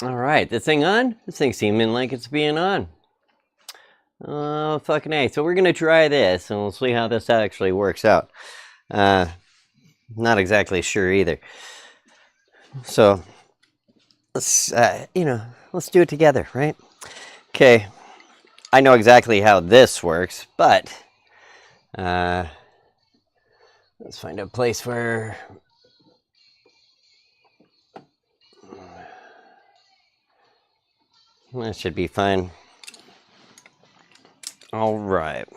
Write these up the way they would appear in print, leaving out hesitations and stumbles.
All right, this thing on? This thing's seeming like it's being on. Oh, fucking A. So we're going to try this, and we'll see how this actually works out. Not exactly sure either. So, let's, let's do it together, right? Okay. I know exactly how this works, but let's find a place where that should be fine. All right.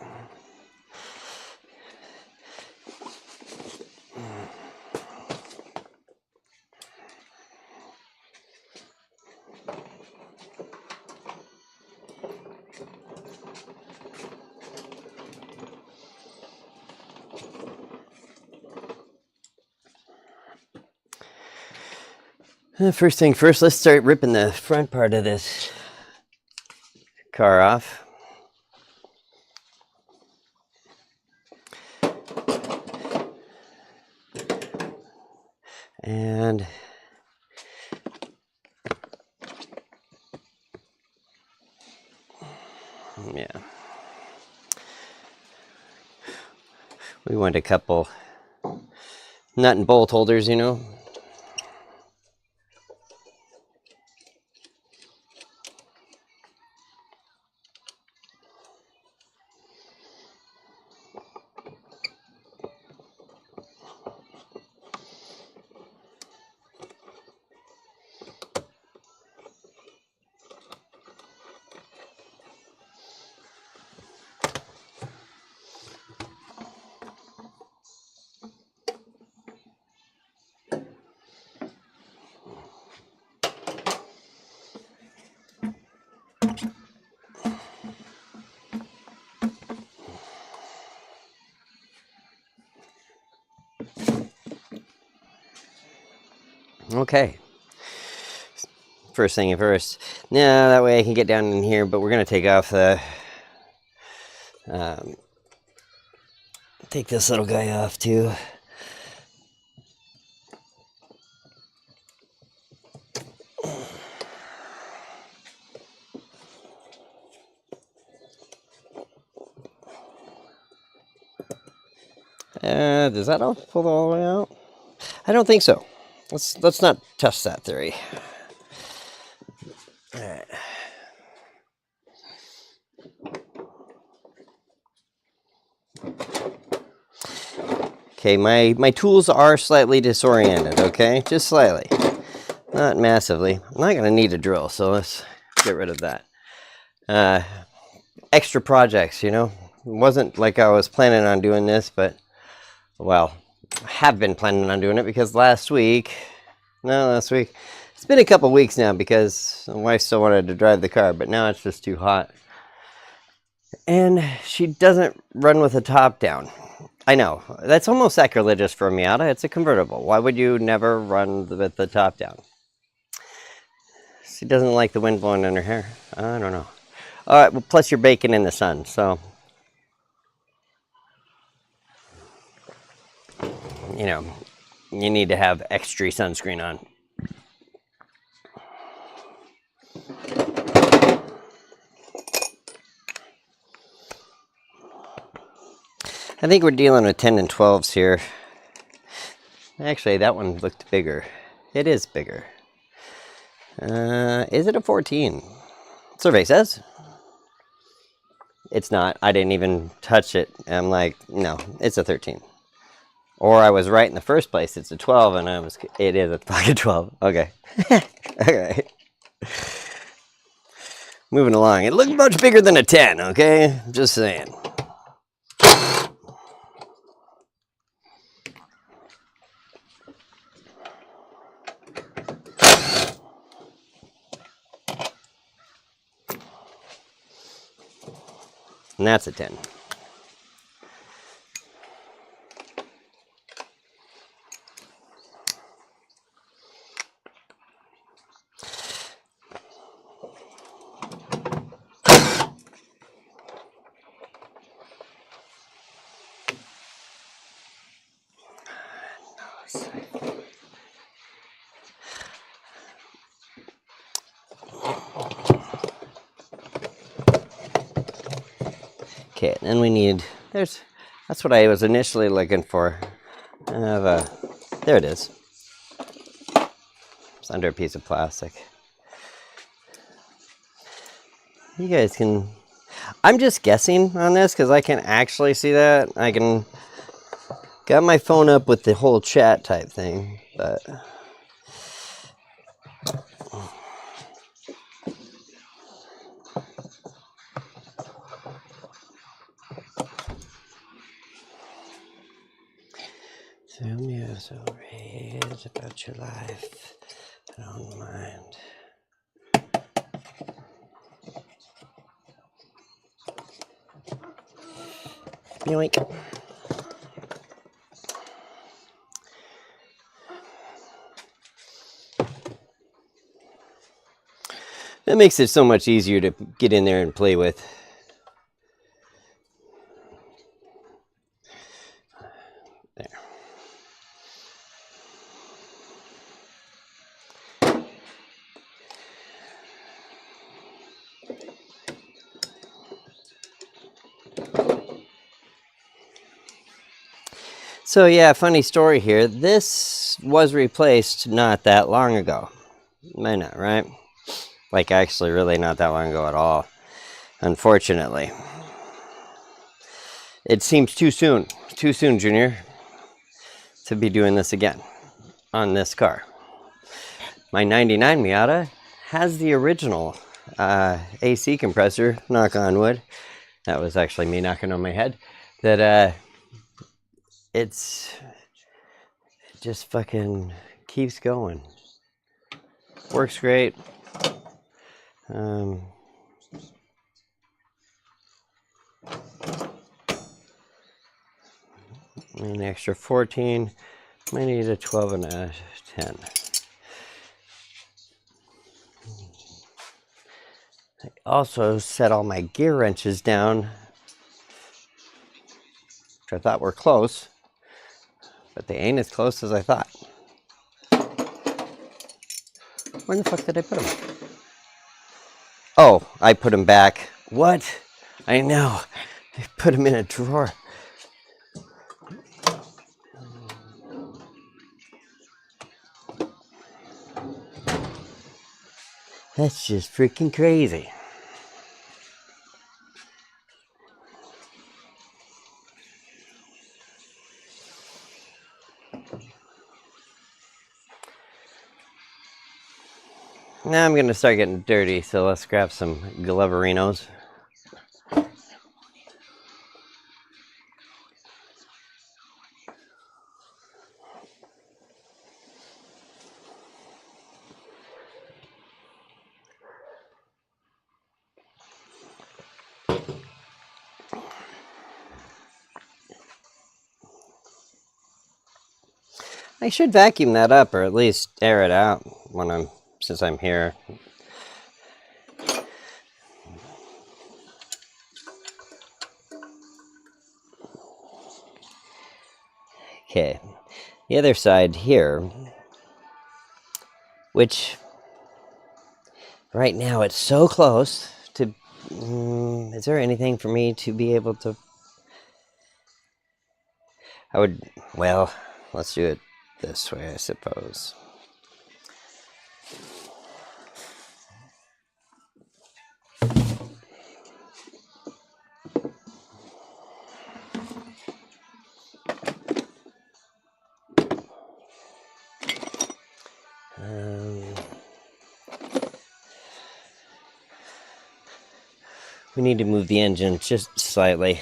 First thing first, let's start ripping the front part of this car off. And yeah, we want a couple nut and bolt holders, you know. Okay. First thing first. Now that way I can get down in here, but we're gonna take off the take this little guy off too. Does that all pull all the way out? I don't think so. Let's not test that theory. All right. Okay, my tools are slightly disoriented, okay? Just slightly. Not massively. I'm not gonna need a drill, so let's get rid of that. Extra projects, you know? It wasn't like I was planning on doing this, but, well, I have been planning on doing it because last week, it's been a couple weeks now because my wife still wanted to drive the car, but now it's just too hot. And she doesn't run with the top down. I know, that's almost sacrilegious for a Miata. It's a convertible. Why would you never run with the top down? She doesn't like the wind blowing in her hair. I don't know. All right, well, plus you're baking in the sun, so, you know, you need to have extra sunscreen on. I think we're dealing with 10 and 12s here. Actually, that one looked bigger. It is bigger. Is it a 14? Survey says. It's not. I didn't even touch it. I'm like, no, it's a 13. Or I was right in the first place. It's a 12, and it is a fucking 12. Okay. Okay. Moving along. It looked much bigger than a 10, okay? Just saying. And that's a 10. Okay, then we need, that's what I was initially looking for. I have there it is. It's under a piece of plastic. You guys can, I'm just guessing on this because I can actually see that. I can, got my phone up with the whole chat type thing, but. Tell me a story about your life. I don't mind. Yoink. That makes it so much easier to get in there and play with. There. So yeah, funny story here. This was replaced not that long ago. Might not, right? Like actually really not that long ago at all. Unfortunately. It seems too soon, Junior, to be doing this again on this car. My 99 Miata has the original AC compressor, knock on wood. That was actually me knocking on my head. That it just fucking keeps going. Works great. An extra 14. Might need a 12 and a 10. I also set all my gear wrenches down, which I thought were close, but they ain't as close as I thought. Where the fuck did I put them? Oh, I put them back. What? I know. I put them in a drawer. That's just freaking crazy. Now I'm going to start getting dirty, so let's grab some Gloverinos. I should vacuum that up, or at least air it out when since I'm here. Okay, the other side here, which right now it's so close to. Is there anything for me to be able to? Well, let's do it this way, I suppose. We need to move the engine just slightly.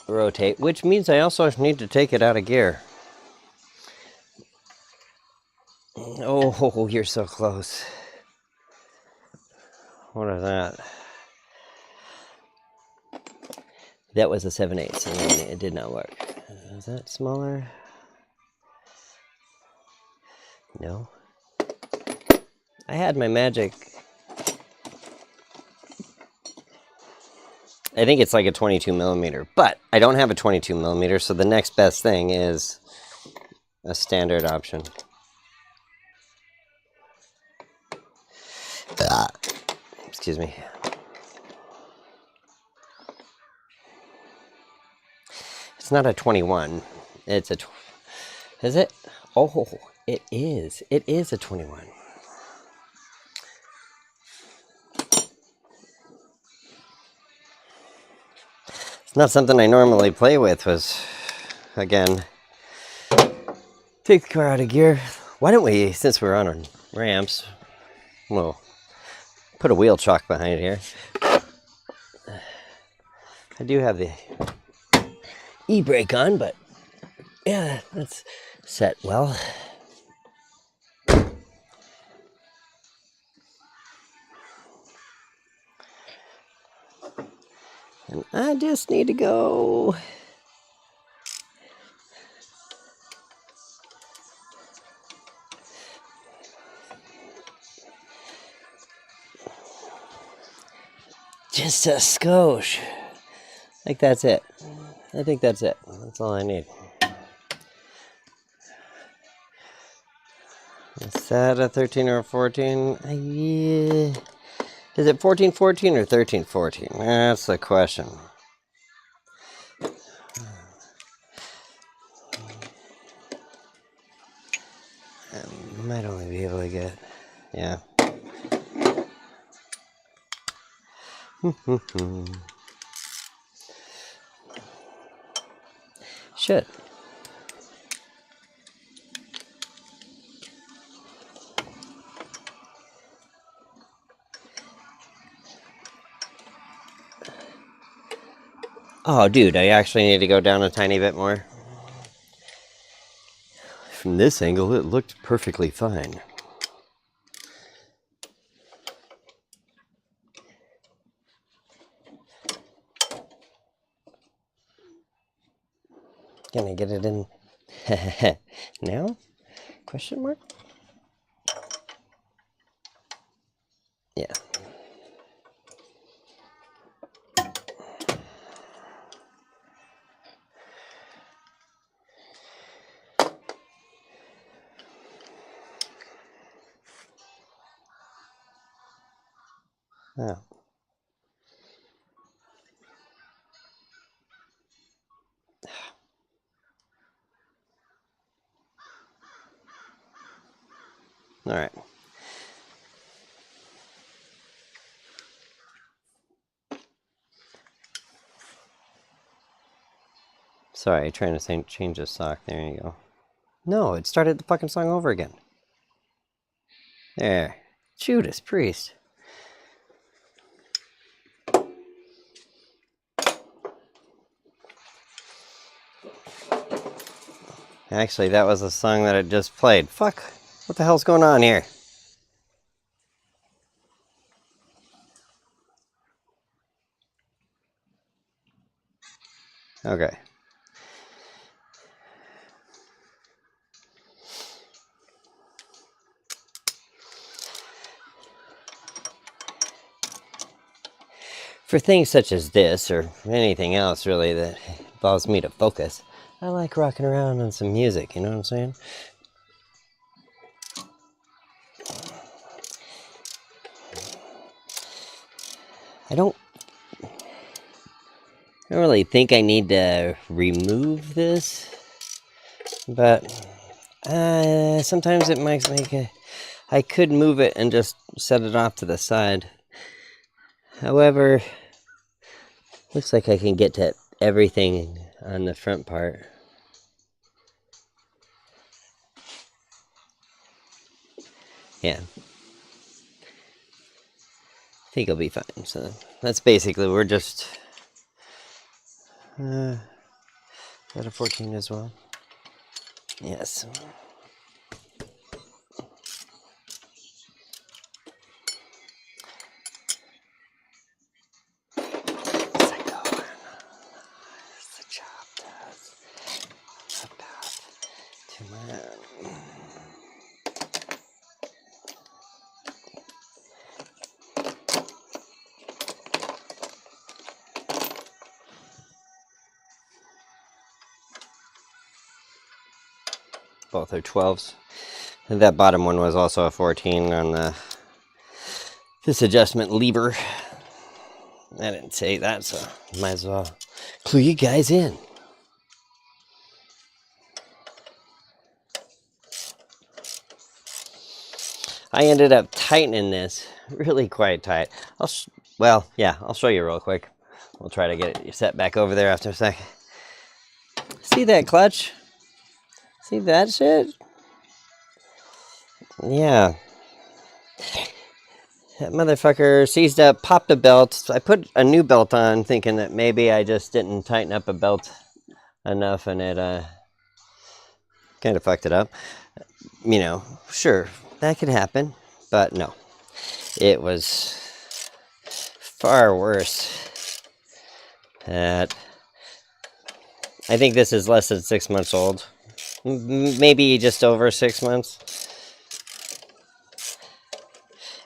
Rotate, which means I also need to take it out of gear. Oh, you're so close. What is that? That was a 7/8, and it did not work. Is that smaller? No. I had my magic. I think it's like a 22 millimeter, but I don't have a 22 millimeter, so the next best thing is a standard option. Excuse me. It's not a 21. It's a... Is it? Oh, it is. It is a 21. It's not something I normally play with. Was, again, take the car out of gear. Why don't we, since we're on ramps, we'll put a wheel chock behind here. I do have the e-brake on, but yeah, that's set well. And I just need to go. Just a skosh. Like that's it. I think that's it. That's all I need. Is that a 13 or a 14? Yeah. Is it 14-14 or 13-14? That's the question. I might only be able to get, yeah. Shit. Oh, dude, I actually need to go down a tiny bit more. From this angle, it looked perfectly fine. Can I get it in now? Question mark? Yeah. Oh. All right. Sorry, trying to change the sock. There you go. No, it started the fucking song over again. There. Judas Priest. Actually, that was a song that it just played. Fuck. What the hell's going on here? Okay. For things such as this, or anything else really that involves me to focus, I like rocking around on some music, you know what I'm saying? I don't really think I need to remove this, but sometimes it might make a... I could move it and just set it off to the side. However, looks like I can get to everything on the front part. Yeah. I think it'll be fine. So that's basically, we're just... is that a 14 as well? Yes. Both are 12s. And that bottom one was also a 14 on this adjustment lever. I didn't say that, so might as well clue you guys in. I ended up tightening this really quite tight. Well, yeah, I'll show you real quick. We'll try to get it set back over there after a second. See that clutch? See that shit? Yeah. That motherfucker seized up, popped a belt. I put a new belt on thinking that maybe I just didn't tighten up a belt enough and it kind of fucked it up. You know, sure, that could happen, but no. It was far worse. I think this is less than 6 months old. Maybe just over 6 months.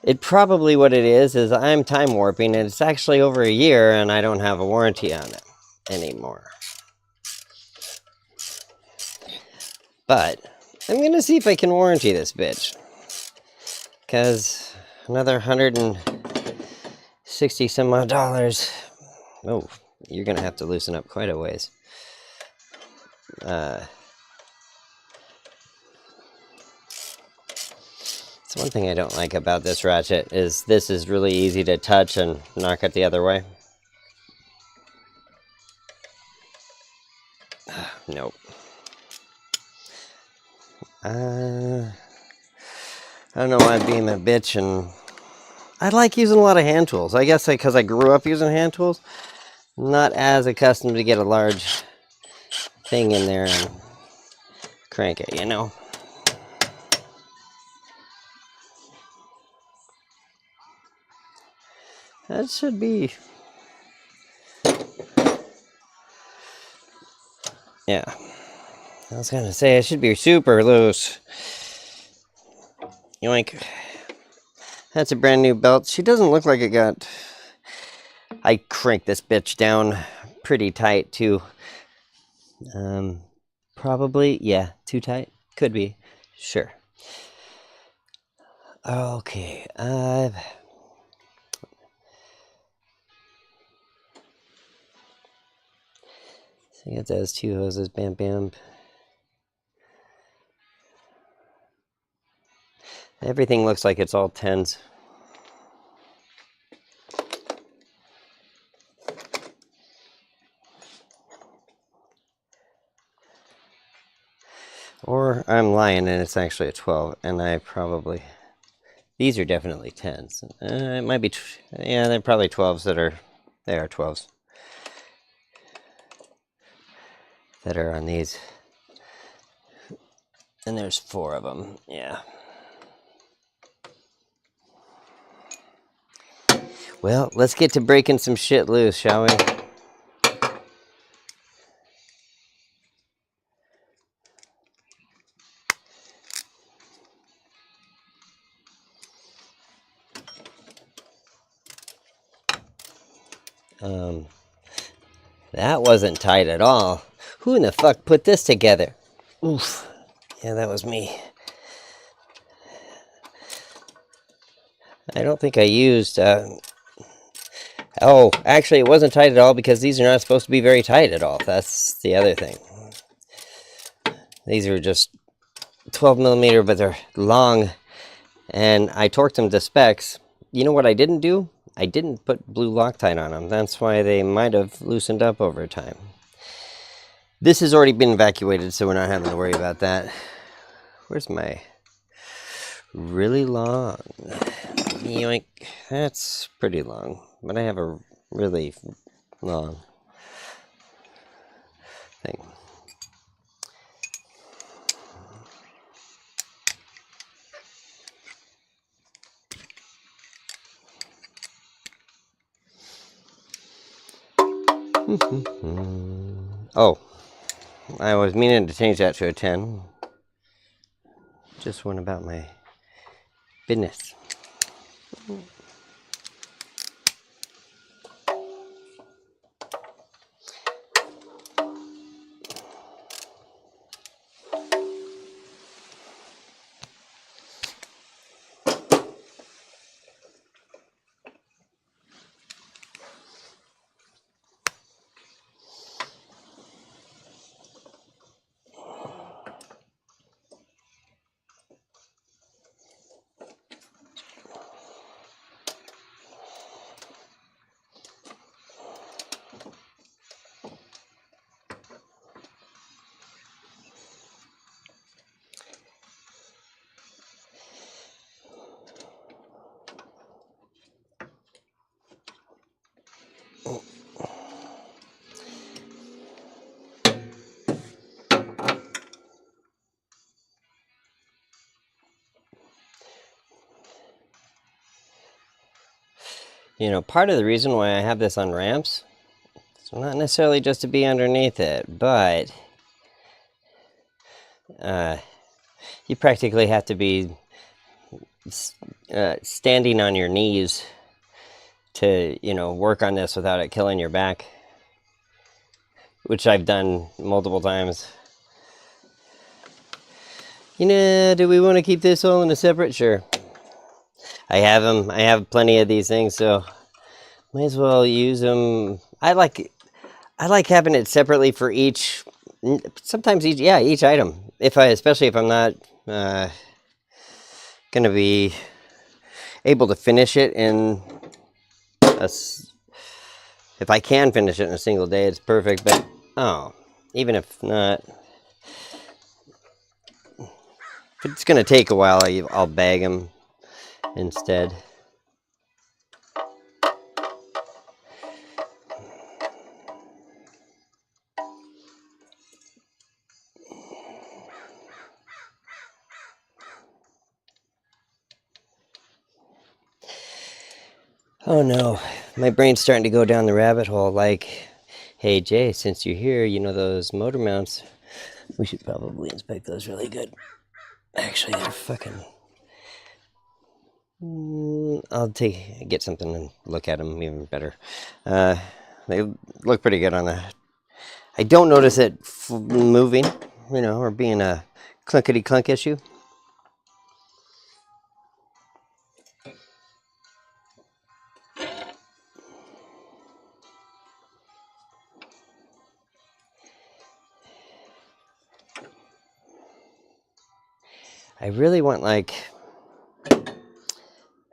It probably what it is I'm time warping and it's actually over a year and I don't have a warranty on it anymore. But I'm going to see if I can warranty this bitch. Because another $160 some odd dollars. Oh, you're going to have to loosen up quite a ways. It's one thing I don't like about this ratchet is this is really easy to touch and knock it the other way. Nope. I don't know why I'm being a bitch, and I like using a lot of hand tools. I guess because I grew up using hand tools, not as accustomed to get a large thing in there and crank it, you know? That should be... Yeah. I was gonna say, it should be super loose. Yoink. That's a brand new belt. She doesn't look like it got... I cranked this bitch down pretty tight, too. Probably, yeah, too tight? Could be. Sure. Okay, so you got those two hoses, bam, bam. Everything looks like it's all 10s. Or I'm lying and it's actually a 12, and I probably... These are definitely 10s. It might be... Yeah, they're probably 12s that are... They are 12s. That are on these. And there's 4 of them, yeah. Well, let's get to breaking some shit loose, shall we? That wasn't tight at all. Who in the fuck put this together? Oof. Yeah, that was me. I don't think I used... Oh, actually, it wasn't tight at all because these are not supposed to be very tight at all. That's the other thing. These are just 12 millimeter, but they're long, and I torqued them to specs. You know what I didn't do? I didn't put blue Loctite on them. That's why they might have loosened up over time. This has already been evacuated, so we're not having to worry about that. Where's my really long? Yoink. That's pretty long, but I have a really long thing. Oh, I was meaning to change that to a 10. Just went about my business. You know, part of the reason why I have this on ramps, it's not necessarily just to be underneath it, but you practically have to be standing on your knees to, you know, work on this without it killing your back, which I've done multiple times. You know, do we want to keep this all in a separate? Sure. I have them. I have plenty of these things, so might as well use them. I like having it separately for each. Sometimes each item. Especially if I'm not gonna be able to finish it in if I can finish it in a single day, it's perfect. But even if not, if it's gonna take a while, I'll bag them instead. Oh no, my brain's starting to go down the rabbit hole like, hey Jay, since you're here, you know those motor mounts, we should probably inspect those really good. Actually, they're fucking... I'll get something and look at them even better. They look pretty good on the... I don't notice it moving, you know, or being a clunkety clunk issue. I really want like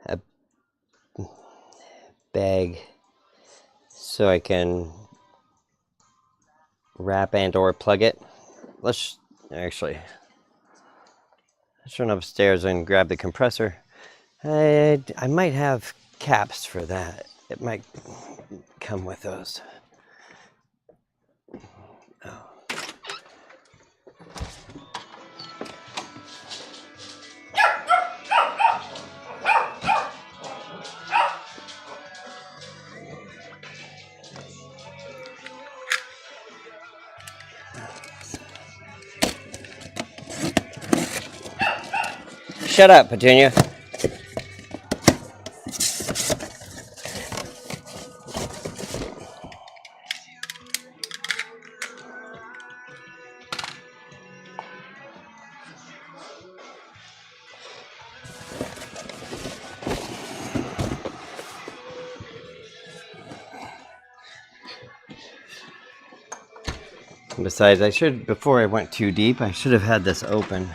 a bag so I can wrap and or plug it. Let's run upstairs and grab the compressor. I might have caps for that. It might come with those. Oh. Shut up, Petunia. Besides, before I went too deep, I should have had this open.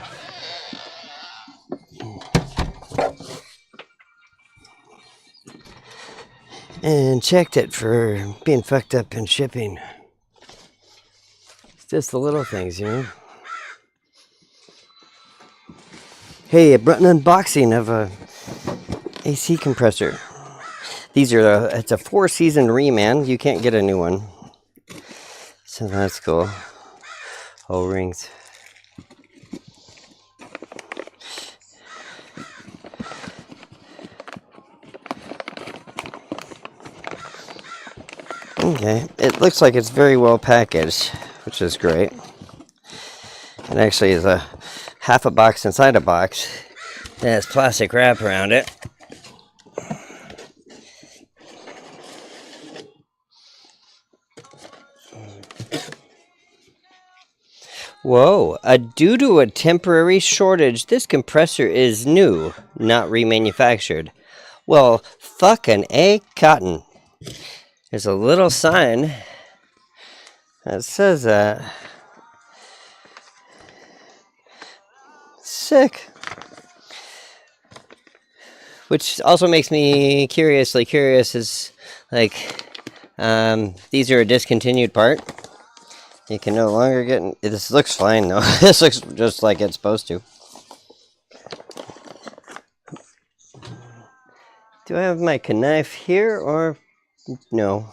And checked it for being fucked up in shipping. It's just the little things, you know? Hey, I brought an unboxing of a AC compressor. It's a 4-season reman. You can't get a new one. So that's cool. O-rings. Okay, it looks like it's very well packaged, which is great. It actually is a half a box inside a box. It has plastic wrap around it. Whoa, due to a temporary shortage, this compressor is new, not remanufactured. Well, fucking A, cotton. There's a little sign that says that. Sick. Which also makes me curiously curious is, like, these are a discontinued part. You can no longer get... This looks fine, though. This looks just like it's supposed to. Do I have my knife here, or... No.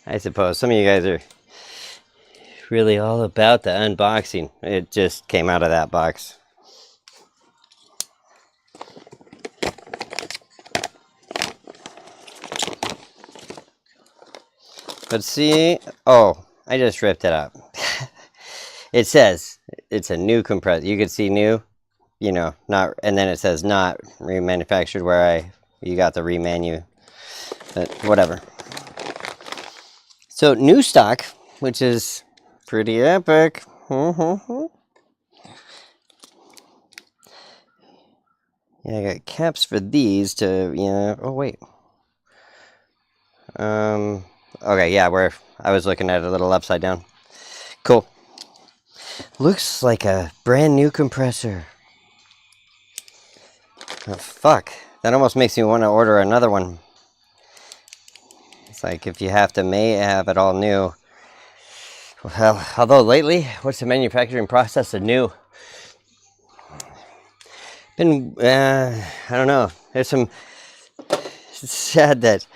I suppose some of you guys are really all about the unboxing. It just came out of that box. But see, oh, I just ripped it up. It says it's a new compressor. You can see new, you know, not, and then it says not remanufactured where you got the remanu, but whatever. So new stock, which is pretty epic. Yeah, I got caps for these to, yeah. Oh wait. Okay, yeah, where I was looking at it a little upside down. Cool. Looks like a brand new compressor. Oh, fuck. That almost makes me want to order another one. It's like if you have to have it all new. Well, although lately, what's the manufacturing process of new? Been, I don't know. There's some, it's sad that,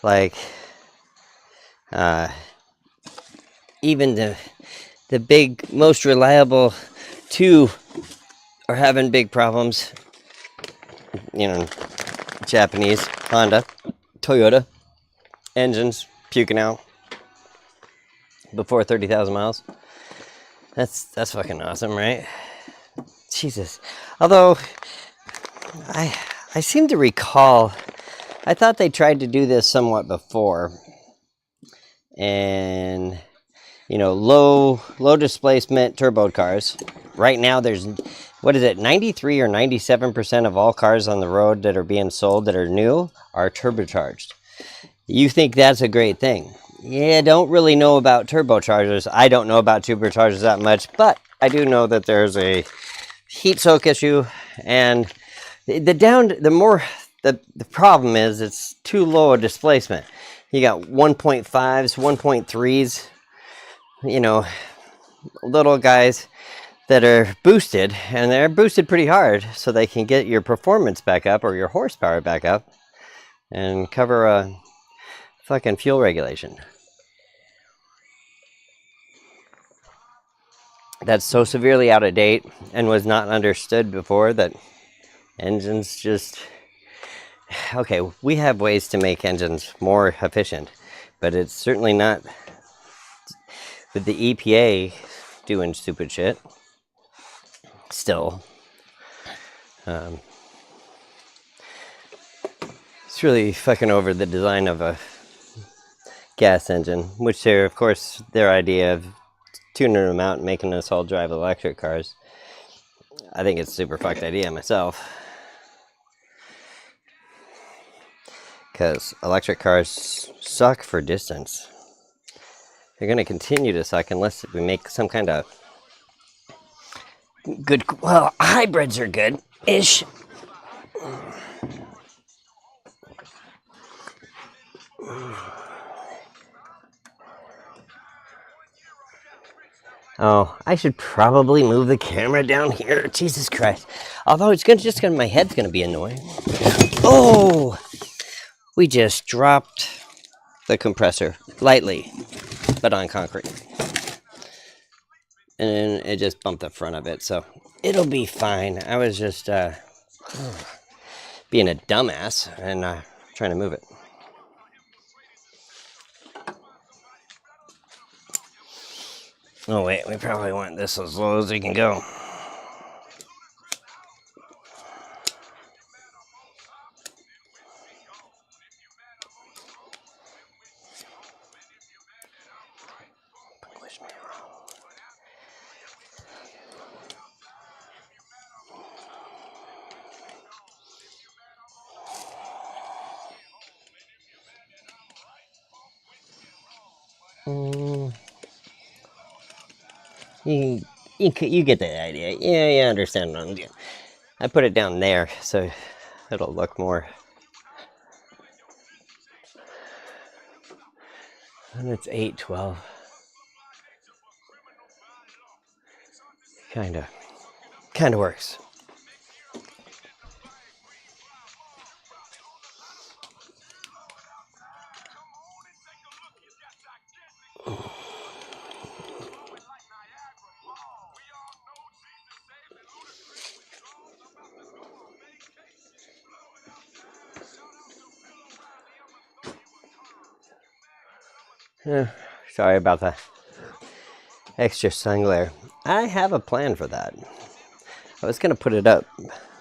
like, even the big, most reliable two are having big problems. You know, Japanese, Honda, Toyota, engines puking out before 30,000 miles. That's fucking awesome, right? Jesus. Although, I seem to recall, I thought they tried to do this somewhat before. And, you know, low displacement turbo cars. Right now there's, what is it, 93 or 97% of all cars on the road that are being sold that are new are turbocharged. You think that's a great thing. Yeah, don't really know about turbochargers. I don't know about turbochargers that much, but I do know that there's a heat soak issue, and the problem is it's too low a displacement. You got 1.5s, 1.3s, you know, little guys that are boosted, and they're boosted pretty hard so they can get your performance back up or your horsepower back up and cover a fucking fuel regulation. That's so severely out of date and was not understood before that engines just... Okay, we have ways to make engines more efficient, but it's certainly not with the EPA doing stupid shit. Still, it's really fucking over the design of a gas engine, which they're, of course, their idea of tuning them out and making us all drive electric cars. I think it's a super fucked idea myself. Because electric cars suck for distance. They're going to continue to suck unless we make some kind of good... Well, hybrids are good-ish. Oh, I should probably move the camera down here. Jesus Christ. Although it's gonna my head's gonna be annoying. Oh! We just dropped the compressor lightly, but on concrete. And it just bumped the front of it, so it'll be fine. I was just being a dumbass and trying to move it. Oh wait, we probably want this as low as we can go. You get the idea. Yeah, you understand what I'm doing. I put it down there so it'll look more. And it's 8:12. Kinda works. Sorry about the extra sun glare. I have a plan for that. I was gonna put it up,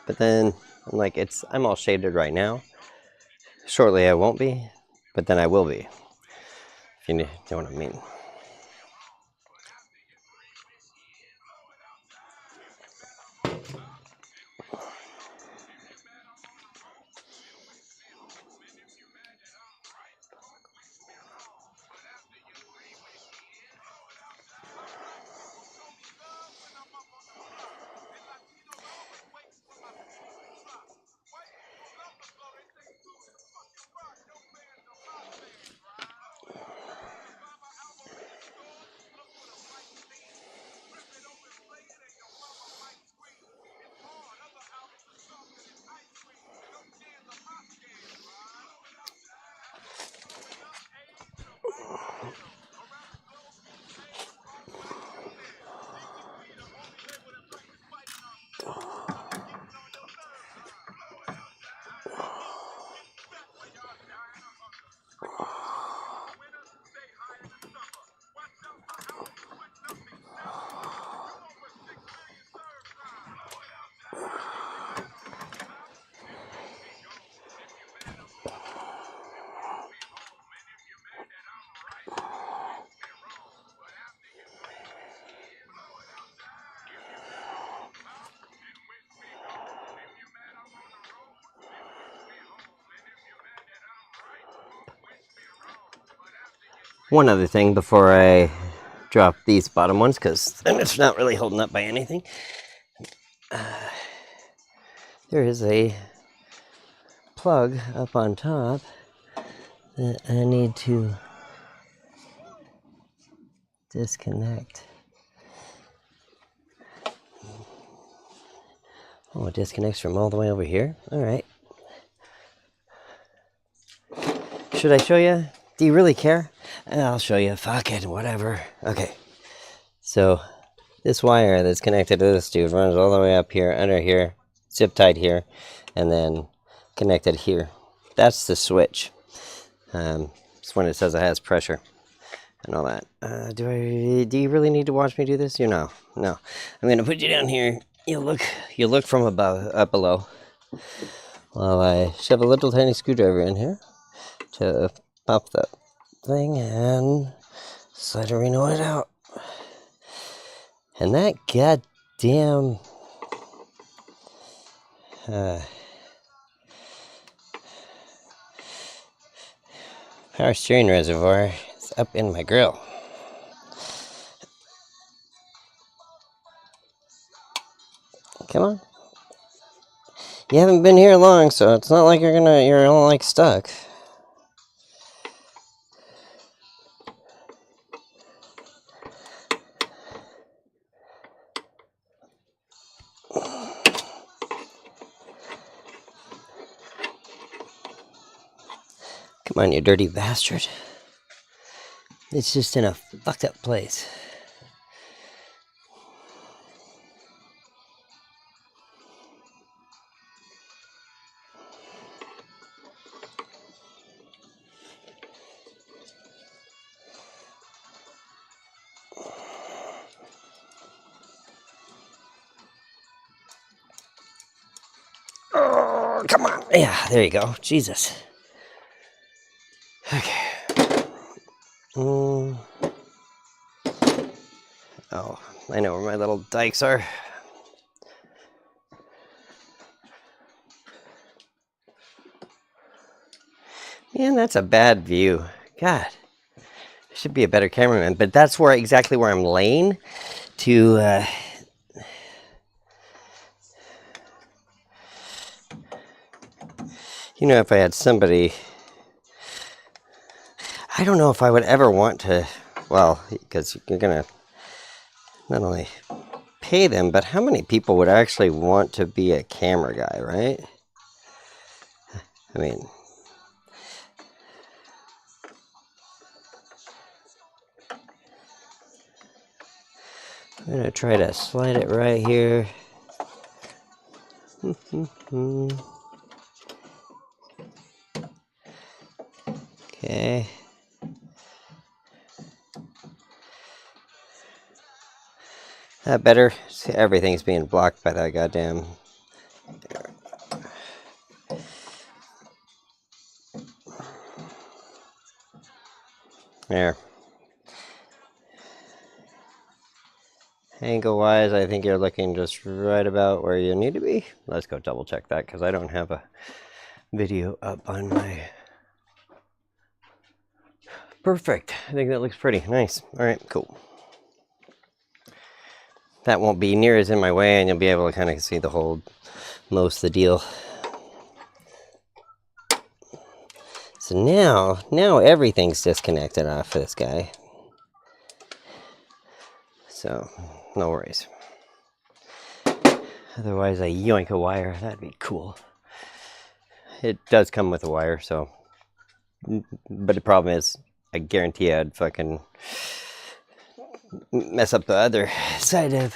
but then I'm like, I'm all shaded right now. Shortly I won't be, but then I will be. If you know what I mean. One other thing before I drop these bottom ones, because then it's not really holding up by anything. There is a plug up on top that I need to disconnect. Oh, it disconnects from all the way over here? Alright. Should I show you? Do you really care? I'll show you. Fuck it, whatever. Okay. So, this wire that's connected to this dude runs all the way up here, under here, zip tied here, and then connected here. That's the switch. It's when it says it has pressure and all that. Do you really need to watch me do this? You know, no. I'm gonna put you down here. You look from above, up below. While I shove a little tiny screwdriver in here to pop the thing and soldering it out. And that goddamn power steering reservoir is up in my grill. Come on. You haven't been here long, so it's not like you're all like stuck. Come on, you dirty bastard. It's just in a fucked up place. Oh, come on. Yeah, there you go. Jesus. Okay. Oh, I know where my little dikes are. Man, that's a bad view. God. I should be a better cameraman, but that's exactly where I'm laying to you know, if I had somebody, I don't know if I would ever want to, well, because you're gonna not only pay them, but how many people would actually want to be a camera guy, right? I mean, I'm gonna try to slide it right here. Okay. That better? See, everything's being blocked by that goddamn... There. Angle-wise, I think you're looking just right about where you need to be. Let's go double check that, because I don't have a video up on my... Perfect. I think that looks pretty nice. All right, cool. That won't be near as in my way, and you'll be able to kind of see the whole, most of the deal. So now everything's disconnected off of this guy. So, no worries. Otherwise, I yoink a wire. That'd be cool. It does come with a wire, so... But the problem is, I guarantee I'd fucking mess up the other side of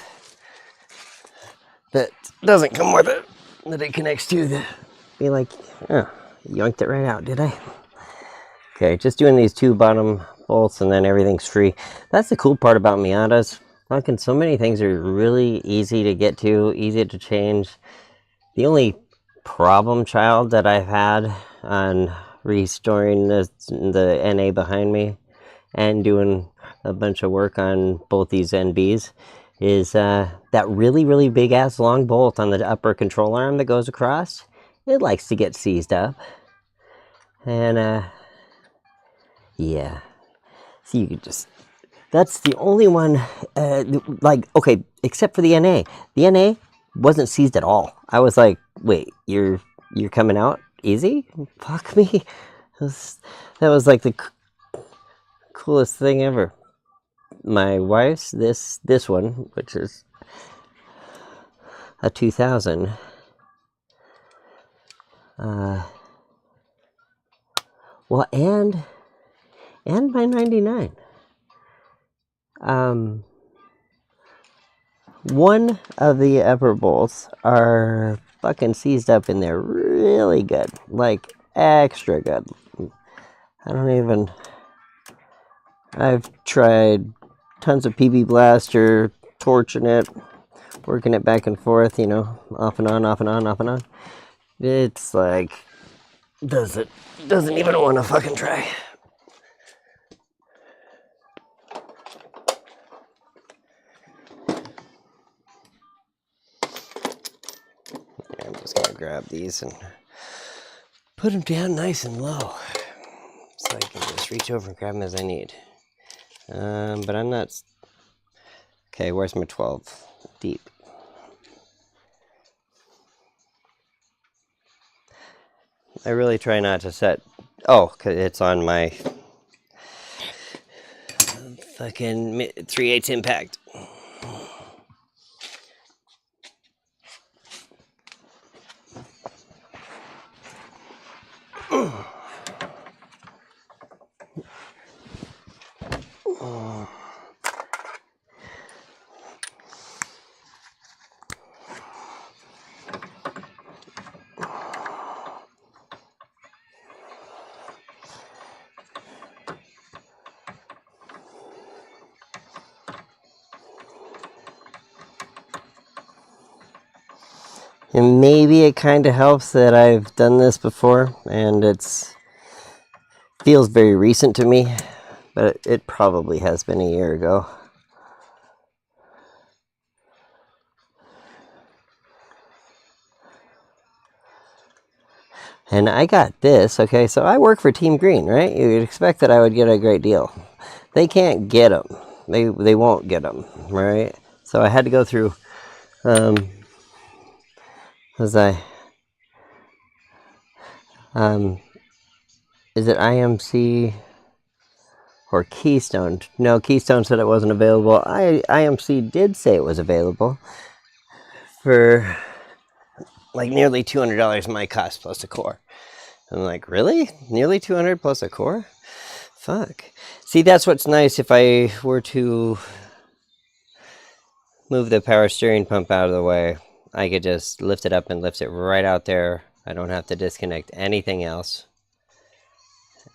that doesn't come with it, that it connects to. The be like, oh, yoinked it right out, did I? Okay, just doing these two bottom bolts and then everything's free. That's the cool part about Miatas. Fucking so many things are really easy to get to, easy to change. The only problem child that I've had on restoring the NA behind me and doing a bunch of work on both these NBs is that really big ass long bolt on the upper control arm that goes across. It likes to get seized up. And yeah, so you could just, that's the only one, like, okay, except for the NA. The NA wasn't seized at all. I was like, wait, you're coming out easy? Fuck me. That was like the coolest thing ever. My wife's, this one, which is a 2000, well, and my 99. One of the upper bolts are fucking seized up in there really good, like extra good. I've tried tons of PB Blaster, torching it, working it back and forth, you know, off and on, off and on, off and on. It's like, doesn't even want to fucking try. I'm just gonna grab these and put them down nice and low so I can just reach over and grab them as I need. But I'm not... Okay, where's my 12? Deep. I really try not to set... Oh, because it's on my fucking 3/8 impact. And maybe it kind of helps that I've done this before, and feels very recent to me, but it probably has been a year ago. And I got this, okay, so I work for Team Green, right? You'd expect that I would get a great deal. They can't get them. They won't get them, right? So I had to go through, is it IMC or Keystone? No, Keystone said it wasn't available. IMC did say it was available for like nearly $200 my cost plus a core. I'm like, really? Nearly 200 plus a core? Fuck. See, that's what's nice. If I were to move the power steering pump out of the way, I could just lift it up and lift it right out there. I don't have to disconnect anything else.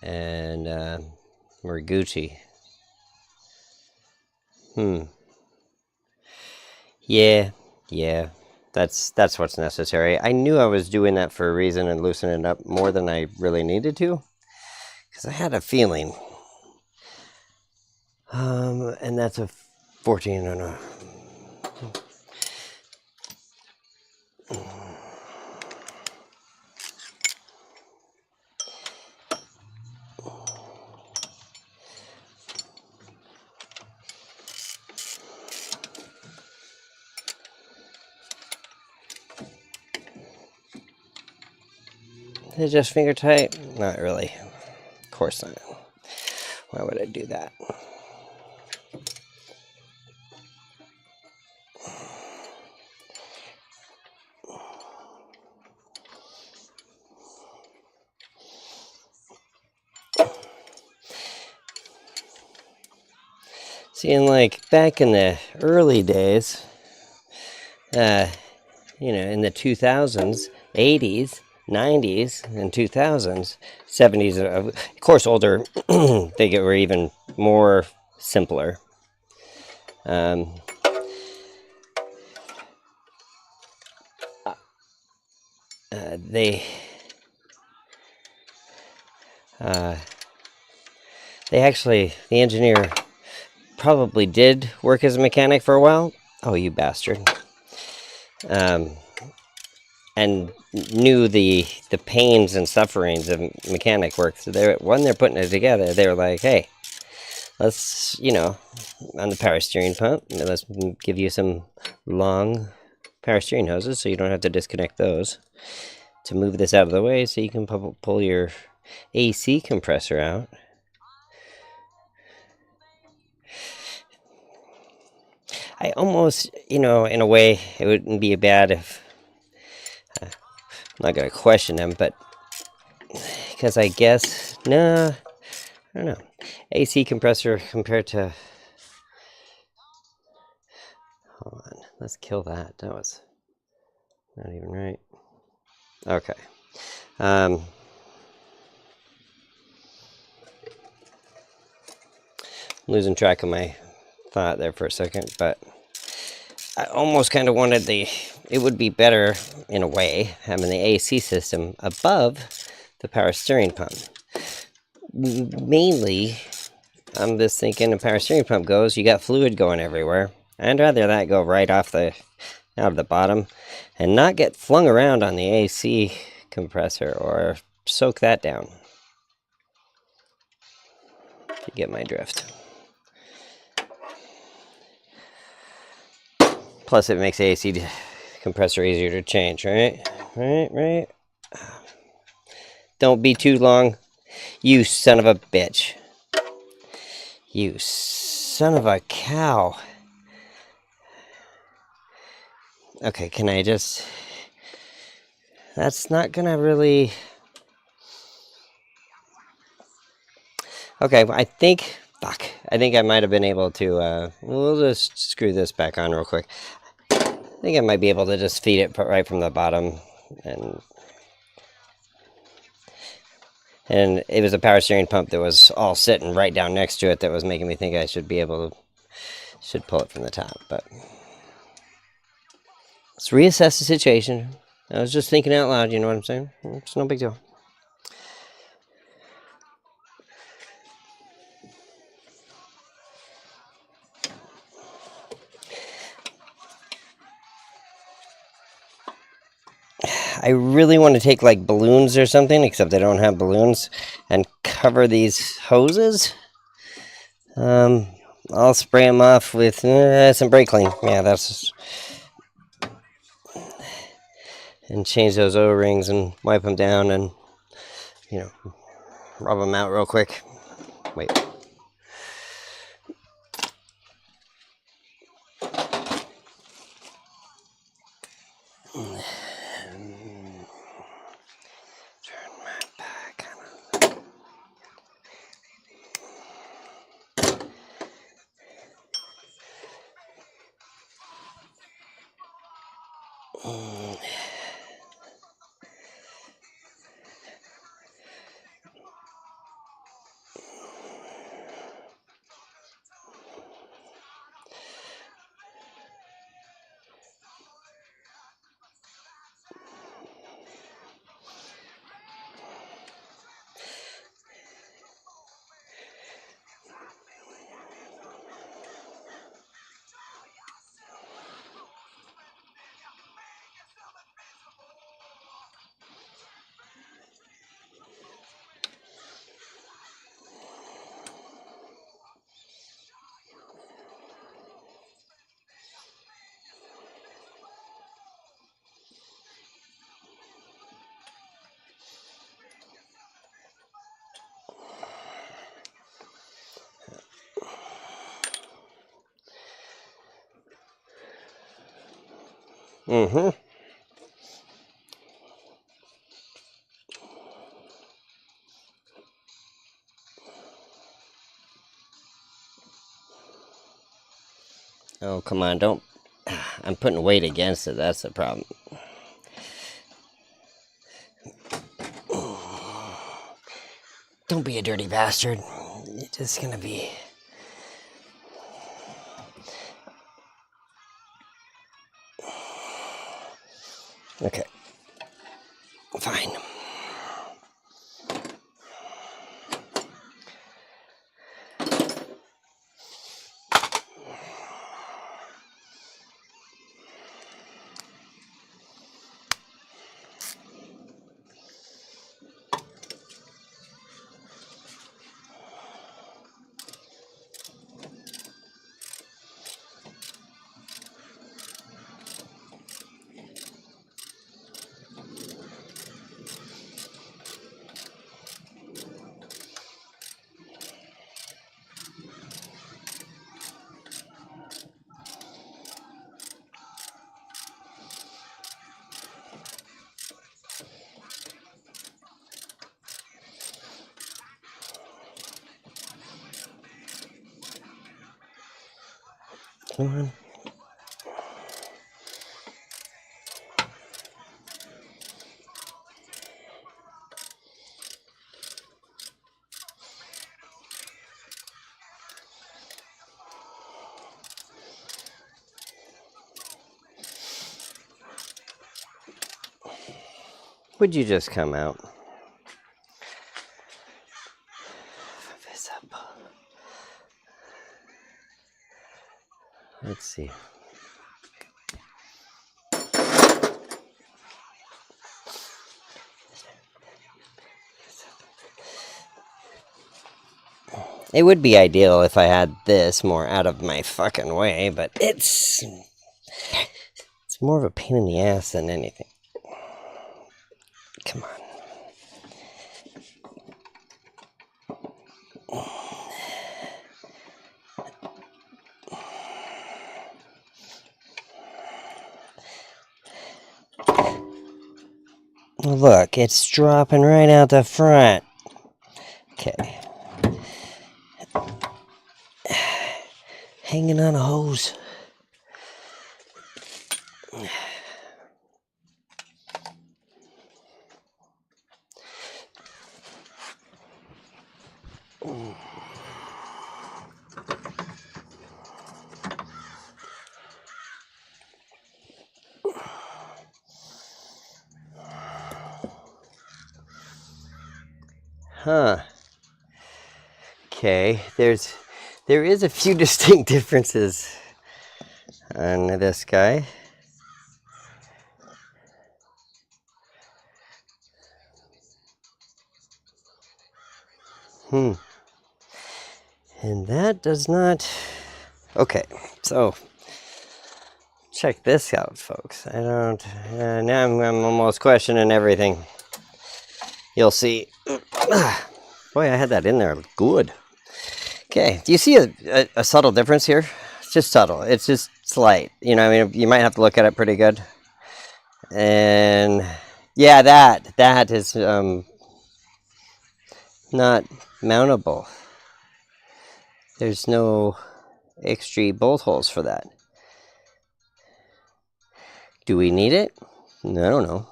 And we're Gucci. Yeah, yeah. That's what's necessary. I knew I was doing that for a reason and loosening it up more than I really needed to, because I had a feeling. And that's a 14 and a. Is it just finger tight? Not really. Of course not. Why would I do that? Seeing like back in the early days, in the 2000s, 80s, 90s, and 2000s, 70s, of course, older, they were even more simpler. Um, they actually, the engineer probably did work as a mechanic for a while. Oh, you bastard. And knew the pains and sufferings of mechanic work. So when they're putting it together, they were like, hey, let's, on the power steering pump, let's give you some long power steering hoses so you don't have to disconnect those to move this out of the way so you can pull your AC compressor out. I almost, in a way, it wouldn't be bad if, I'm not going to question them, but because I guess, no, I don't know. AC compressor compared to, hold on, let's kill that. That was not even right. Okay. Losing track of my thought there for a second, but I almost kind of wanted it would be better in a way having the AC system above the power steering pump. Mainly, I'm just thinking the power steering pump goes, you got fluid going everywhere. I'd rather that go right out of the bottom and not get flung around on the AC compressor or soak that down. You get my drift. Plus, it makes the AC compressor easier to change, right? Right. Don't be too long. You son of a bitch. You son of a cow. Okay, can I just... That's not gonna really... Okay, I think... Fuck. I think I might have been able to... we'll just screw this back on real quick. I think I might be able to just feed it right from the bottom. And it was a power steering pump that was all sitting right down next to it that was making me think I should be able to... Should pull it from the top, but... Let's reassess the situation. I was just thinking out loud, you know what I'm saying? It's no big deal. I really want to take like balloons or something, except I don't have balloons, and cover these hoses. I'll spray them off with some brake clean. Yeah, that's... And change those O-rings and wipe them down and, rub them out real quick. Wait. Turn my back on. Mm-hmm. Oh, come on, don't... I'm putting weight against it, that's the problem. Don't be a dirty bastard. You're just gonna be... Okay. Fine. Come on. Would you just come out? This up. Let's see. It would be ideal if I had this more out of my fucking way, but it's more of a pain in the ass than anything. Come on. Look, it's dropping right out the front. Okay. Hanging on a hose. Huh. Okay, there is a few distinct differences on this guy. And that does not... Okay, so check this out, folks. I don't... now I'm almost questioning everything. You'll see. Boy, I had that in there. Good. Okay, do you see a subtle difference here? It's just subtle. It's just slight. You know, I mean, you might have to look at it pretty good. And yeah, that is not mountable. There's no extra bolt holes for that. Do we need it? No, I don't know.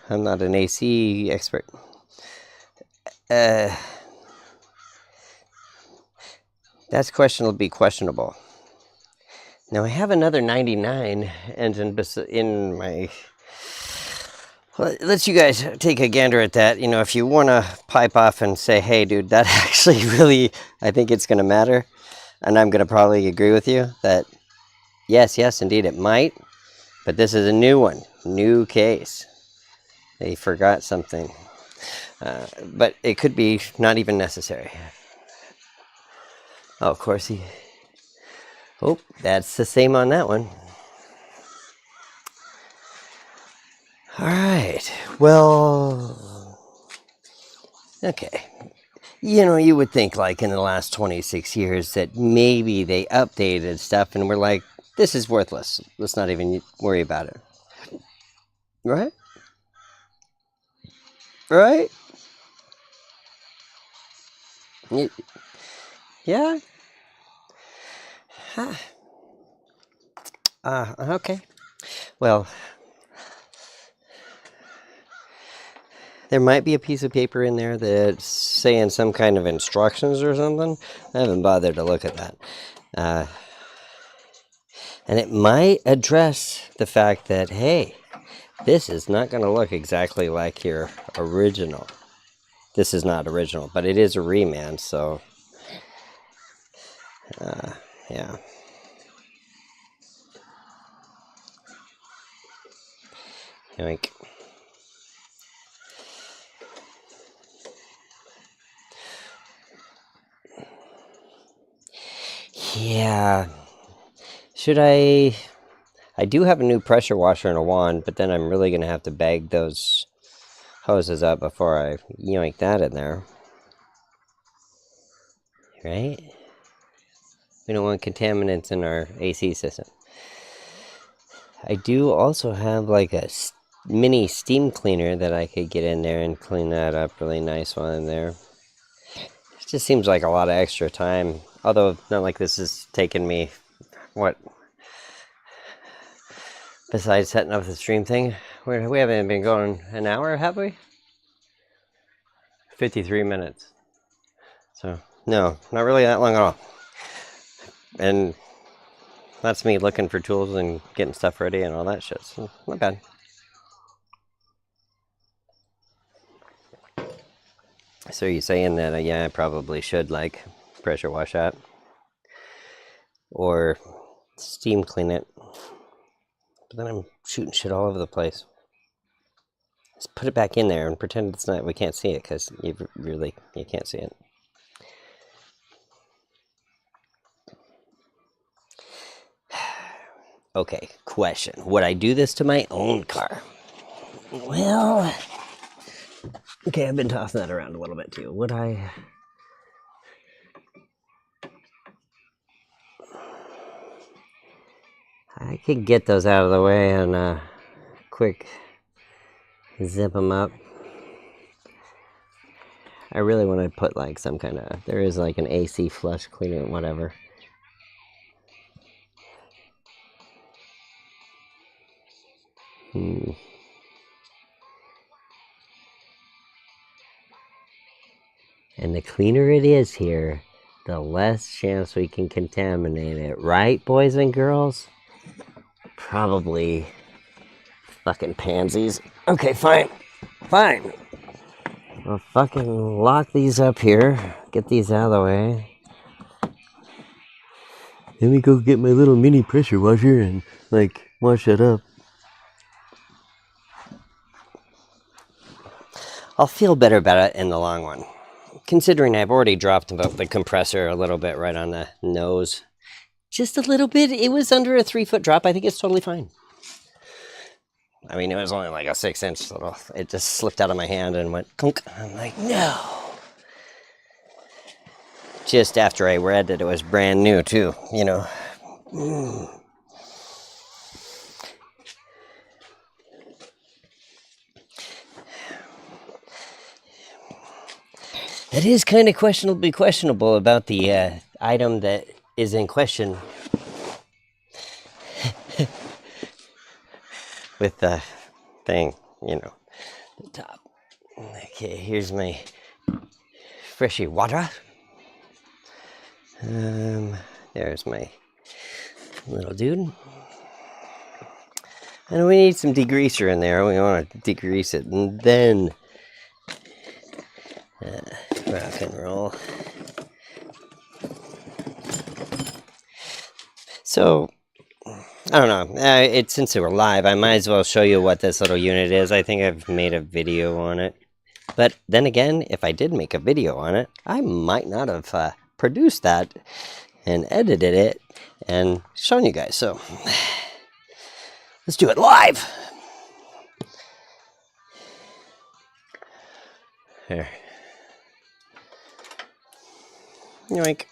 I'm not an AC expert. That's questionable. Now I have another 99 engine in my... Well, let's you guys take a gander at that. You know, if you want to pipe off and say, hey, dude, that actually really, I think it's going to matter. And I'm going to probably agree with you that, yes, indeed, it might. But this is a new one, new case. They forgot something. But it could be not even necessary. Oh, of course, oh, that's the same on that one. All right, well, okay. You know, you would think like in the last 26 years that maybe they updated stuff and we're like, This is worthless. Let's not even worry about it. Right? Right? Yeah? Okay. Well, there might be a piece of paper in there that's saying some kind of instructions or something. I haven't bothered to look at that. And it might address the fact that, hey, this is not going to look exactly like your original. This is not original, but it is a reman, so yeah. Yoink. Yeah. Should I do have a new pressure washer and a wand, but then I'm really going to have to bag those hoses up before I yoink that in there. Right? We don't want contaminants in our AC system. I do also have like a mini steam cleaner that I could get in there and clean that up really nice while I'm there. It just seems like a lot of extra time. Although, not like this is taking me, what, besides setting up the stream thing, we haven't been going an hour, have we? 53 minutes. So, no, not really that long at all. And that's me looking for tools and getting stuff ready and all that shit. So, not bad. So you're saying that, yeah, I probably should, like, pressure wash that. Or steam clean it. But then I'm shooting shit all over the place. Just put it back in there and pretend it's not, we can't see it, because you can't see it. Okay, question. Would I do this to my own car? Well, okay, I've been tossing that around a little bit too. Would I? I could get those out of the way and quick zip them up. I really want to put like some kind of, there is like an AC flush cleaner, whatever. And the cleaner it is here, the less chance we can contaminate it. Right, boys and girls? Probably fucking pansies. Okay, fine. Fine. We'll fucking lock these up here. Get these out of the way. Let me go get my little mini pressure washer and, like, wash it up. I'll feel better about it in the long run. Considering I've already dropped the compressor a little bit right on the nose. Just a little bit. It was under a 3-foot drop. I think it's totally fine. I mean, it was only like a 6-inch little. It just slipped out of my hand and went clunk. I'm like, no. Just after I read that it was brand new, too, you know. It is kind of questionable about the item that is in question. With the thing, you know, the top. Okay, here's my freshy water. There's my little dude. And we need some degreaser in there. We want to degrease it and then rock and roll. So, I don't know. Since we're live, I might as well show you what this little unit is. I think I've made a video on it. But then again, if I did make a video on it, I might not have produced that and edited it and shown you guys. So, let's do it live. Here. Yoink.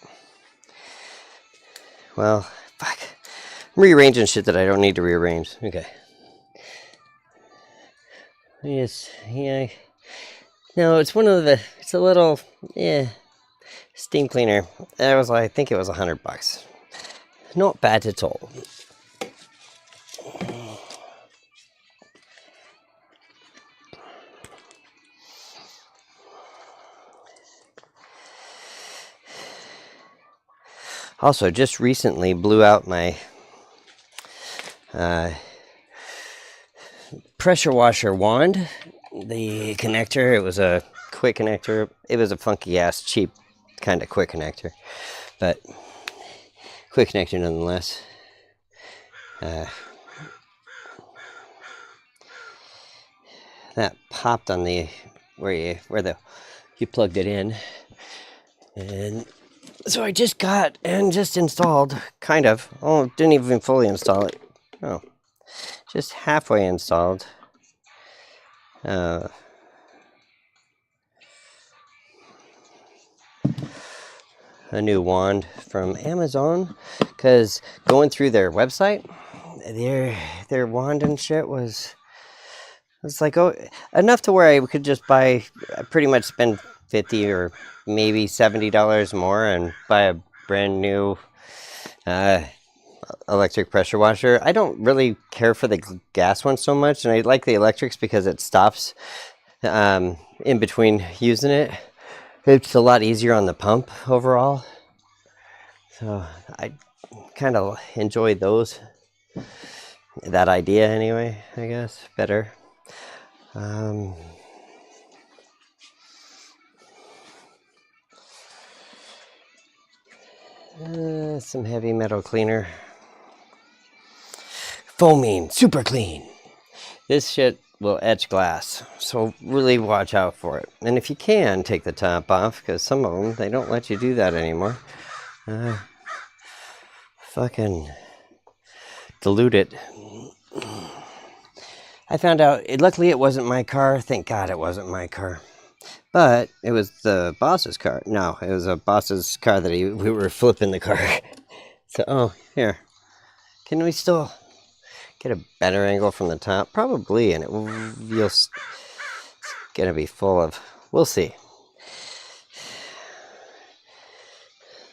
Well, fuck. I'm rearranging shit that I don't need to rearrange. Okay. Yes, yeah. No, it's one of the, it's a little, steam cleaner. It was, I think it was $100. Not bad at all. Also, just recently blew out my pressure washer wand. The connector, it was a quick connector. It was a funky ass, cheap kind of quick connector, but quick connector nonetheless. That popped on the where you plugged it in, and so I just got and just installed, kind of. Oh, didn't even fully install it. Oh, just halfway installed. A new wand from Amazon, because going through their website, their wand and shit was like, oh, enough to where I could just buy, pretty much spend $50 or maybe $70 more and buy a brand new electric pressure washer. I don't really care for the gas one so much, and I like the electrics because it stops in between using it. It's a lot easier on the pump overall, so I kind of enjoy those. That idea anyway, I guess, better. Some heavy metal cleaner. Foaming, super clean. This shit will etch glass, so really watch out for it. And if you can, take the top off, because some of them, they don't let you do that anymore. Fucking dilute it. I found out, luckily it wasn't my car. Thank God it wasn't my car. But it was the boss's car. No, it was a boss's car that we were flipping the car. So, oh, here. Can we still get a better angle from the top? Probably, and it's gonna be full of, we'll see.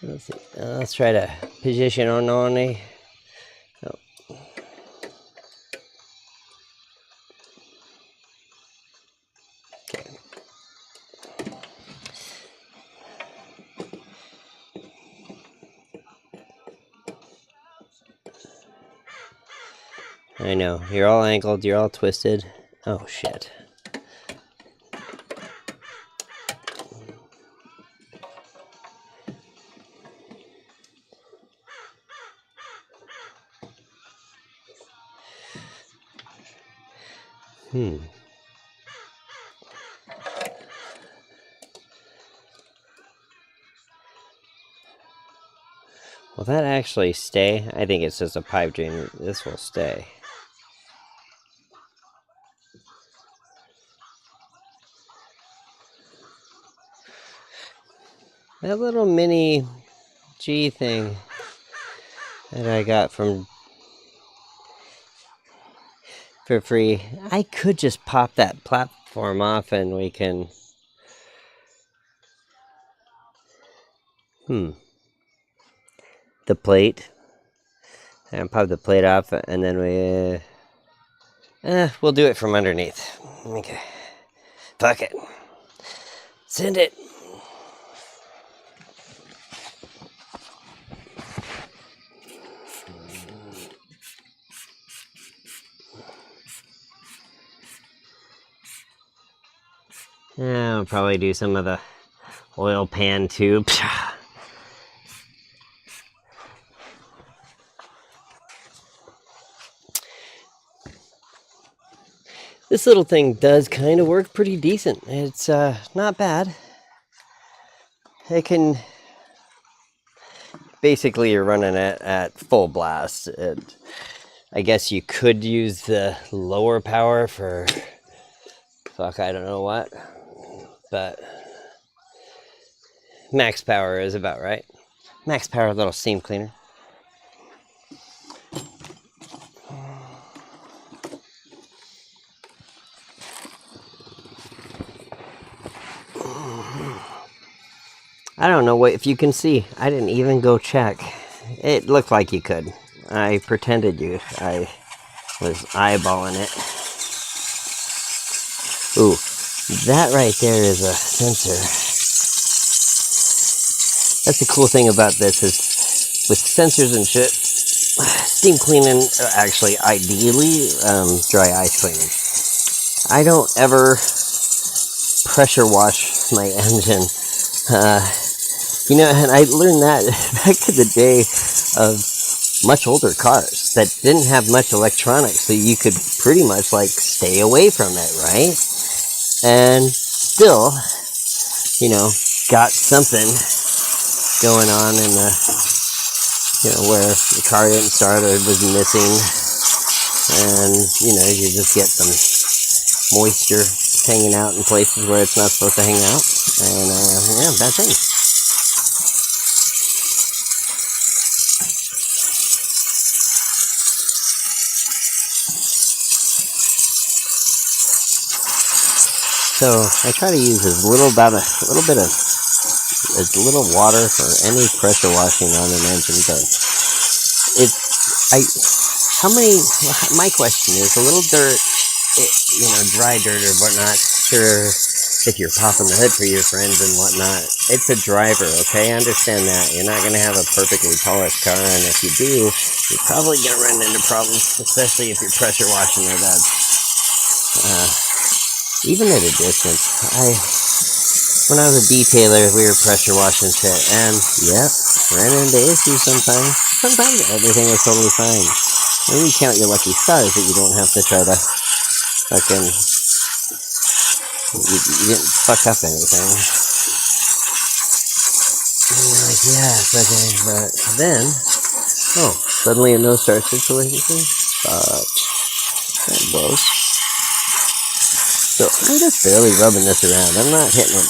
Let's see. Let's try to position on the. Oh. Okay. I know, you're all angled, you're all twisted. Oh shit. Will that actually stay? I think it's just a pipe dream. This will stay. That little mini G thing that I got for free, I could just pop that platform off and we can... The plate. And pop the plate off, and then we'll do it from underneath. Okay. Fuck it. Send it. Yeah, I'll probably do some of the oil pan tube. This little thing does kind of work pretty decent. It's not bad. It can... Basically, you're running it at full blast. I guess you could use the lower power for... Fuck, I don't know what. But... Max power is about right. Max power little steam cleaner. I don't know what if you can see. I didn't even go check. It looked like you could. I pretended I was eyeballing it. Ooh, that right there is a sensor. That's the cool thing about this is with sensors and shit, steam cleaning, actually ideally dry ice cleaning. I don't ever pressure wash my engine. You know, and I learned that back in the day of much older cars that didn't have much electronics, so you could pretty much like stay away from it, right? And still, you know, got something going on in the, you know, where the car didn't start or was missing, and you know, you just get some moisture hanging out in places where it's not supposed to hang out, and yeah, bad thing. So I try to use as little bit of as little water for any pressure washing on an engine. But my question is a little dirt, you know, dry dirt or whatnot. Sure, if you're popping the hood for your friends and whatnot, it's a driver. Okay, I understand that. You're not gonna have a perfectly polished car, and if you do, you're probably gonna run into problems, especially if you're pressure washing or that. Even at a distance, when I was a detailer, we were pressure washing shit, and yep, ran into issues sometimes. Sometimes everything was totally fine. And you count your lucky stars that you don't have to try to fucking, you didn't fuck up anything. And you're like, yes, okay, but then, oh, suddenly a no-start situation. That blows. So I'm just barely rubbing this around. I'm not hitting it,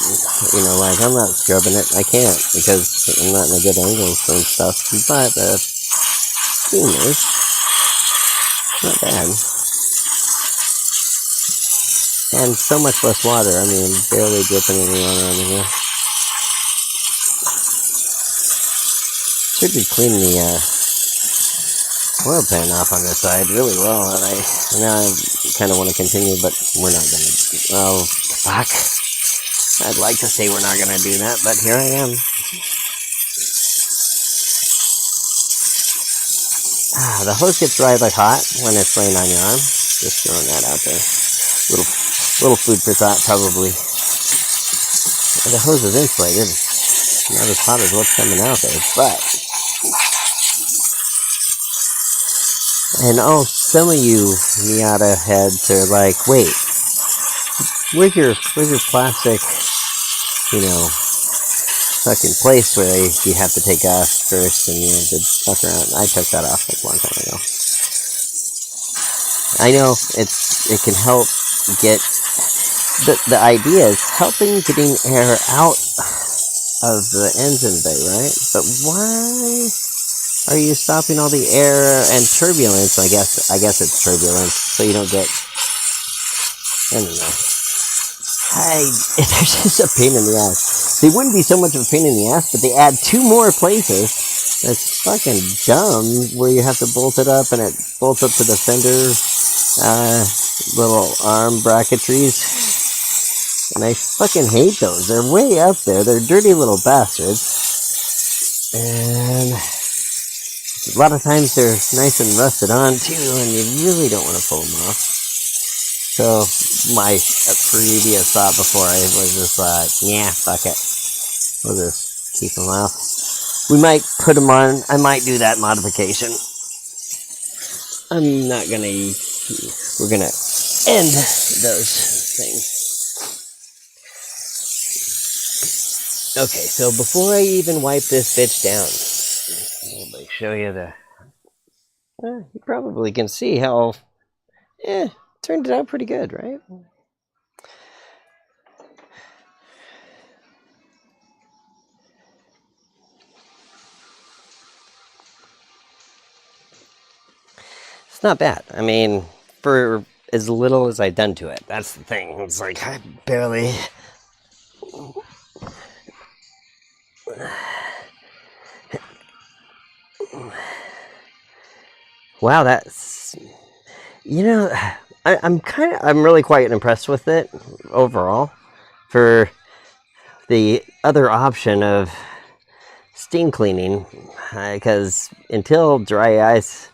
you know, like I'm not scrubbing it. I can't because I'm not in a good angle and stuff. But the steam is not bad. And so much less water. I mean, barely dripping any water on here. Should be cleaning the oil pan off on this side really well. And now I kind of want to continue, but we're not going to. Oh, fuck. I'd like to say we're not going to do that, but here I am. The hose gets dry like hot when it's laying on your arm. Just throwing that out there. Little food for thought, probably. The hose is insulated. Not as hot as what's coming out there, but. And oh, some of you Miata heads are like, wait, where's your plastic, you know, fucking place where you have to take off first and you have to fuck around. I took that off like a long time ago. I know it can help get the idea is helping getting air out of the engine bay, right? But why are you stopping all the air and turbulence? I guess it's turbulence, so you don't get. I don't know. They're just a pain in the ass. They wouldn't be so much of a pain in the ass, but they add 2 more places. That's fucking dumb. Where you have to bolt it up, and it bolts up to the fender little arm bracketries. And I fucking hate those. They're way up there. They're dirty little bastards. And a lot of times they're nice and rusted on too, and you really don't want to pull them off. So my previous thought before I was just like, yeah, fuck it. We'll just keep them off. We might put them on. I might do that modification. I'm not gonna. We're gonna end those things. Okay, so before I even wipe this bitch down, I'll show you the. You probably can see how. Turned it out pretty good, right? It's not bad. I mean, for as little as I've done to it, that's the thing. It's like I barely. Wow, that's, you know, I'm really quite impressed with it overall for the other option of steam cleaning, because until dry ice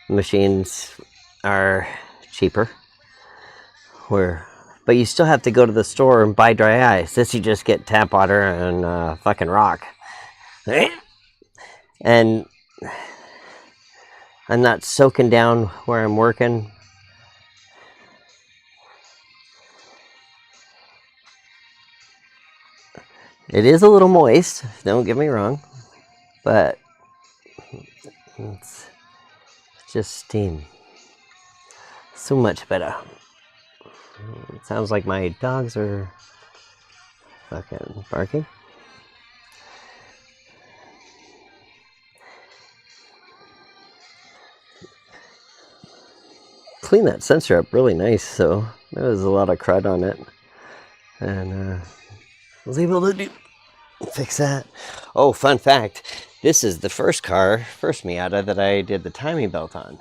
machines are cheaper, where but you still have to go to the store and buy dry ice. This you just get tap water and fucking rock, and I'm not soaking down where I'm working. It is a little moist, don't get me wrong, but it's just steam. So much better. It sounds like my dogs are fucking barking. Clean that sensor up really nice, so there was a lot of crud on it, and was able to fix that. Oh, fun fact, this is the first Miata that I did the timing belt on,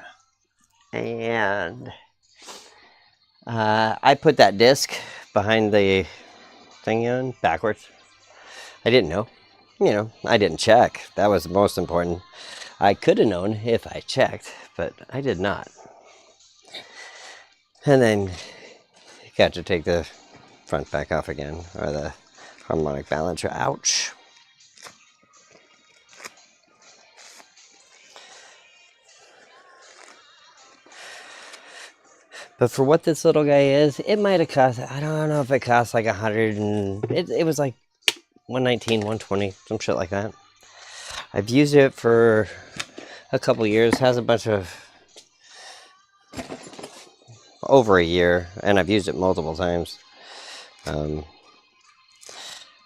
and I put that disc behind the thing in backwards. I didn't know, I didn't check. That was most important. I could have known if I checked, but I did not. And then got to take the front back off again, or the harmonic balancer. Ouch. But for what this little guy is, it might have cost, I don't know if it cost like 100 and it was like 119, 120, some shit like that. I've used it for a couple years, has a bunch of, over a year, and I've used it multiple times.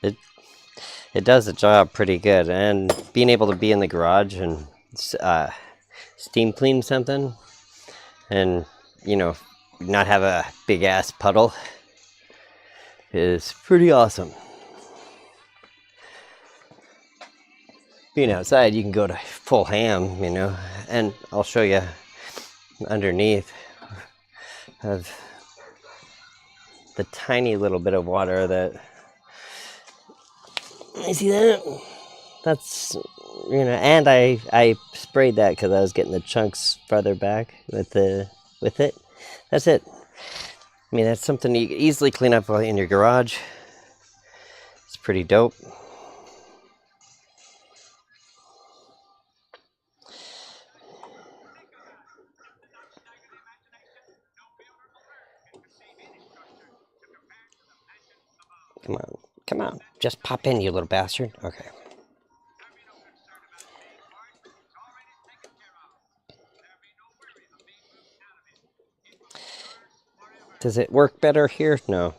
It does the job pretty good, and being able to be in the garage and steam clean something, and not have a big ass puddle is pretty awesome. Being outside, you can go to full ham, and I'll show you underneath of the tiny little bit of water that, you see that? That's, and I sprayed that because I was getting the chunks farther back with it. That's it. I mean, that's something you can easily clean up in your garage. It's pretty dope. Come on, just pop in, you little bastard. Okay. Does it work better here? No.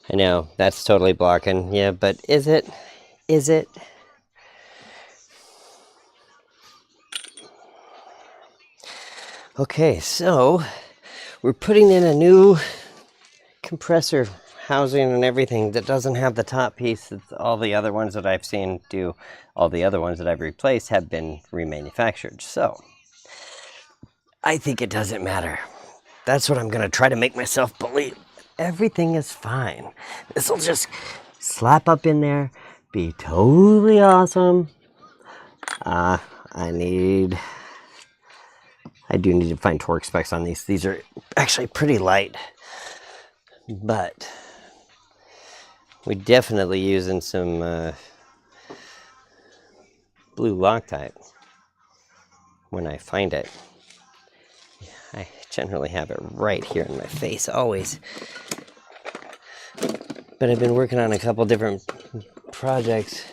I know, that's totally blocking. Yeah, but is it? Is it? Okay, so we're putting in a new compressor housing and everything that doesn't have the top piece that all the other ones that I've seen do. All the other ones that I've replaced have been remanufactured. So I think it doesn't matter. That's what I'm going to try to make myself believe. Everything is fine. This will just slap up in there, be totally awesome. I do need to find torque specs on these. These are actually pretty light, but we're definitely using some blue Loctite when I find it. I generally have it right here in my face, always. But I've been working on a couple different projects,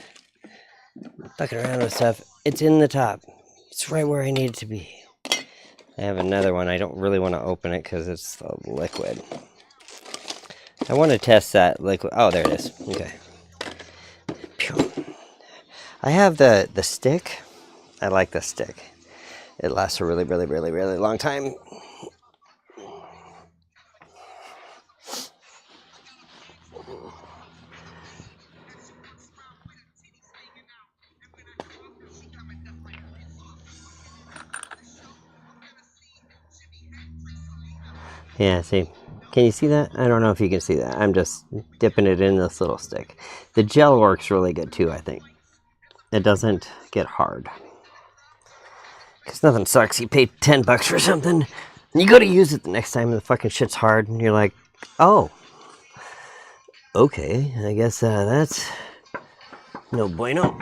fucking around with stuff. It's in the top. It's right where I need it to be. I have another one. I don't really want to open it because it's the liquid. I want to test that liquid. Oh, there it is. Okay. I have the stick. I like the stick. It lasts a really, really, really, really long time. Yeah, see. Can you see that? I don't know if you can see that. I'm just dipping it in this little stick. The gel works really good too, I think. It doesn't get hard. Because nothing sucks. You pay $10 for something, and you go to use it the next time, and the fucking shit's hard, and you're like, oh, okay, I guess that's no bueno.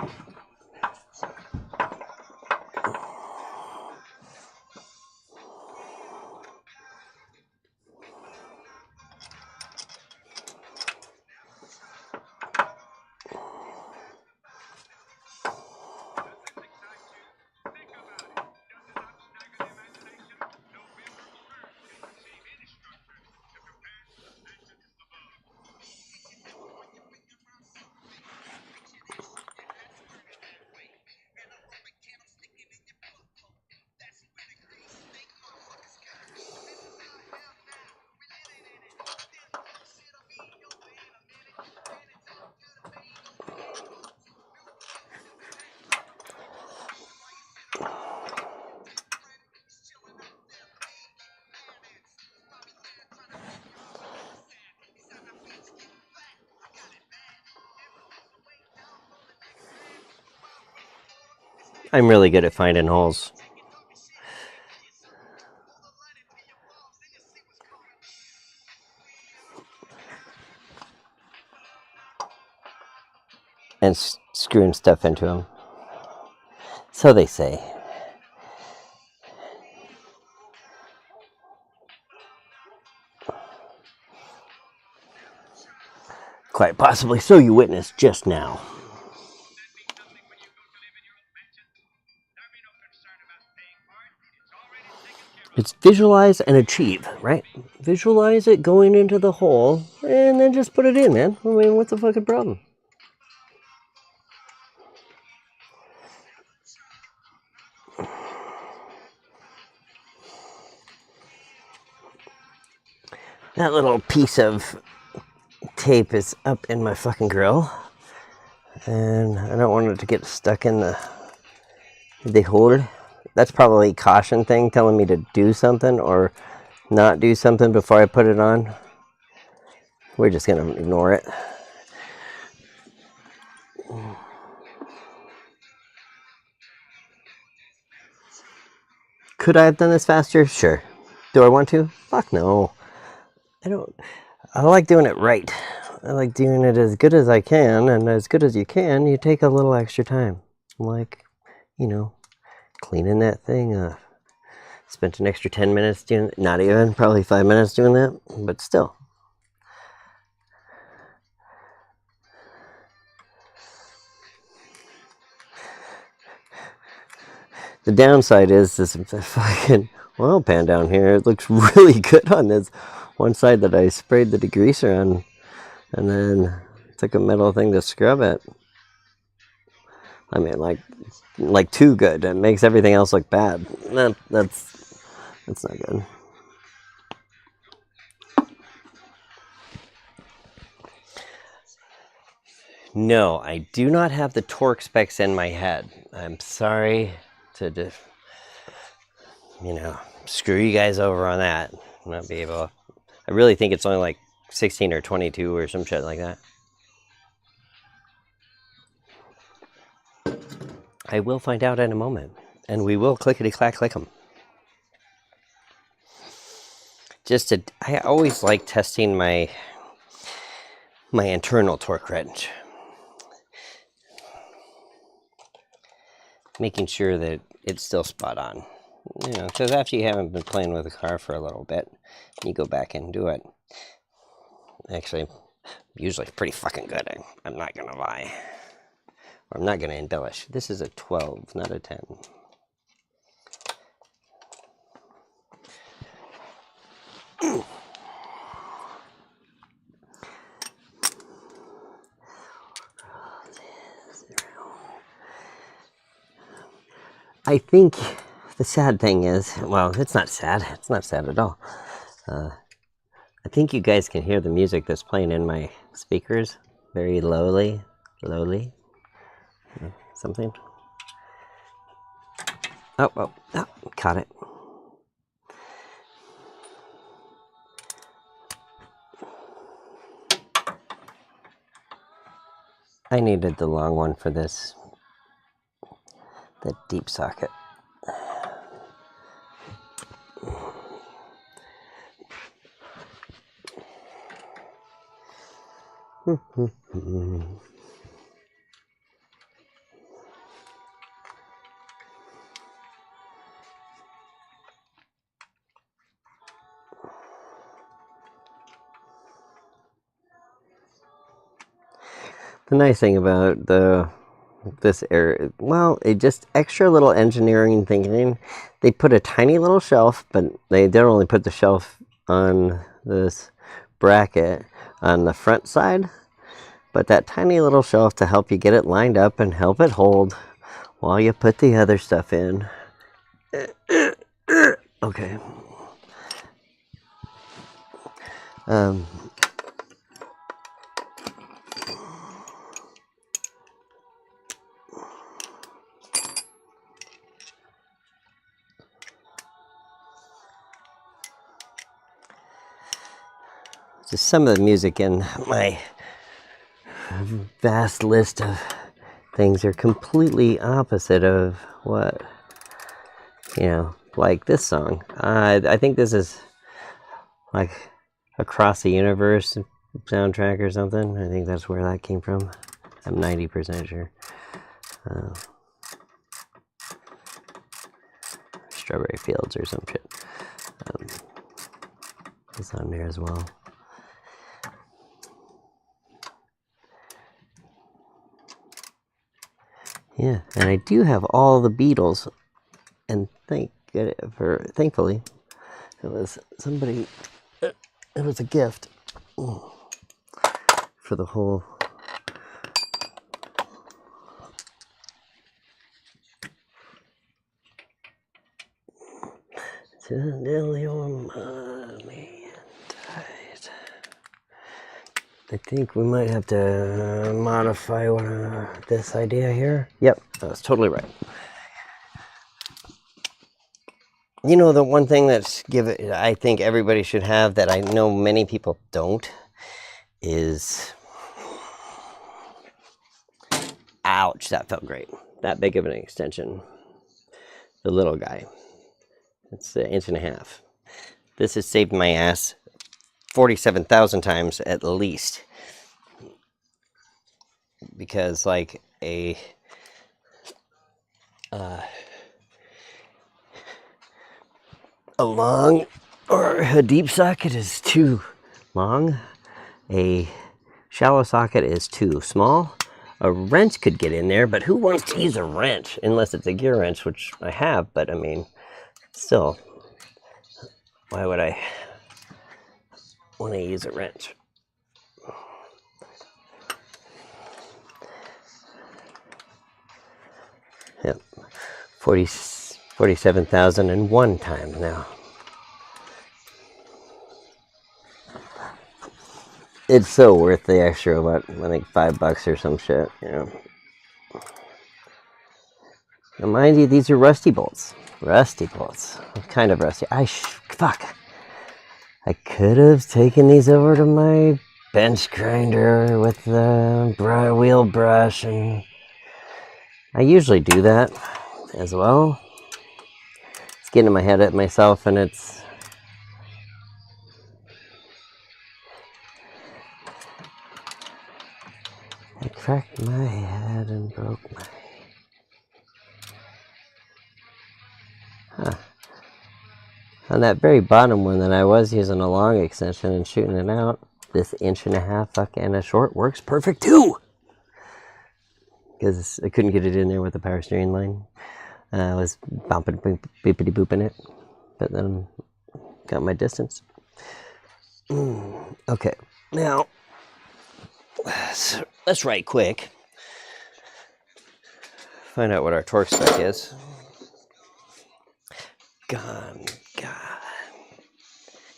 I'm really good at finding holes. And screwing stuff into them. So they say. Quite possibly so you witnessed just now. It's visualize and achieve, right? Visualize it going into the hole, and then just put it in, man. I mean, what's the fucking problem? That little piece of tape is up in my fucking grill, and I don't want it to get stuck in the hole. That's probably a caution thing telling me to do something or not do something before I put it on. We're just gonna ignore it. Could I have done this faster? Sure. Do I want to? Fuck no. I don't. I like doing it right. I like doing it as good as I can, and as good as you can, you take a little extra time. Like, you know, cleaning that thing up. Spent an extra 10 minutes doing it. Not even, probably 5 minutes doing that, but still. The downside is this fucking oil pan down here. It looks really good on this one side that I sprayed the degreaser on, and then took a metal thing to scrub it. I mean, like too good. It makes everything else look bad. That's not good. No, I do not have the torque specs in my head. I'm sorry to screw you guys over on that. Not be able. I really think it's only like 16 or 22 or some shit like that. I will find out in a moment, and we will clickety clack click them. I always like testing my internal torque wrench, making sure that it's still spot on. Because after you haven't been playing with the car for a little bit, you go back and do it. Actually, usually pretty fucking good. I'm not gonna lie. Or I'm not gonna embellish. This is a 12, not a 10. I think the sad thing is, well, it's not sad. It's not sad at all. I think you guys can hear the music that's playing in my speakers very lowly, something. Oh, caught it. I needed the long one for this, the deep socket. The nice thing about this area, well, it just extra little engineering thinking. They put a tiny little shelf, but they don't only put the shelf on this bracket on the front side, but that tiny little shelf to help you get it lined up and help it hold while you put the other stuff in. Okay. Just some of the music in my vast list of things are completely opposite of what, like this song. I think this is like Across the Universe soundtrack or something. I think that's where that came from. I'm 90% sure. Strawberry Fields or some shit. It's on there as well. Yeah, and I do have all the Beatles, and thankfully, it was somebody. It was a gift for the whole. Till your mommy died. I think we might have to modify this idea here. Yep, that's totally right. You know, the one thing I think everybody should have that I know many people don't is, ouch, that felt great. That big of an extension. The little guy. It's an inch and a half. This has saved my ass 47,000 times at least. Because like a long or a deep socket is too long. A shallow socket is too small. A wrench could get in there, but who wants to use a wrench? Unless it's a gear wrench, which I have, but I mean, still, why would I want to use a wrench? Yep, 47,001 times now. It's so worth the extra, I think $5 or some shit, Now, mind you, these are rusty bolts. Rusty bolts. Kind of rusty. Fuck. I could have taken these over to my bench grinder with the wheel brush, and I usually do that as well. It's getting in my head at myself, and it's I cracked my head and broke my. On that very bottom one that I was using a long extension and shooting it out, this inch and a half and a short works perfect too. Because I couldn't get it in there with the power steering line. I was boopity booping it, but then got my distance. Okay, now let's right quick find out what our torque spec is. Gone,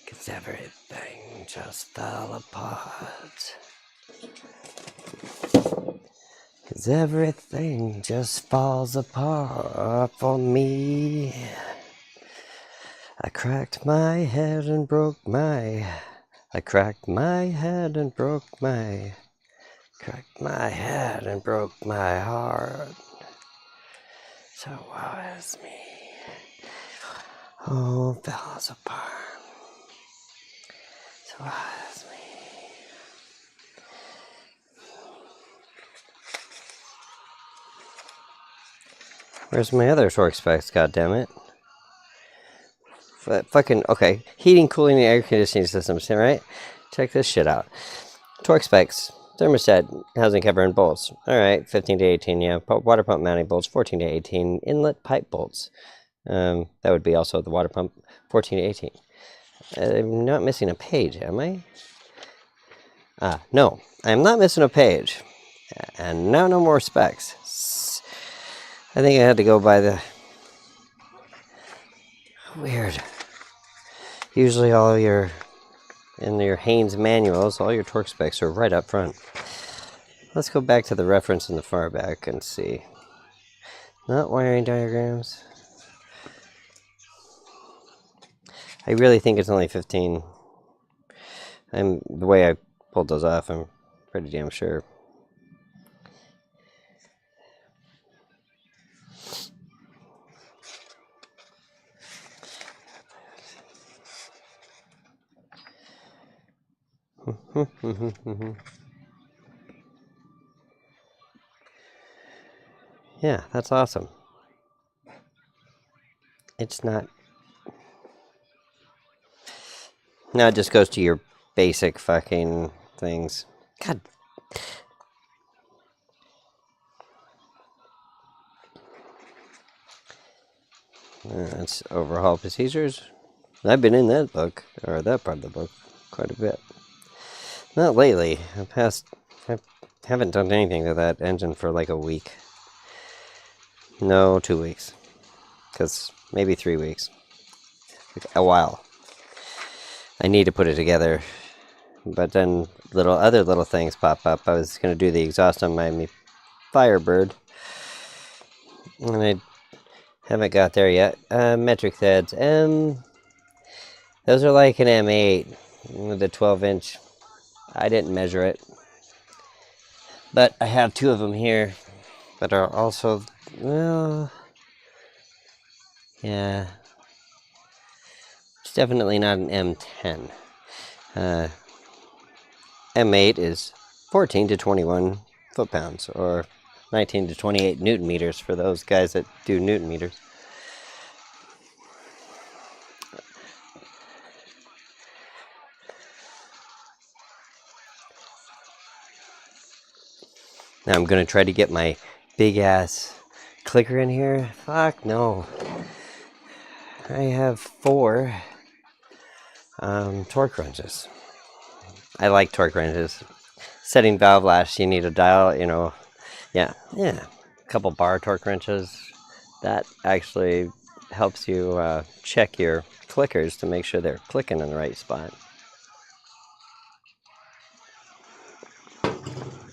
cause everything just fell apart. Cause everything just falls apart for me. I cracked my head and broke my. Cracked my head and broke my heart. So woe is me. Oh, falls apart. So woe is me. Where's my other torque specs, goddammit? Fucking, okay. Heating, cooling, and air conditioning systems, right? Check this shit out. Torque specs. Thermostat, housing cover, and bolts. Alright, 15 to 18, yeah. Water pump mounting bolts, 14 to 18. Inlet pipe bolts. That would be also the water pump, 14 to 18. I'm not missing a page, am I? No. I'm not missing a page. And now no more specs. I think I had to go by the... Weird. Usually all your... in your Haynes manuals, all your torque specs are right up front. Let's go back to the reference in the far back and see. Not wiring diagrams. I really think it's only 15. The way I pulled those off, I'm pretty damn sure. Yeah, that's awesome. It's not... Now it just goes to your basic fucking things. God. That's overhaul procedures. I've been in that book, or that part of the book, quite a bit. Not lately. I haven't done anything to that engine for like a week. No, 2 weeks. Because maybe 3 weeks. Like a while. I need to put it together. But then other little things pop up. I was going to do the exhaust on my Firebird. And I haven't got there yet. Metric heads. Those are like an M8 with a 12-inch. I didn't measure it. But I have 2 of them here that are also, well, yeah. It's definitely not an M10. M8 is 14 to 21 foot-pounds, or 19 to 28 newton meters for those guys that do newton meters. Now I'm going to try to get my big-ass clicker in here. Fuck no. I have 4 torque wrenches. I like torque wrenches. Setting valve lash, you need a dial, yeah. A couple bar torque wrenches. That actually helps you check your clickers to make sure they're clicking in the right spot.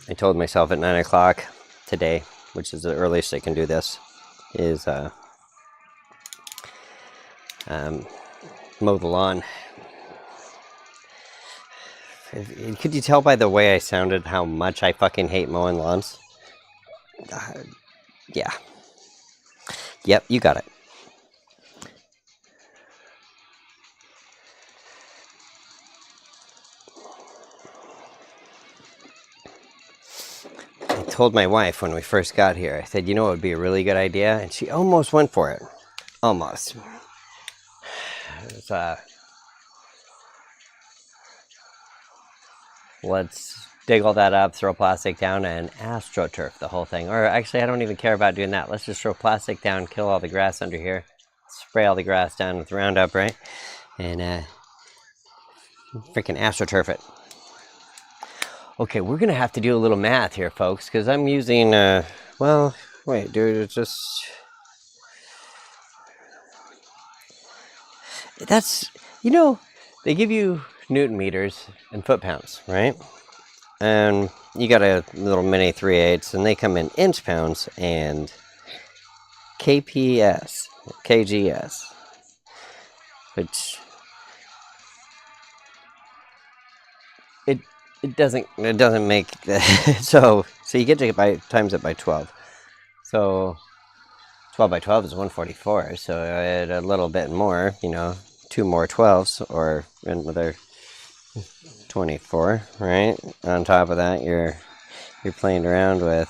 I told myself at 9 o'clock today, which is the earliest I can do this, is mow the lawn. Could you tell by the way I sounded how much I fucking hate mowing lawns? Yeah. Yep, you got it. I told my wife when we first got here, I said, you know what would be a really good idea? And she almost went for it. Almost. It was, let's dig all that up, throw plastic down, and astroturf the whole thing. Or actually, I don't even care about doing that. Let's just throw plastic down, kill all the grass under here, spray all the grass down with Roundup, right? And freaking astroturf it. Okay, we're gonna have to do a little math here, folks, because I'm using, well, wait, dude, it's just... That's, they give you newton meters and foot-pounds, right? And you got a little mini 3/8, and they come in inch pounds and KPS, KGS, which it doesn't make so you get to times it by 12. So 12 by 12 is 144. So I had a little bit more, you know, 2 more 12s or another 24, right? On top of that, you're playing around with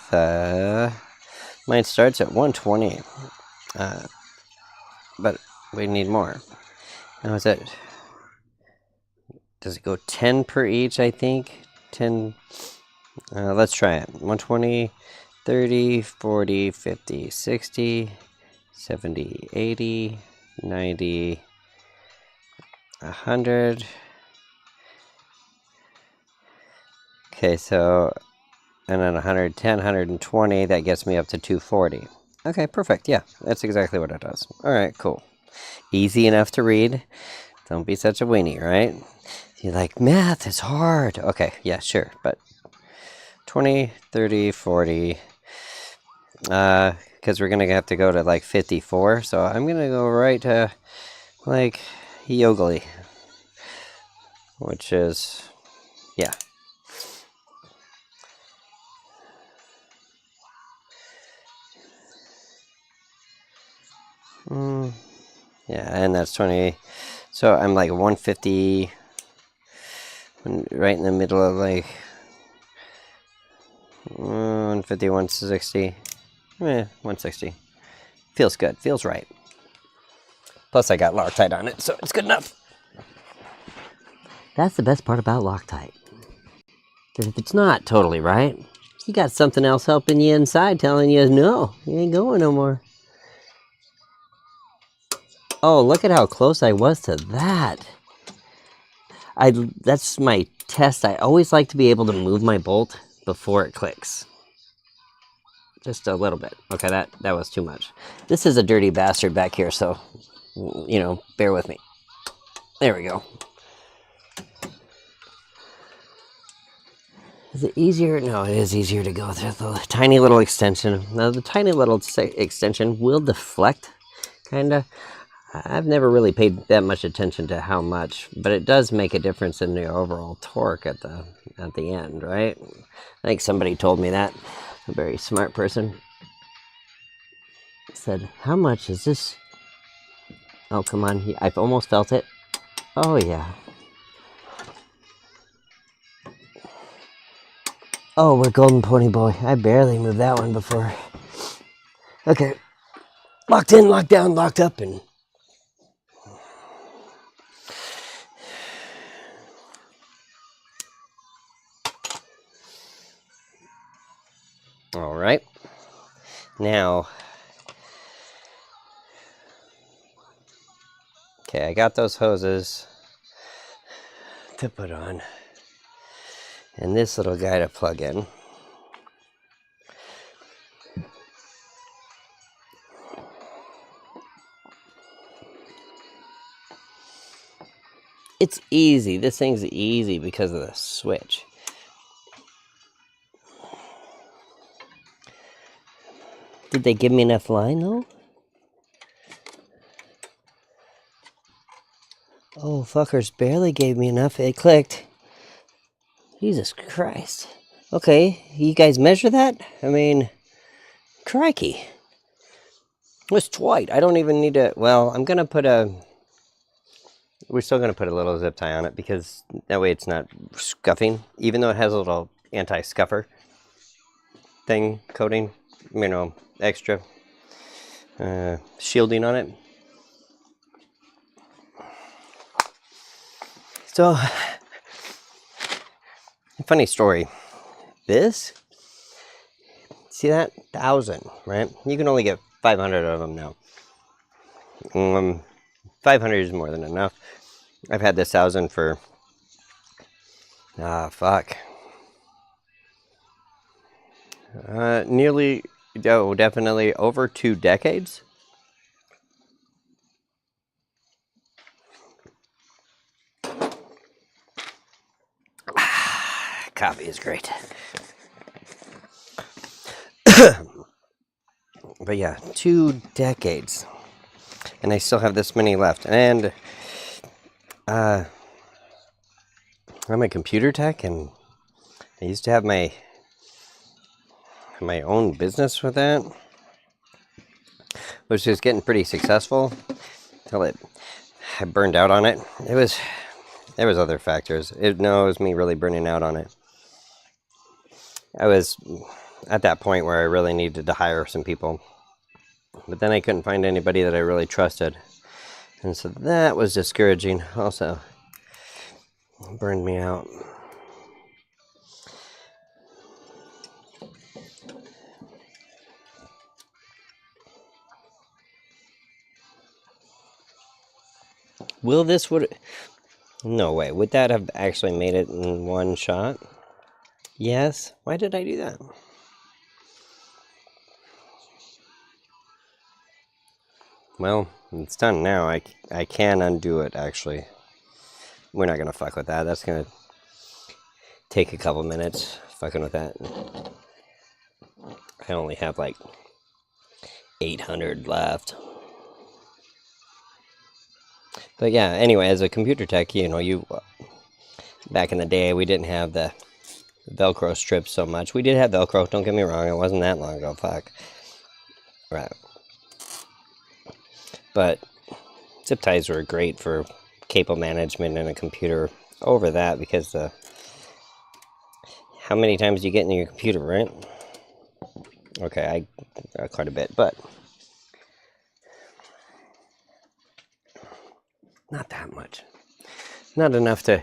mine starts at 120. But we need more. Now is it, does it go 10 per each, I think? 10, let's try it. 120, 30, 40, 50, 60, 70, 80, 90, 100. Okay, so, and then 110, 120, that gets me up to 240. Okay, perfect, yeah, that's exactly what it does. All right, cool. Easy enough to read. Don't be such a weenie, right? You're like, math is hard. Okay, yeah, sure, but 20, 30, 40, because we're going to have to go to like 54, so I'm going to go right to like Yogli, which is, yeah. Yeah, and that's 20, so I'm like 150, right in the middle of like 150, 160, 160. Feels good, feels right. Plus I got Loctite on it, so it's good enough. That's the best part about Loctite. Because if it's not totally right, you got something else helping you inside telling you, no, you ain't going no more. Oh, look at how close I was to that. That's my test. I always like to be able to move my bolt before it clicks. Just a little bit. Okay, that was too much. This is a dirty bastard back here, so, you know, bear with me. There we go. Is it easier? No, it is easier to go through the tiny little extension. Now, the tiny little extension will deflect, kind of. I've never really paid that much attention to how much, but it does make a difference in the overall torque at the end, right? I think somebody told me that. A very smart person said, "How much is this?" Oh, come on! I've almost felt it. Oh yeah. Oh, we're golden pony boy. I barely moved that one before. Okay, locked in, locked down, locked up, and all right. Now, okay, I got those hoses to put on, and this little guy to plug in. It's easy. This thing's easy because of the switch. Did they give me enough line, though? Oh, fuckers barely gave me enough. It clicked. Jesus Christ. Okay, you guys measure that? I mean, crikey. It's white. I don't even need to... Well, I'm going to put a... We're still going to put a little zip tie on it because that way it's not scuffing. Even though it has a little anti-scuffer thing, coating, you know, extra shielding on it. So, funny story. This, see that? 1,000, right? You can only get 500 of them now. 500 is more than enough. I've had this 1,000 for, nearly, oh, definitely over 2 decades. Coffee is great. But yeah, 2 decades. And I still have this many left. And I'm a computer tech, and I used to have my own business with that, which was getting pretty successful until I burned out on it. There was other factors. No, it was me really burning out on it. I was at that point where I really needed to hire some people, but then I couldn't find anybody that I really trusted, and so that was discouraging. Also, burned me out. Will this would... No way. Would that have actually made it in one shot? Yes. Why did I do that? Well, it's done now. I can undo it, actually. We're not going to fuck with that. That's going to take a couple minutes fucking with that. I only have like 800 left. But yeah, anyway, as a computer tech, back in the day, we didn't have the Velcro strips so much. We did have Velcro, don't get me wrong. It wasn't that long ago, fuck. Right. But zip ties were great for cable management in a computer over that, because how many times do you get in your computer, right? Okay, I quite a bit, but not that much. Not enough to...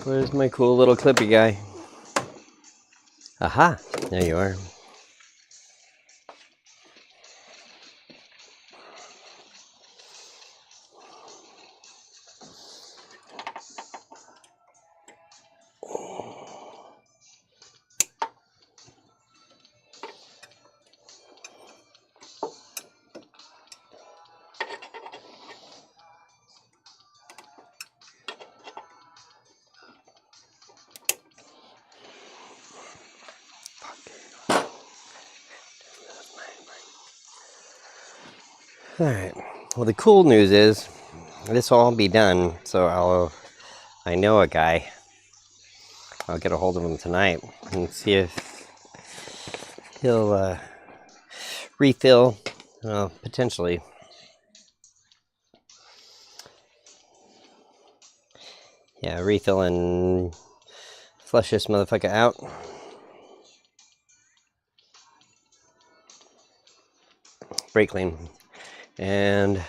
Where's my cool little clippy guy? Aha! There you are. Alright, well, the cool news is this will all be done, so I know a guy. I'll get a hold of him tonight and see if he'll refill, potentially. Yeah, refill and flush this motherfucker out. Brake clean. And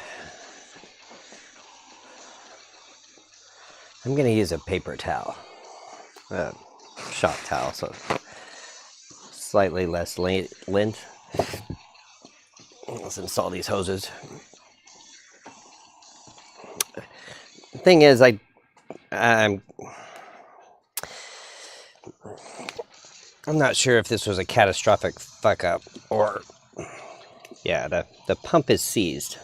I'm going to use a paper towel, shop towel, so slightly less length. Let's install these hoses. The thing is, I'm not sure if this was a catastrophic fuck up or... Yeah, the pump is seized.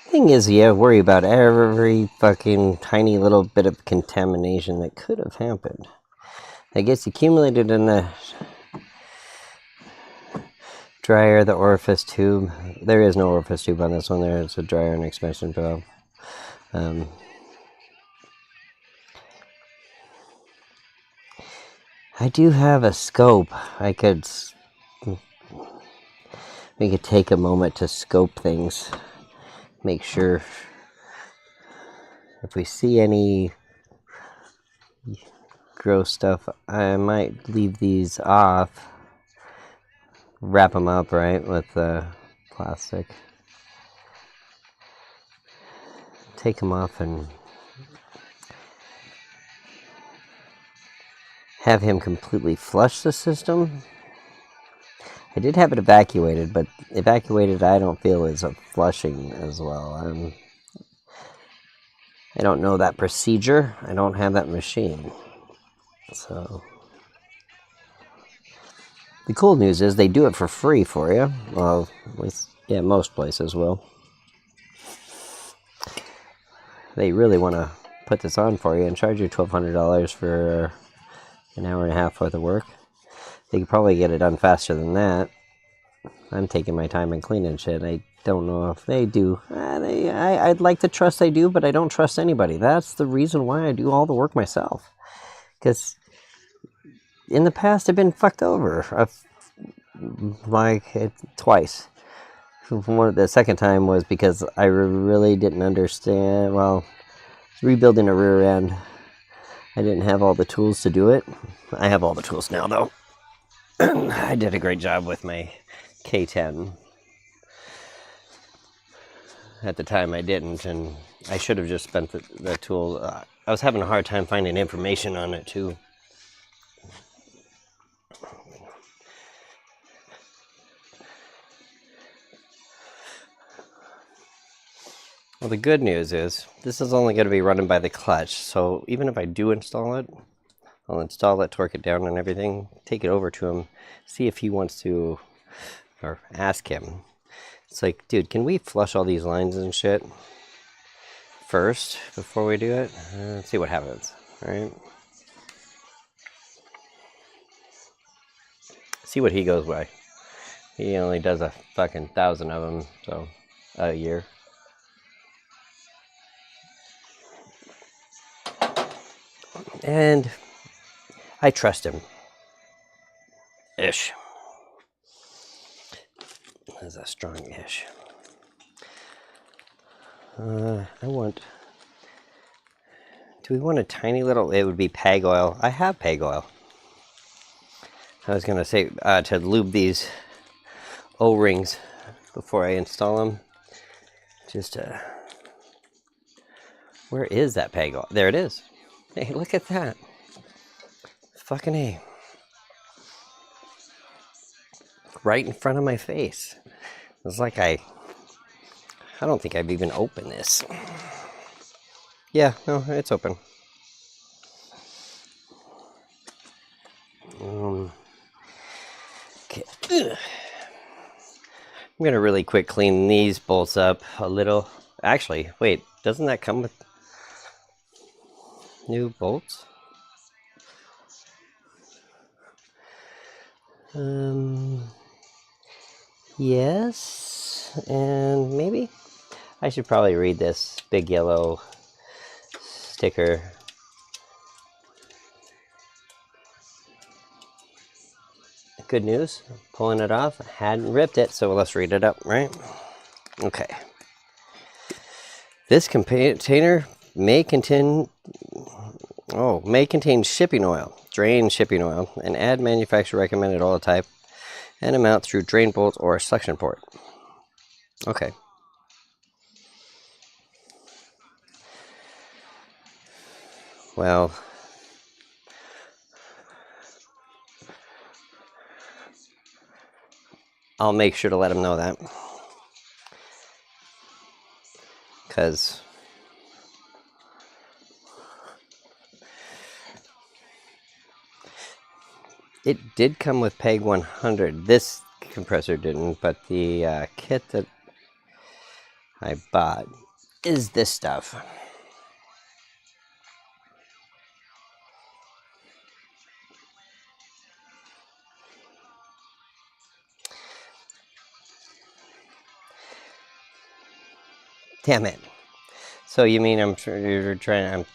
Thing is, yeah, worry about every fucking tiny little bit of contamination that could have happened. That gets accumulated in the dryer, the orifice tube. There is no orifice tube on this one. There is a dryer and expansion valve. I do have a scope. We could take a moment to scope things. Make sure if we see any gross stuff, I might leave these off. Wrap them up, right, with plastic. Take them off and have him completely flush the system. I did have it evacuated, but evacuated I don't feel is a flushing as well. I don't know that procedure. I don't have that machine. So the cool news is they do it for free for you. Well, at least, yeah, most places will. They really want to put this on for you and charge you $1,200 for an hour and a half worth of work. They could probably get it done faster than that. I'm taking my time and cleaning shit. I don't know if they do. I'd like to trust they do, but I don't trust anybody. That's the reason why I do all the work myself. Because in the past, I've been fucked over. Twice. The second time was because I really didn't understand. Well, rebuilding a rear end. I didn't have all the tools to do it. I have all the tools now, though. I did a great job with my K10. At the time I didn't, and I should have just spent the tool. I was having a hard time finding information on it too. Well, the good news is this is only going to be running by the clutch, so even if I do install it, I'll install it, torque it down and everything, take it over to him, see if he wants to, or ask him. It's like, dude, can we flush all these lines and shit first before we do it? Let's see what happens, right? See what he goes by. He only does a fucking 1,000 of them, so a year. And I trust him. Ish. That's a strong ish. Do we want a tiny little, it would be PEG oil. I have PEG oil. I was going to say to lube these O-rings before I install them. Where is that PEG oil? There it is. Hey, look at that. Fucking A. Right in front of my face. It's like I don't think I've even opened this. Yeah, no, it's open. Okay. I'm gonna really quick clean these bolts up a little. Actually, wait, doesn't that come with new bolts? Yes, and maybe I should probably read this big yellow sticker. Good news, pulling it off. I hadn't ripped it, so let's read it up, right? Okay. This container may contain shipping oil, drain shipping oil, and add manufacturer recommended oil type and amount through drain bolt or suction port. Okay. Well, I'll make sure to let him know that. Because it did come with PEG 100. This compressor didn't, but the kit that I bought is this stuff. Damn it. So you mean I'm sure you're trying,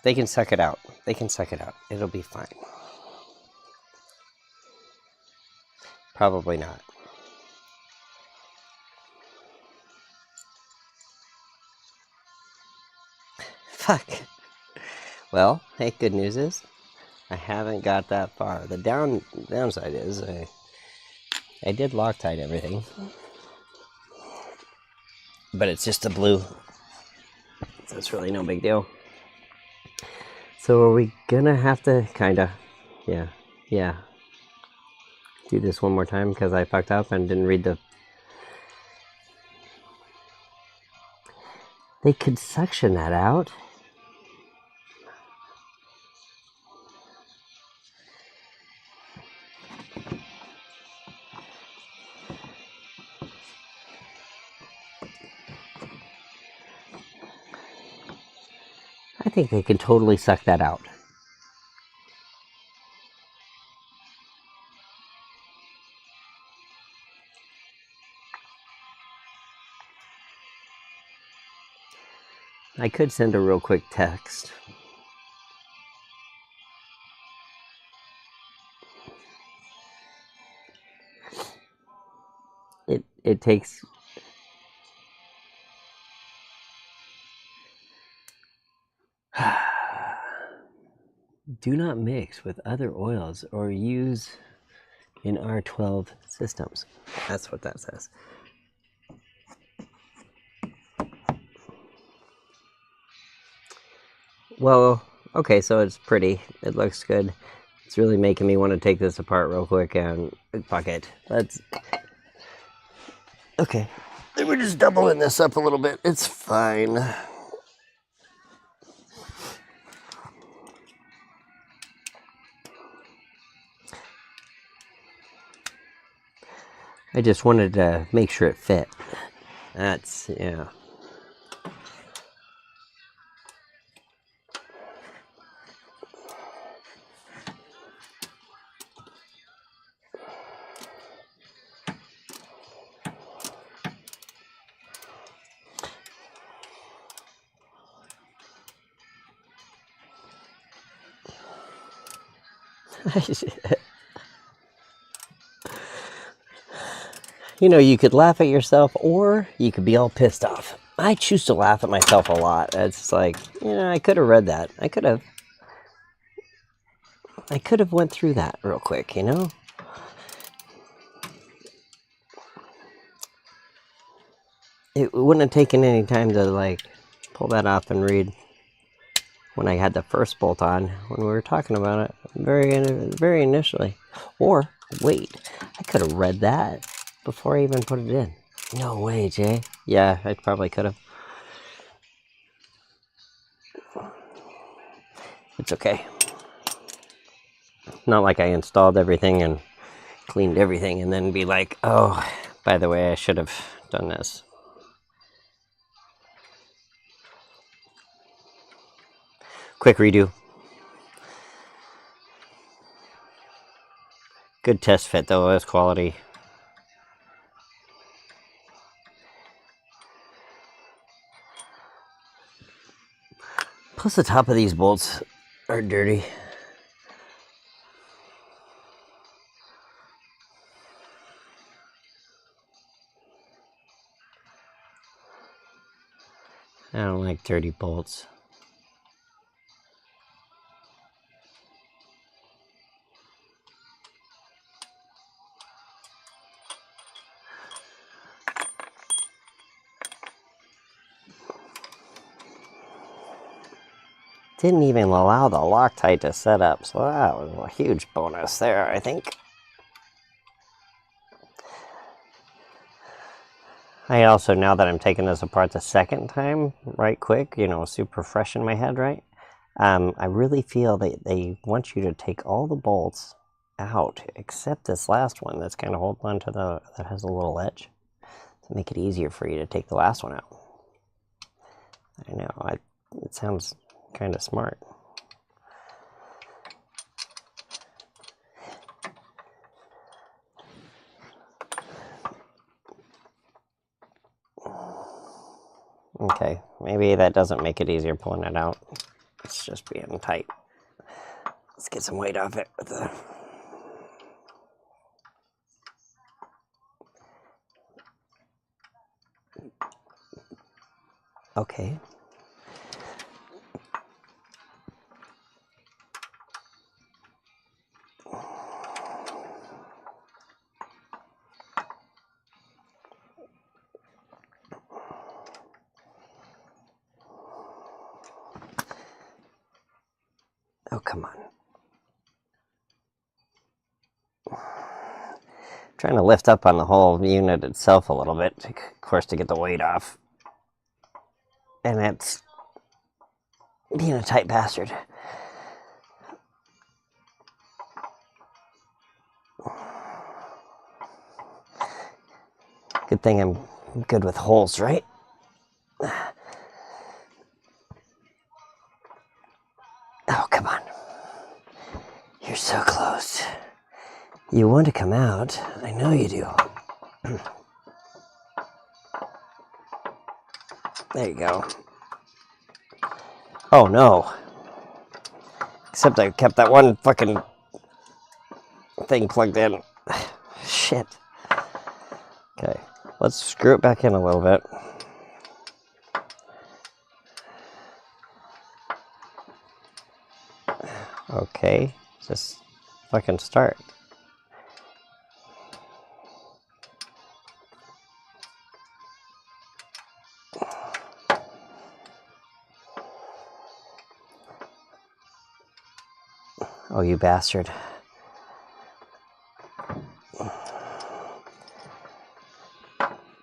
they can suck it out. They can suck it out. It'll be fine. Probably not. Fuck. Well, hey, good news is I haven't got that far. The downside is I did Loctite everything, but it's just a blue, so it's really no big deal. So are we gonna have to yeah, do this one more time because I fucked up and didn't read the... They could suction that out. I think they can totally suck that out. I could send a real quick text. It takes... Do not mix with other oils or use in R12 systems. That's what that says. Well, okay, so it's pretty. It looks good. It's really making me want to take this apart real quick and fuck it. Let's... Okay. We're just doubling this up a little bit. It's fine. I just wanted to make sure it fit. That's, yeah. You know, you could laugh at yourself or you could be all pissed off. I choose to laugh at myself a lot. It's like, you know, I could have read that. I could have went through that real quick, you know? It wouldn't have taken any time to, like, pull that off and read when I had the first bolt on, when we were talking about it very initially. Or, wait, I could have read that before I even put it in. No way, Jay. Yeah, I probably could have. It's okay. Not like I installed everything and cleaned everything and then be like, oh, by the way, I should have done this. Quick redo. Good test fit though, that's quality. Plus the top of these bolts are dirty. I don't like dirty bolts. Didn't even allow the Loctite to set up, so that was a huge bonus there, I think. I also, now that I'm taking this apart the second time, right quick, you know, super fresh in my head, right? I really feel that they want you to take all the bolts out, except this last one that's kind of holding on to that has a little edge, to make it easier for you to take the last one out. I know, it sounds kind of smart. Okay, maybe that doesn't make it easier pulling it out. It's just being tight. Let's get some weight off it with the... Okay. Oh, come on. Trying to lift up on the whole unit itself a little bit, of course, to get the weight off. And it's being a tight bastard. Good thing I'm good with holes, right? Oh, come on. You're so close. You want to come out. I know you do. There you go. Oh, no. Except I kept that one fucking thing plugged in. Shit. Okay, let's screw it back in a little bit. Okay, just fucking start. Oh, you bastard.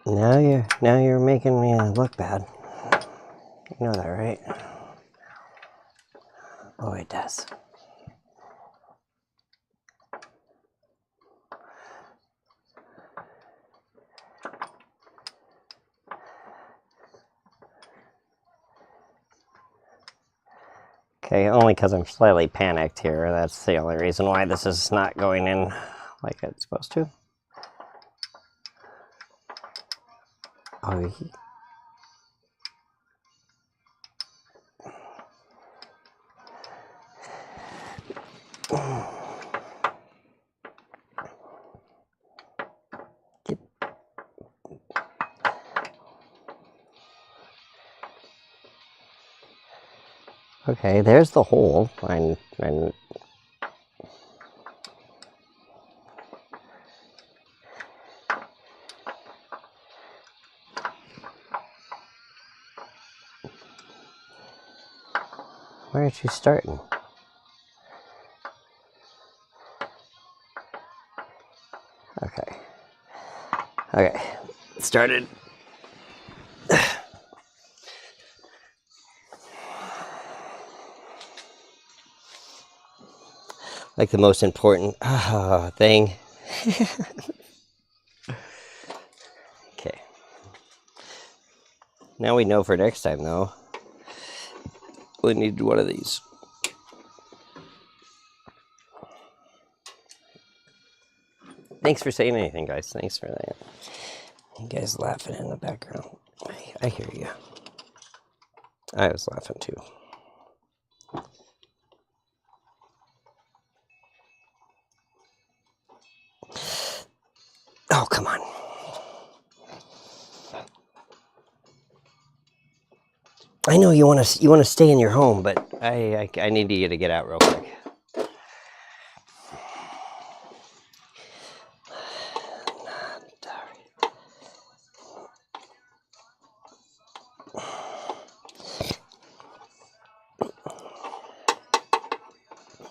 Now you're making me look bad. You know that, right? Oh, it does. Okay, only because I'm slightly panicked here. That's the only reason why this is not going in like it's supposed to. Oh, okay, there's the hole. And where are you starting? Okay. Okay. Started. Like the most important thing. Okay. Now we know for next time, though. We need one of these. Thanks for saying anything, guys. Thanks for that. You guys laughing in the background. I hear you. I was laughing too. Oh, come on. I know you want to stay in your home, but I need you to get out real quick.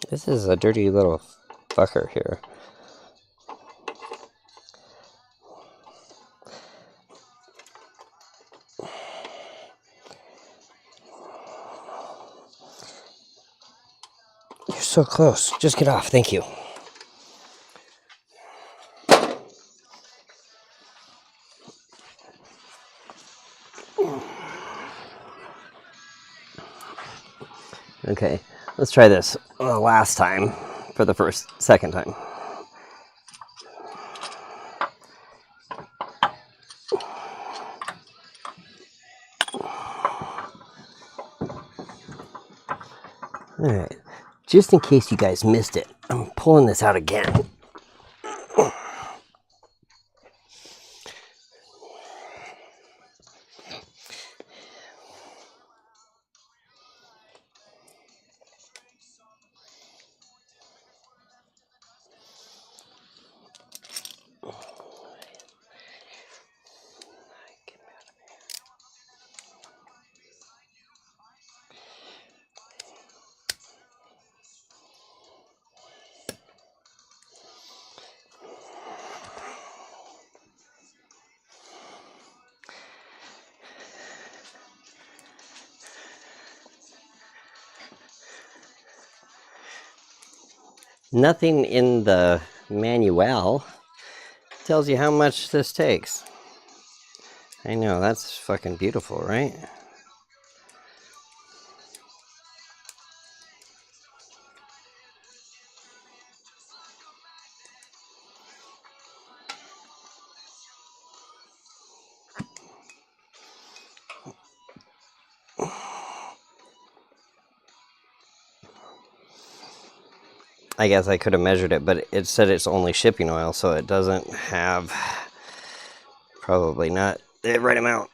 This is a dirty little fucker here. You're so close. Just get off. Thank you. Okay, let's try this last time for the second time. All right, just in case you guys missed it, I'm pulling this out again. Nothing in the manual tells you how much this takes. I know, that's fucking beautiful, right? I guess I could have measured it, but it said it's only shipping oil, so it doesn't have, probably not the right amount.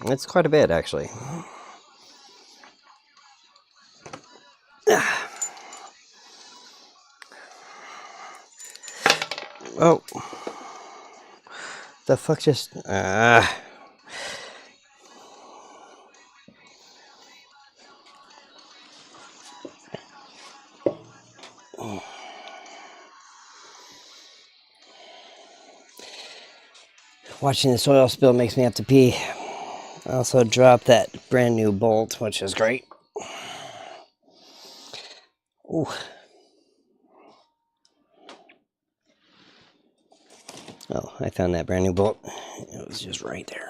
It's quite a bit, actually. Oh. The fuck just... Watching this oil spill makes me have to pee. I also dropped that brand new bolt, which is great. Ooh. Oh, I found that brand new bolt. It was just right there.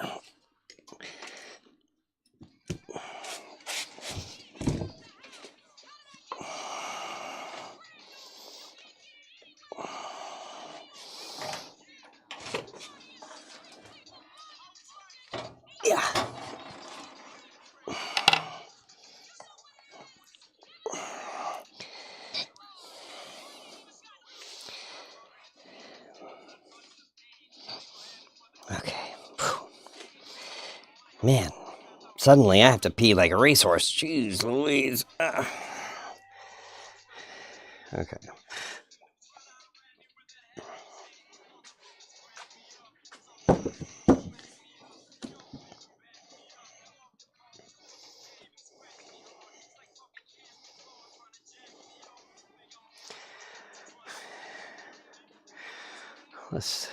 Yeah. Okay. Whew. Man, suddenly I have to pee like a racehorse. Jeez Louise. Okay. Let's...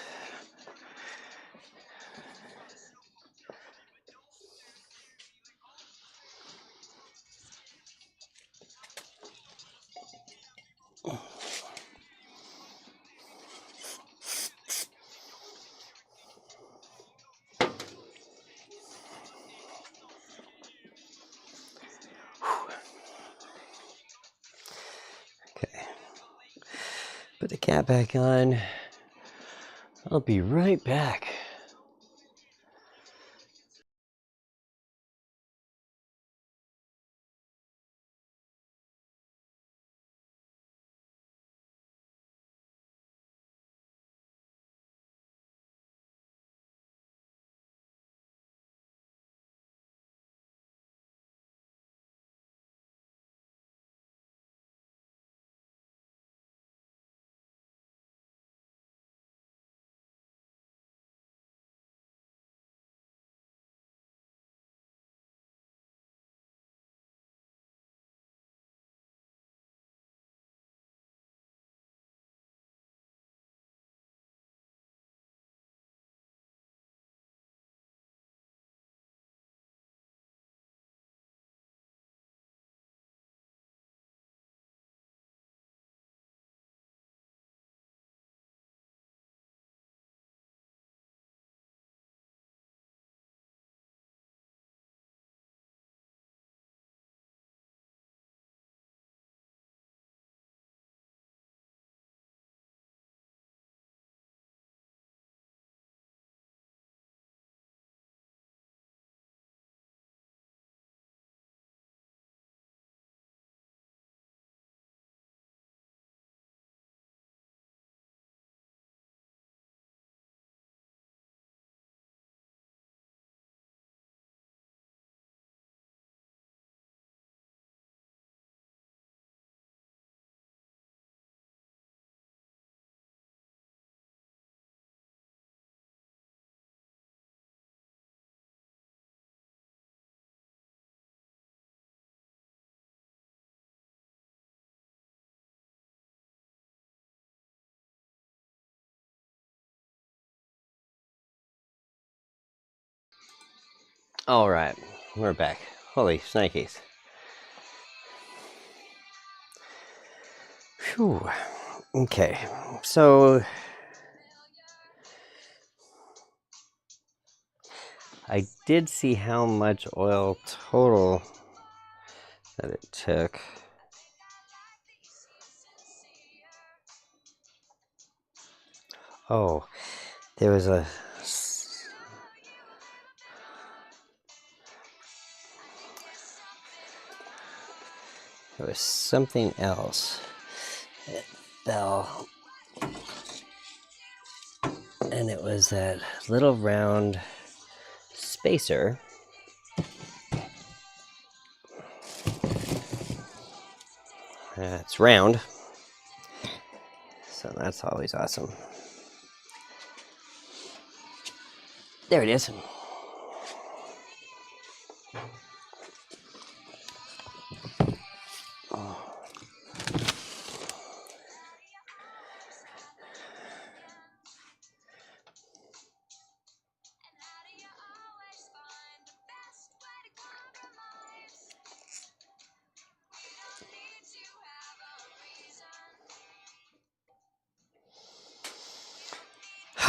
Okay. Put the cap back on. I'll be right back. All right, we're back. Holy shnikes. Whew. Okay, so I did see how much oil total that it took. Oh, there was something else that fell, and it was that little round spacer. It's round, so that's always awesome. There it is.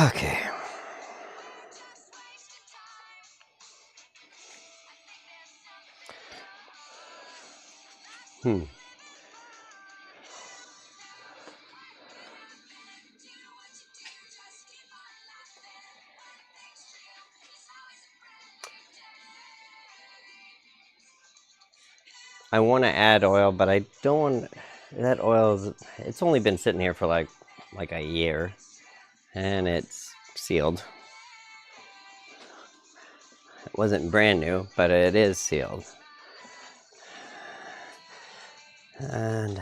Okay. I want to add oil, but I don't want that oil. It's only been sitting here for like a year, and it's sealed. It wasn't brand new, but it is sealed. And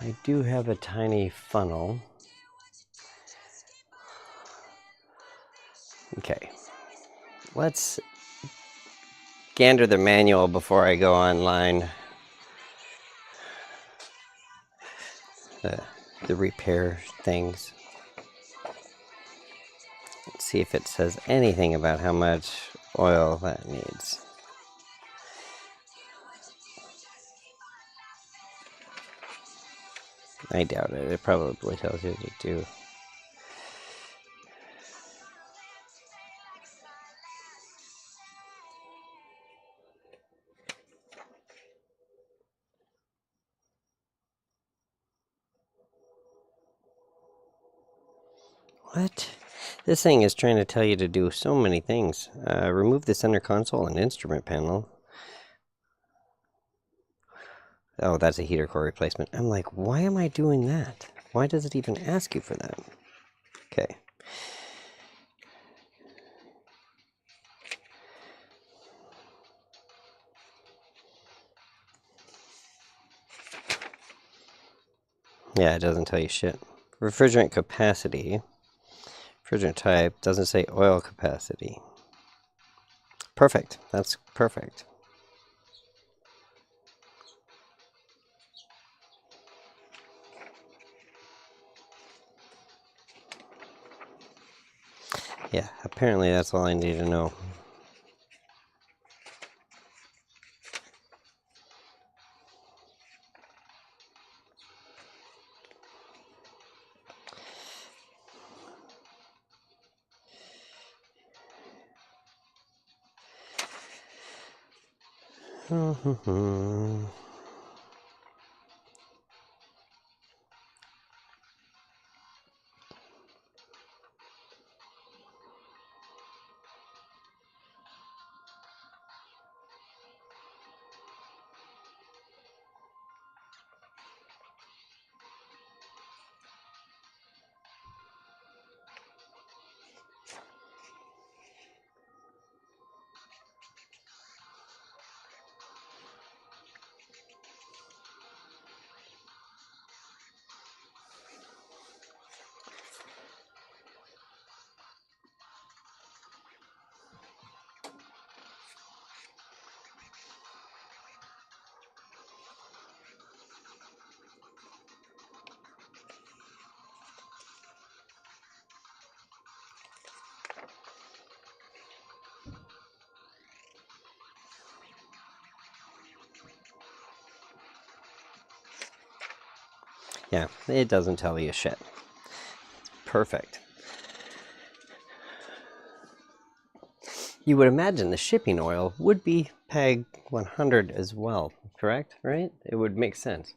I do have a tiny funnel. Okay, let's gander the manual before I go online. The repair things. Let's see if it says anything about how much oil that needs. I doubt it. It probably tells you to do. What? This thing is trying to tell you to do so many things. Remove the center console and instrument panel. Oh, that's a heater core replacement. I'm like, why am I doing that? Why does it even ask you for that? Okay. Yeah, it doesn't tell you shit. Refrigerant capacity. Refrigerant type. Doesn't say oil capacity. Perfect. That's perfect. Yeah, apparently that's all I need to know. Yeah, it doesn't tell you shit. It's perfect. You would imagine the shipping oil would be PEG 100 as well, correct? Right? It would make sense.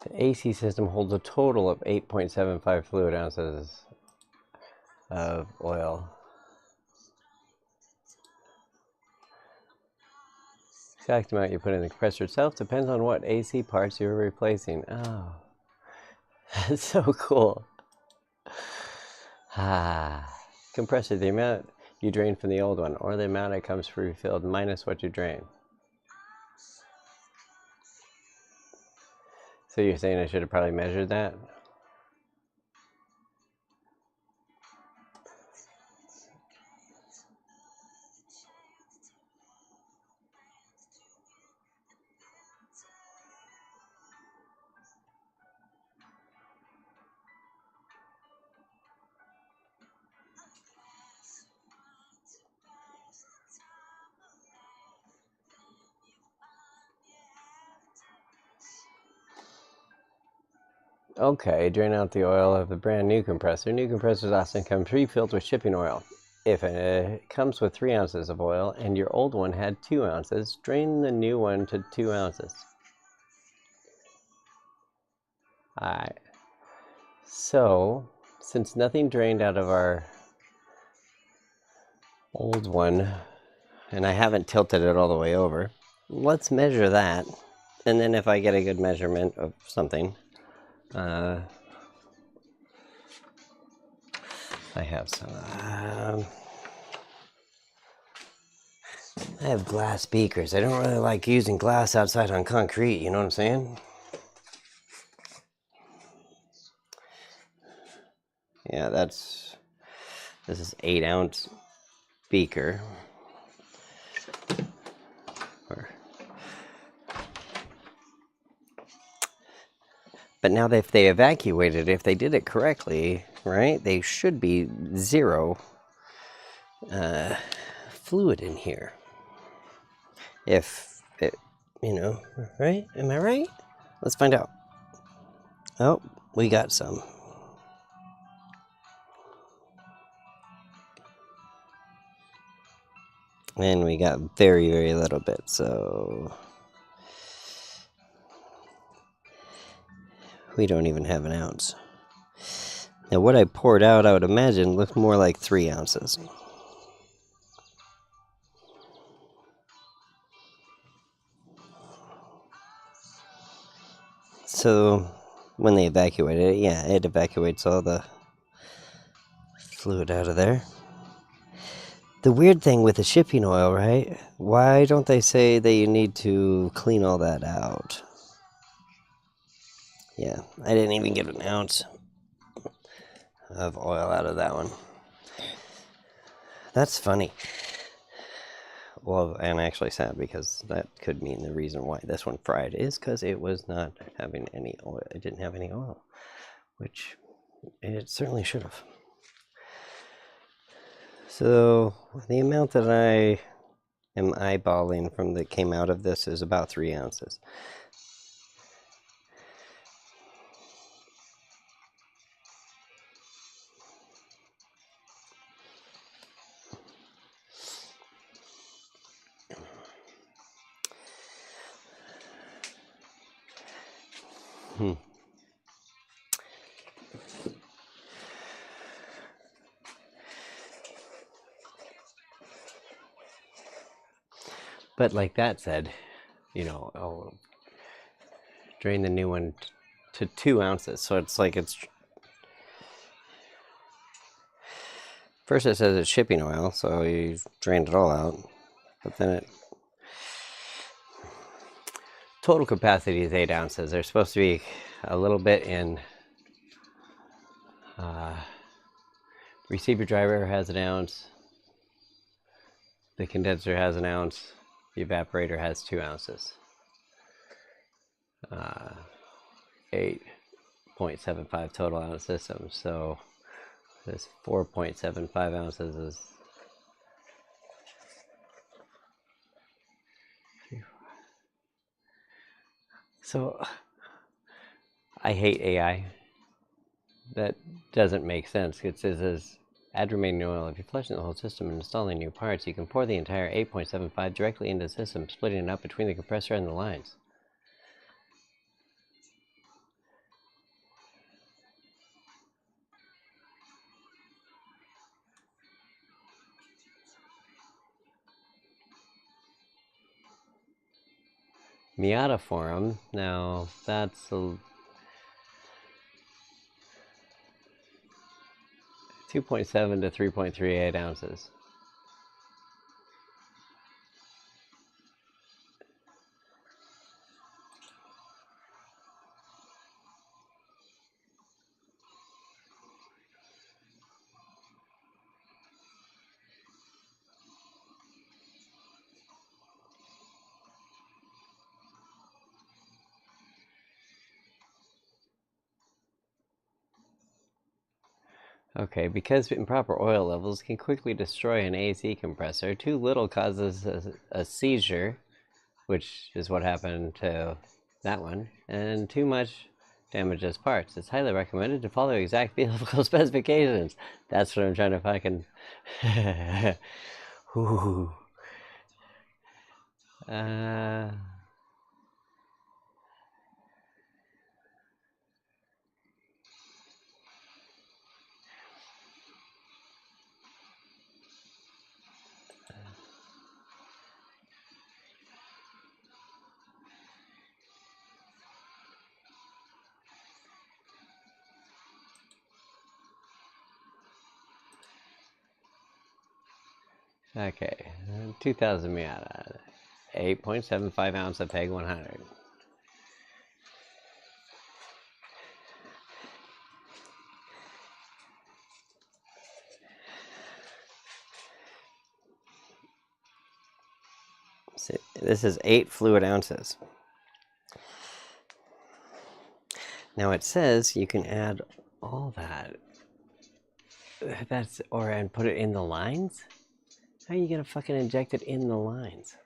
The AC system holds a total of 8.75 fluid ounces of oil. The exact amount you put in the compressor itself depends on what AC parts you're replacing. Oh, that's so cool. Compressor, the amount you drain from the old one, or the amount it comes refilled minus what you drain. So you're saying I should have probably measured that? Okay, drain out the oil of the brand new compressor. New compressors often come pre-filled with shipping oil. If it comes with 3 ounces of oil and your old one had 2 ounces, drain the new one to 2 ounces. Alright. So, since nothing drained out of our old one, and I haven't tilted it all the way over, let's measure that. And then if I get a good measurement of something, I have some. I have glass beakers. I don't really like using glass outside on concrete, you know what I'm saying? Yeah, this is 8-ounce beaker. But now if they evacuated, if they did it correctly, right, they should be 0 fluid in here. If it, right? Am I right? Let's find out. Oh, we got some. And we got very, very little bit, so we don't even have an ounce. Now what I poured out, I would imagine, looked more like 3 ounces. So when they evacuate it, yeah, it evacuates all the fluid out of there. The weird thing with the shipping oil, right? Why don't they say that you need to clean all that out? Yeah, I didn't even get an ounce of oil out of that one. That's funny. Well, and actually sad, because that could mean the reason why this one fried is because it was not having any oil. It didn't have any oil, which it certainly should have. So the amount that I am eyeballing from that came out of this is about 3 ounces. But like that said, I'll drain the new one to 2 ounces. So it's like first it says it's shipping oil, so you drained it all out. But then Total capacity is 8 ounces. There's supposed to be a little bit in receiver driver has an ounce, the condenser has an ounce, the evaporator has 2 ounces. 8.75 total on the system, so this 4.75 ounces is so. I hate AI. That doesn't make sense. It says add remaining oil. If you're flushing the whole system and installing new parts, you can pour the entire 8.75 directly into the system, splitting it up between the compressor and the lines. Miata forum. Now that's a 2.7 to 3.38 ounces. Okay, because improper oil levels can quickly destroy an AC compressor, too little causes a seizure, which is what happened to that one, and too much damages parts. It's highly recommended to follow exact vehicle specifications. That's what I'm trying to fucking... Ooh. Okay, 2000 Miata, 8.75 ounce of PEG 100. So this is 8 fluid ounces. Now it says you can add all that. And put it in the lines? How are you gonna fucking inject it in the lines?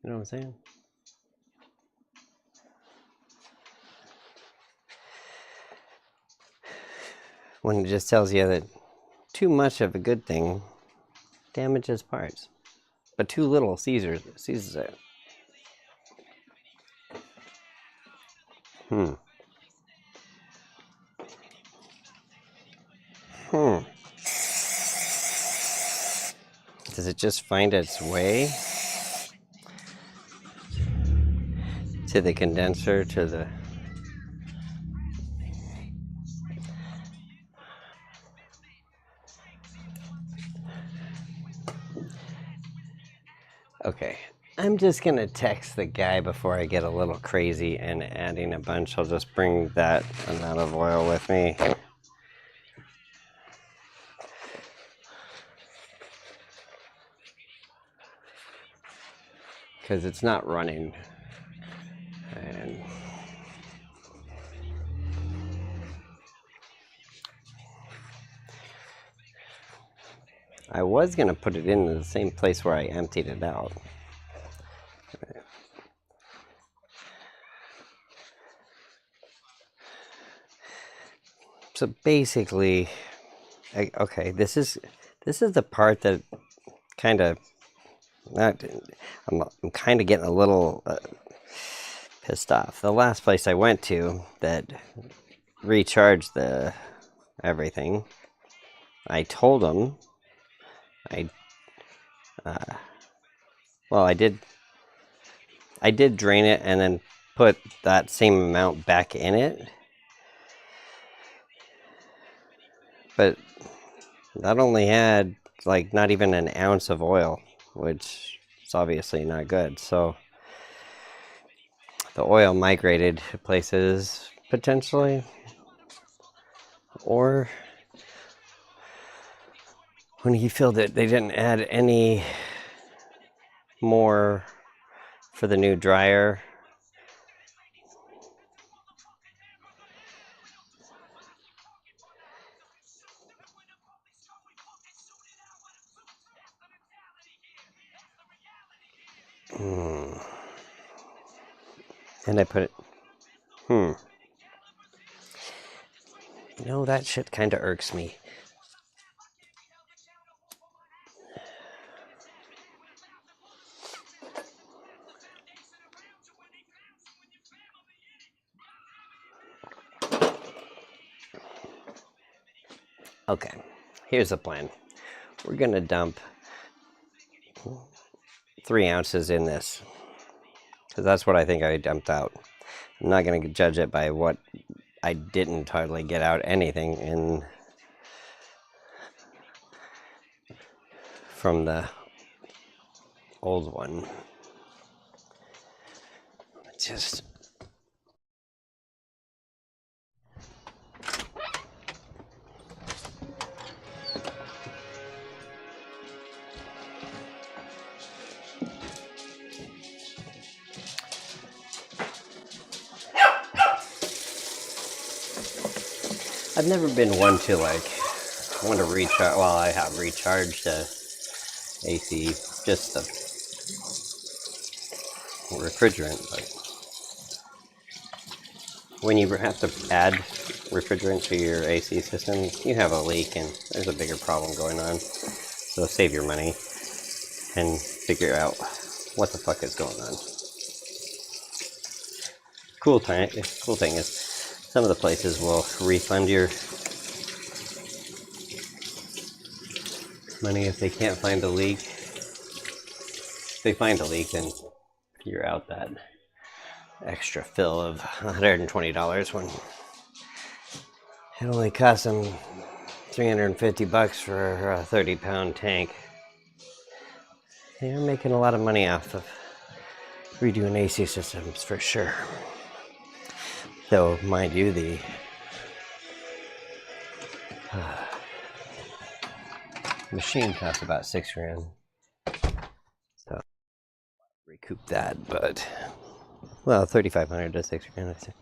You know what I'm saying? When it just tells you that too much of a good thing damages parts, but too little seizes it. Does it just find its way to the condenser, to the... Okay, I'm just gonna text the guy before I get a little crazy and adding a bunch. I'll just bring that amount of oil with me. Because it's not running. And I was gonna put it in the same place where I emptied it out. So basically, okay, this is the part that kind of I'm kind of getting a little pissed off. The last place I went to that recharged the everything, I told them I did drain it and then put that same amount back in it, but that only had like not even an ounce of oil, which is obviously not good. So the oil migrated places potentially, or when he filled it, they didn't add any more for the new dryer. And I put it, you know, that shit kind of irks me. Okay, here's the plan. We're gonna dump 3 ounces in this, because that's what I think I dumped out. I'm not gonna judge it by what I didn't hardly get out anything in from the old one. Just I've never been one to like want to recharge. Well, I have recharged the AC, just the refrigerant, but when you have to add refrigerant to your AC system, you have a leak and there's a bigger problem going on. So save your money and figure out what the fuck is going on. Cool thing is some of the places will refund your money if they can't find a leak. If they find a leak, then you're out that extra fill of $120 when it only costs them $350 for a 30-pound tank. They're making a lot of money off of redoing AC systems for sure. Though, mind you, the machine costs about $6,000. So recoup that, but well, $3,500 to $6,000.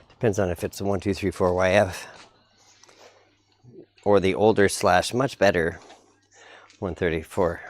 Depends on if it's a 1234 YF or the older / much better 134.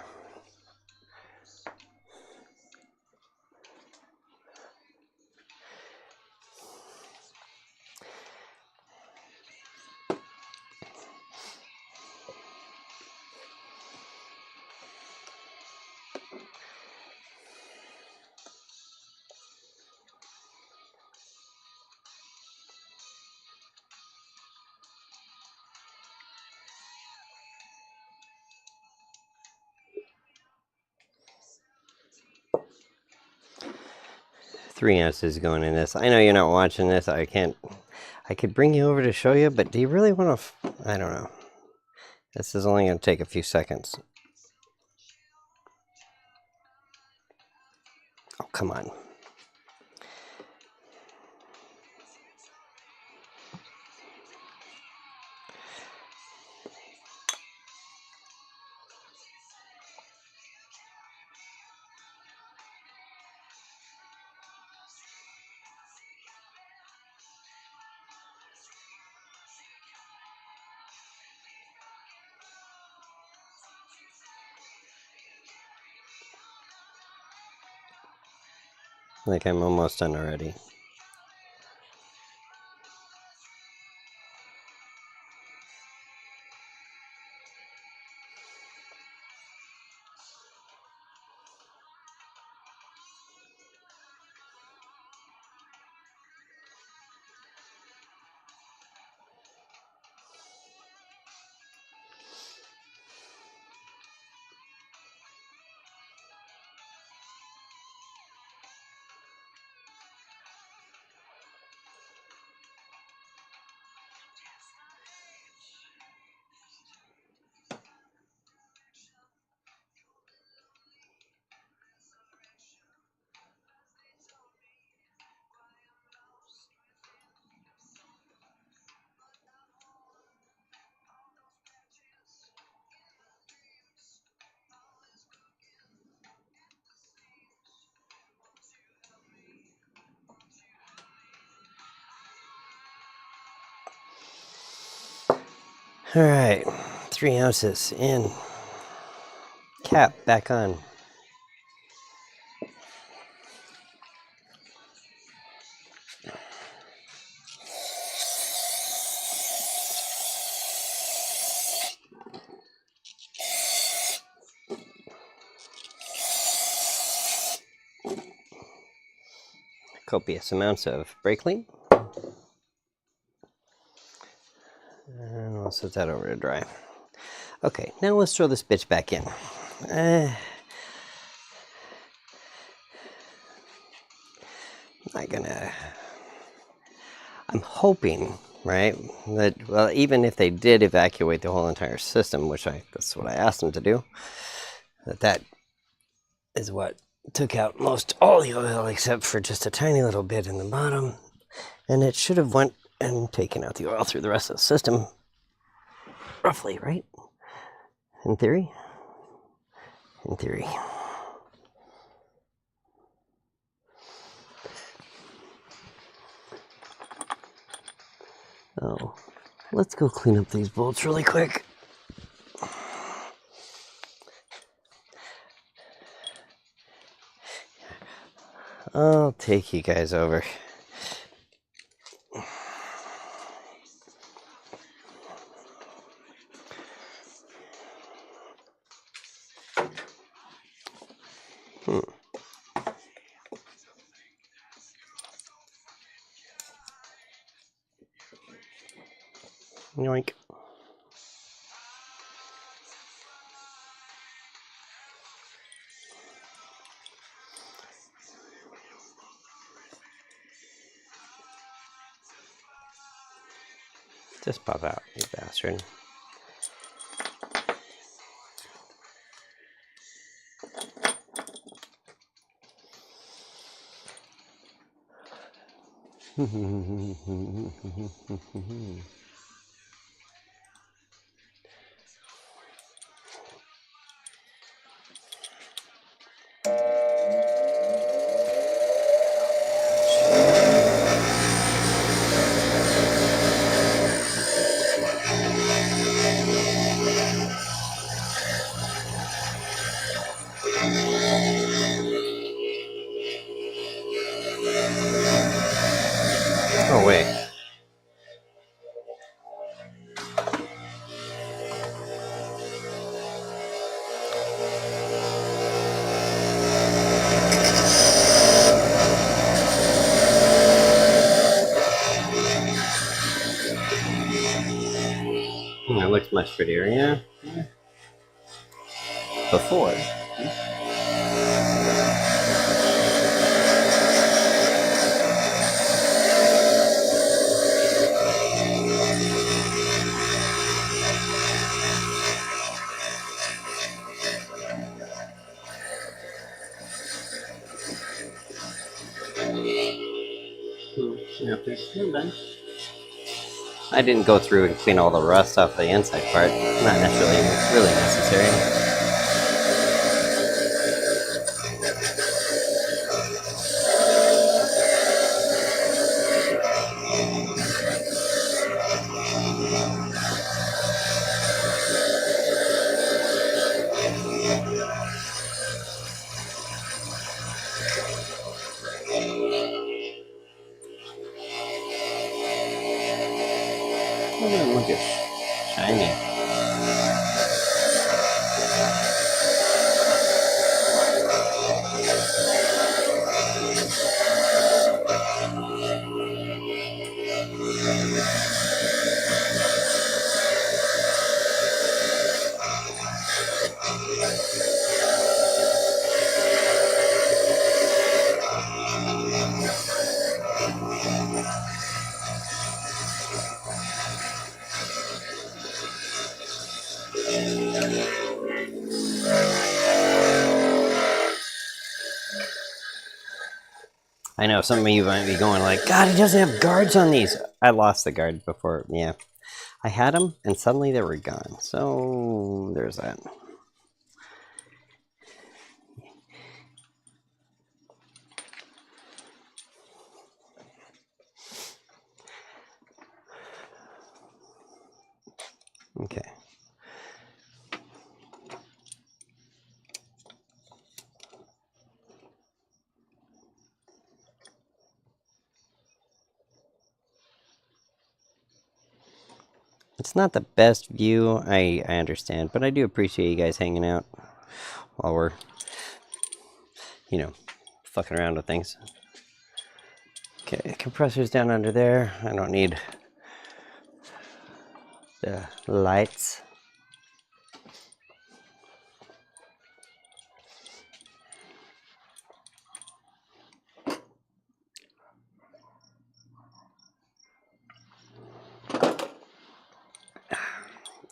Three ounces going in this. I know you're not watching this. I could bring you over to show you, but do you really want to? I don't know. This is only going to take a few seconds. Oh, come on. Like I'm almost done already. All right, 3 ounces in. Cap back on. Copious amounts of brake clean. And we'll set that over to dry. Okay, now let's throw this bitch back in. I'm hoping, right, that, well, even if they did evacuate the whole entire system, which that's what I asked them to do, that is what took out most all the oil except for just a tiny little bit in the bottom. And it should have went and taken out the oil through the rest of the system. Roughly, right? In theory? In theory. Oh, let's go clean up these bolts really quick. I'll take you guys over. Yoink. Just pop out, you bastard. Oh, wait. It looks much prettier, yeah? Before. I didn't go through and clean all the rust off the inside part. Not necessarily really necessary. Oh, look at shiny. I know some of you might be going like, God, he doesn't have guards on these. I lost the guard before, yeah. I had them and suddenly they were gone. So there's that. Okay. It's not the best view, I understand, but I do appreciate you guys hanging out while we're, you know, fucking around with things. Okay, compressor's down under there. I don't need the lights.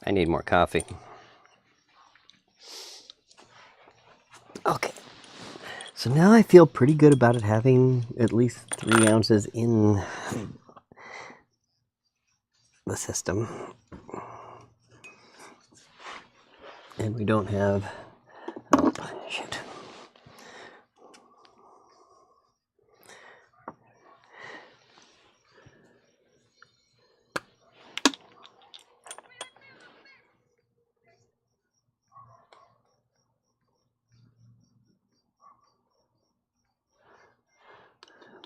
I need more coffee. Okay. So now I feel pretty good about it having at least 3 ounces in the system. And we don't have... Oh, shit.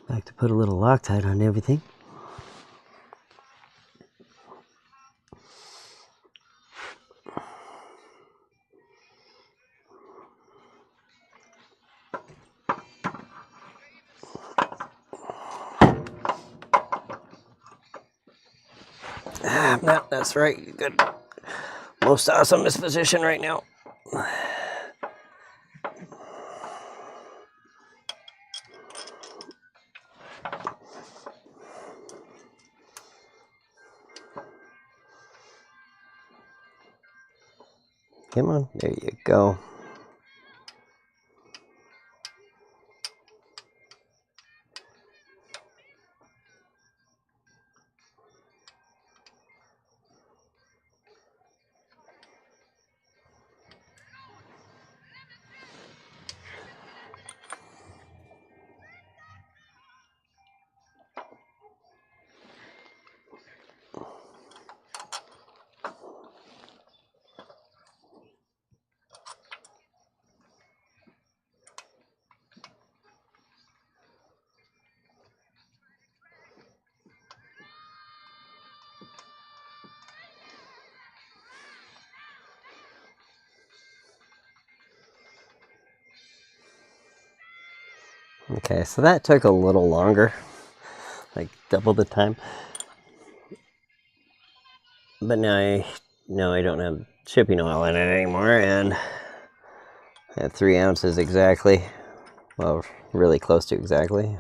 Like to put a little Loctite on everything. No, that's right. Good. Most awesomest position right now. Come on, there you go. Okay, so that took a little longer, like double the time. But now I don't have shipping oil in it anymore, and I have 3 ounces exactly. Well, really close to exactly.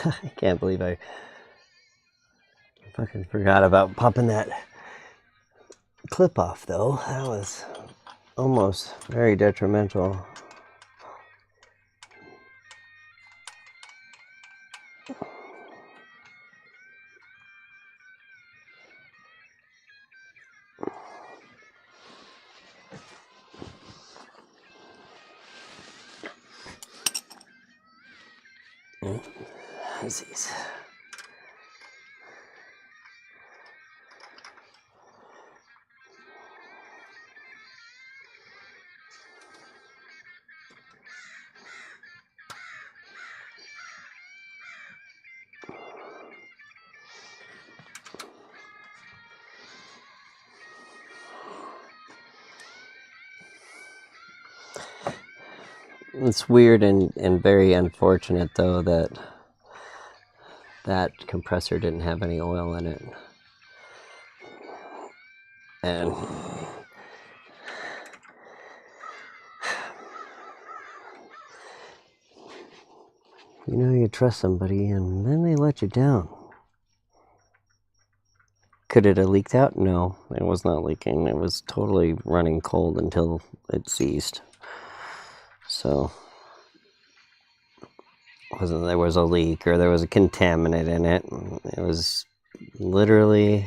I can't believe I fucking forgot about popping that clip off, though. That was almost very detrimental. These. It's weird and very unfortunate, though, that compressor didn't have any oil in it. And you know, you trust somebody and then they let you down. Could it have leaked out? No, it was not leaking. It was totally running cold until it ceased. So it wasn't there was a leak or there was a contaminant in it. It was literally...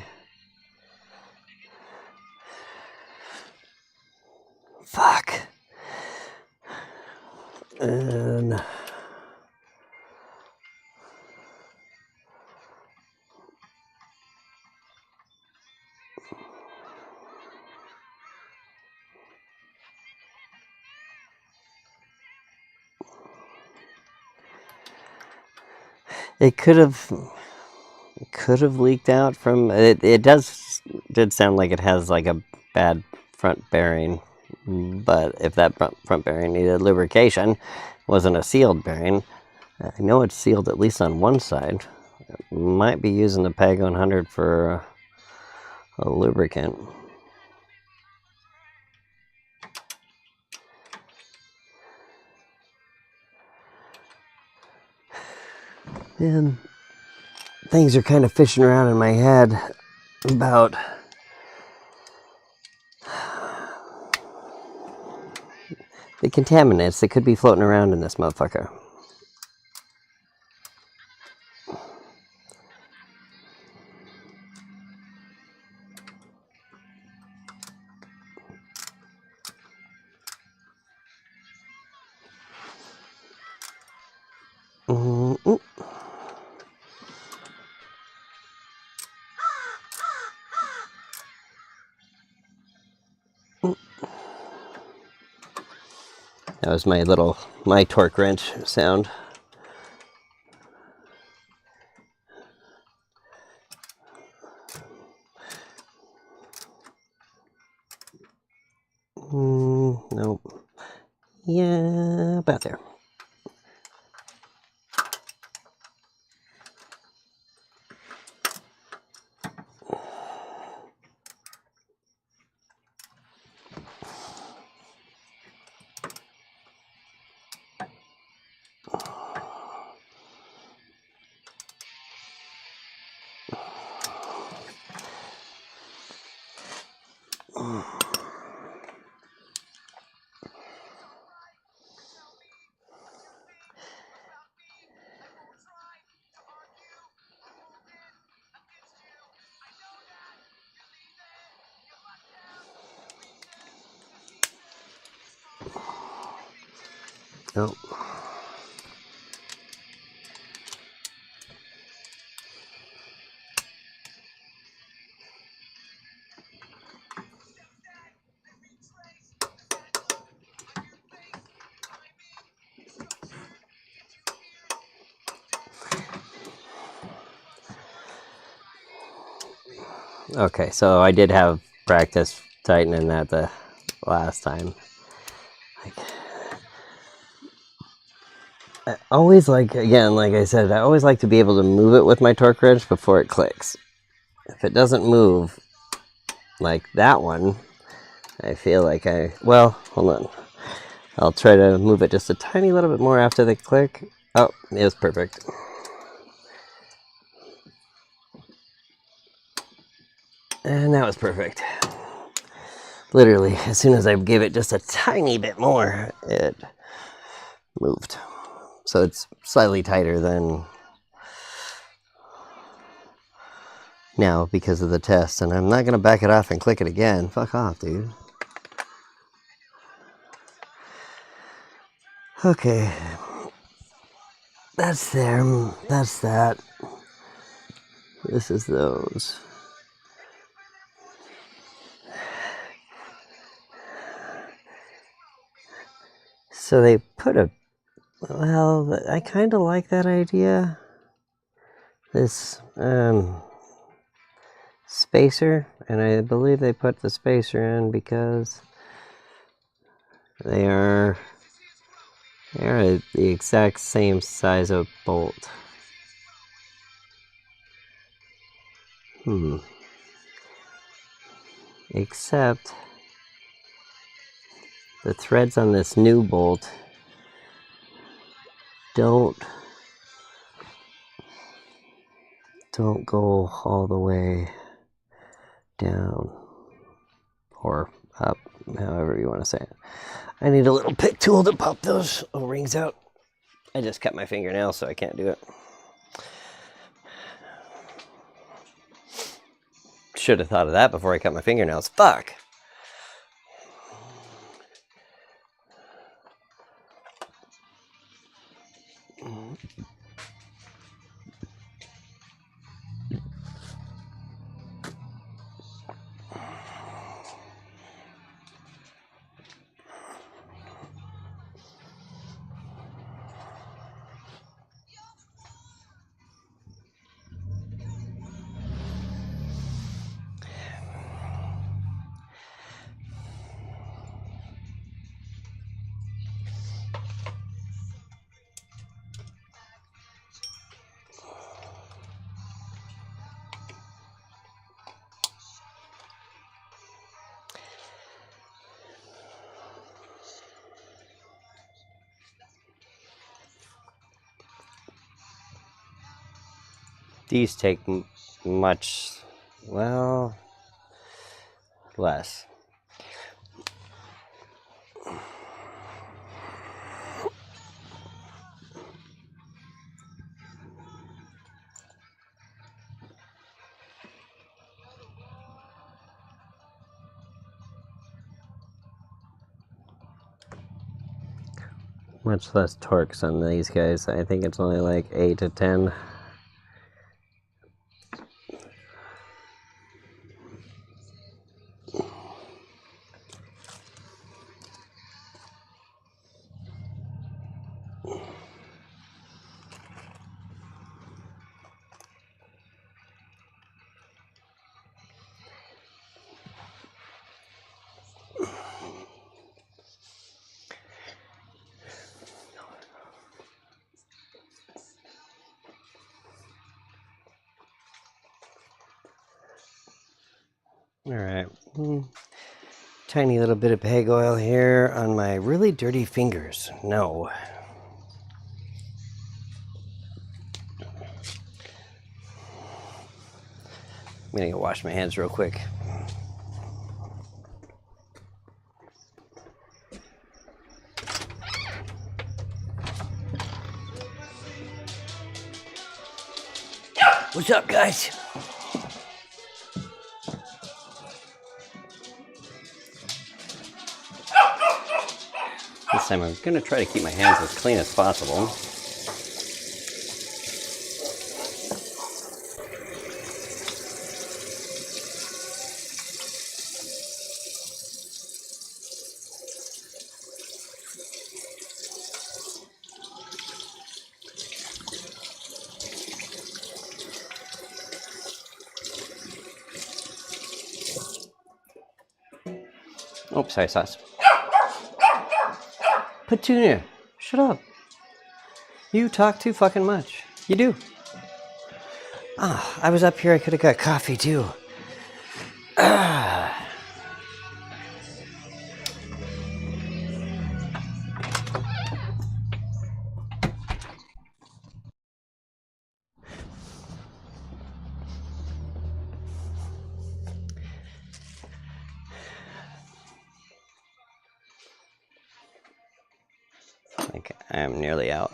Fuck. And it could have leaked out from it. It did sound like it has like a bad front bearing, but if that front bearing needed lubrication, wasn't a sealed bearing. I know it's sealed at least on one side. Might be using the PEG 100 for a lubricant. And things are kind of fishing around in my head about the contaminants that could be floating around in this motherfucker. Mm-mm. That was my torque wrench sound. Nope. Yeah, about there. Oh. Okay, so I did have practice tightening that the last time. I always again, like I said, I always like to be able to move it with my torque wrench before it clicks. If it doesn't move, like that one, I feel like well, hold on. I'll try to move it just a tiny little bit more after the click. Oh, it was perfect. And that was perfect. Literally, as soon as I gave it just a tiny bit more, it moved. So it's slightly tighter than now because of the test. And I'm not going to back it off and click it again. Fuck off, dude. Okay. That's them. That's that. This is those. So they put well, I kind of like that idea. This spacer, and I believe they put the spacer in because they are the exact same size of bolt. Except the threads on this new bolt don't go all the way down or up, however you want to say it. I need a little pick tool to pop those O-rings out. I just cut my fingernail, so I can't do it. Should have thought of that before I cut my fingernails. Fuck! These take much, well, less. Much less torques on these guys. I think it's only like 8 to 10. All right. Tiny little bit of peg oil here on my really dirty fingers. No. I'm gonna go wash my hands real quick. What's up, guys? This time I'm gonna try to keep my hands as clean as possible. Oops, sorry, sauce. Petunia, shut up. You talk too fucking much. You do. Ah, I was up here, I could have got coffee too. Ah. Okay, I'm nearly out.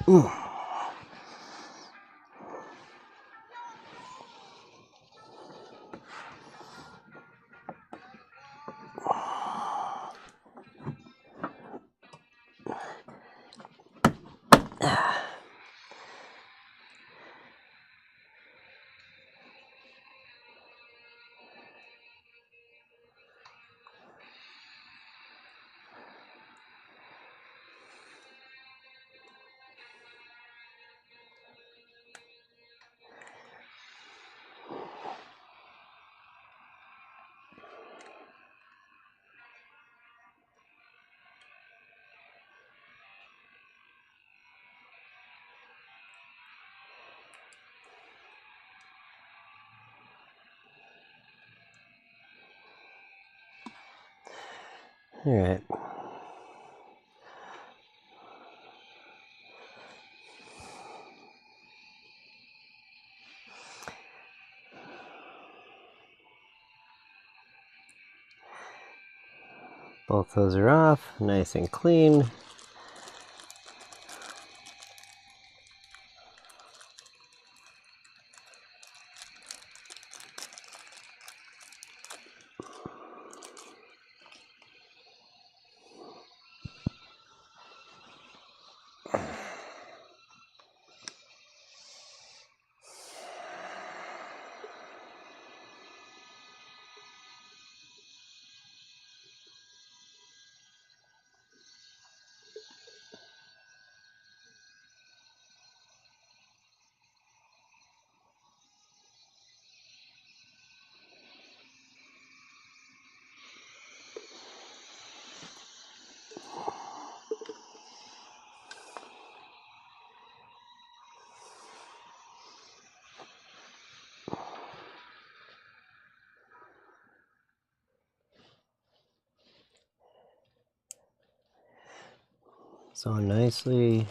Ooh. All right. Both those are off, nice and clean. So nicely.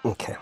Okay.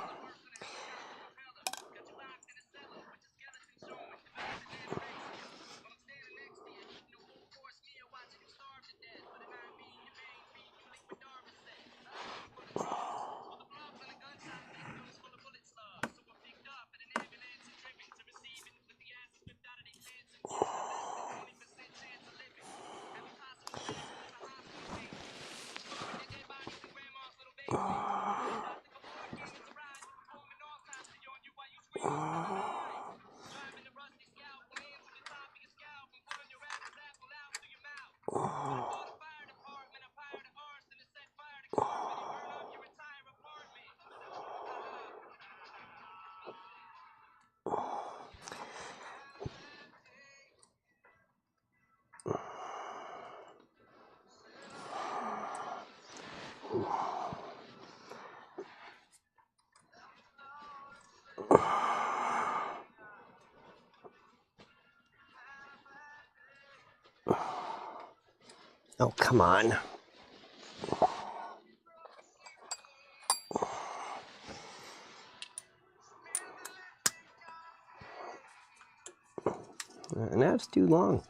Oh, come on. And that's too long.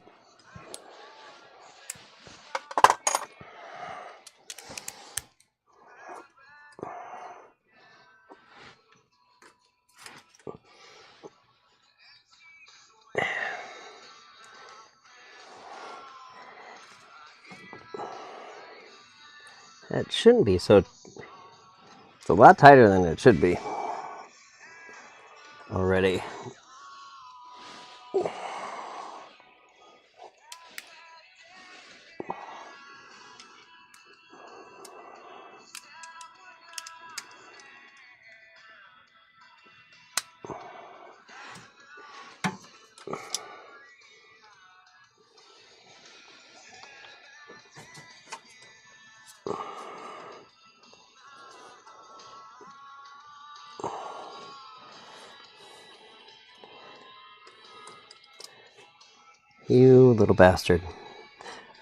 That shouldn't be so. It's a lot tighter than it should be already. You little bastard.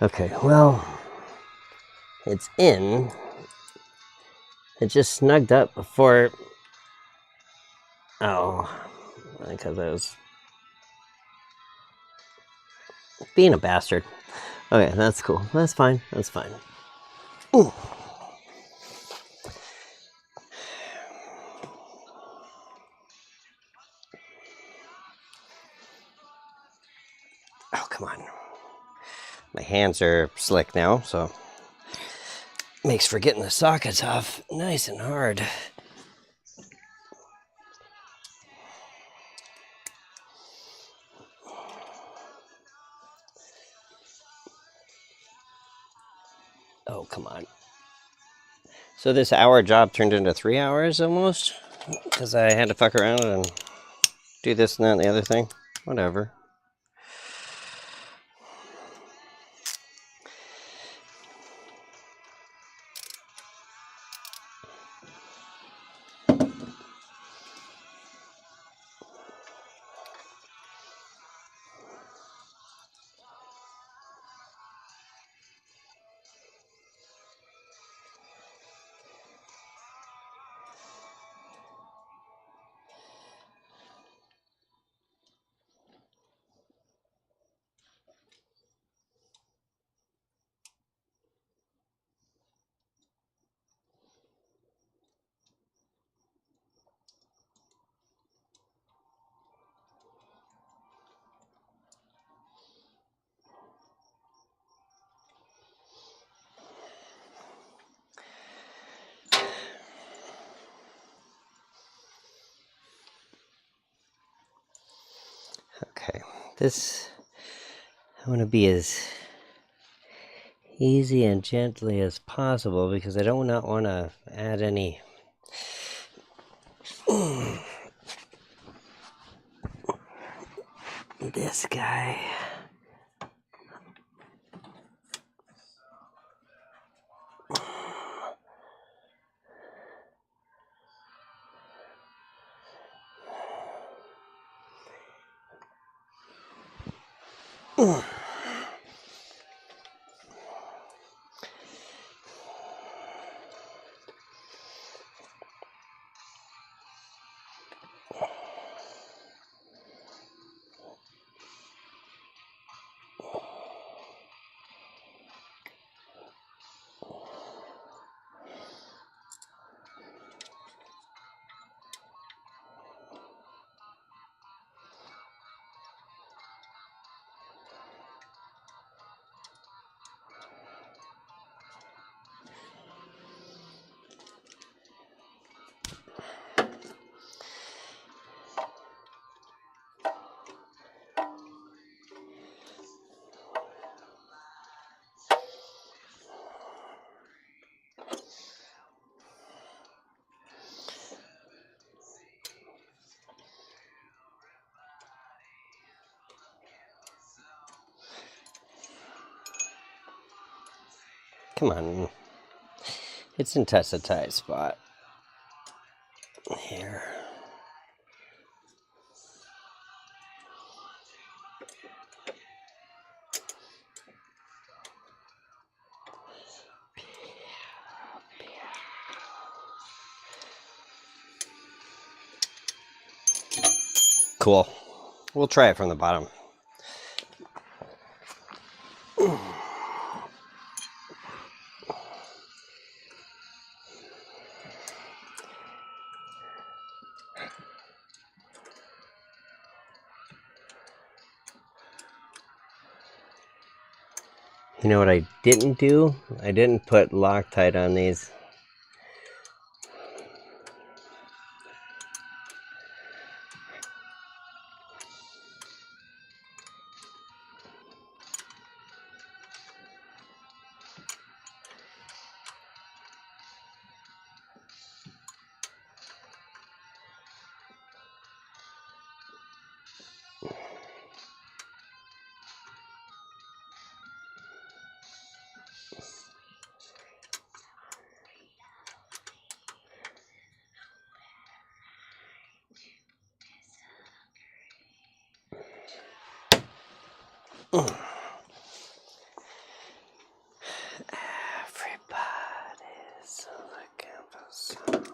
Okay, well, it's in. It just snugged up before. Oh, because I was being a bastard. Okay, that's cool. That's fine. That's fine. Ooh. Oh, come on. My hands are slick now, so makes for getting the sockets off nice and hard. Oh, come on. So this hour job turned into 3 hours almost? Because I had to fuck around and do this and that and the other thing. Whatever. Okay, this, I want to be as easy and gently as possible because I do not want to add any this guy. Come on. It's in touch a tight spot. Here. Cool. We'll try it from the bottom. You know what I didn't do? I didn't put Loctite on these. Everybody's looking for some.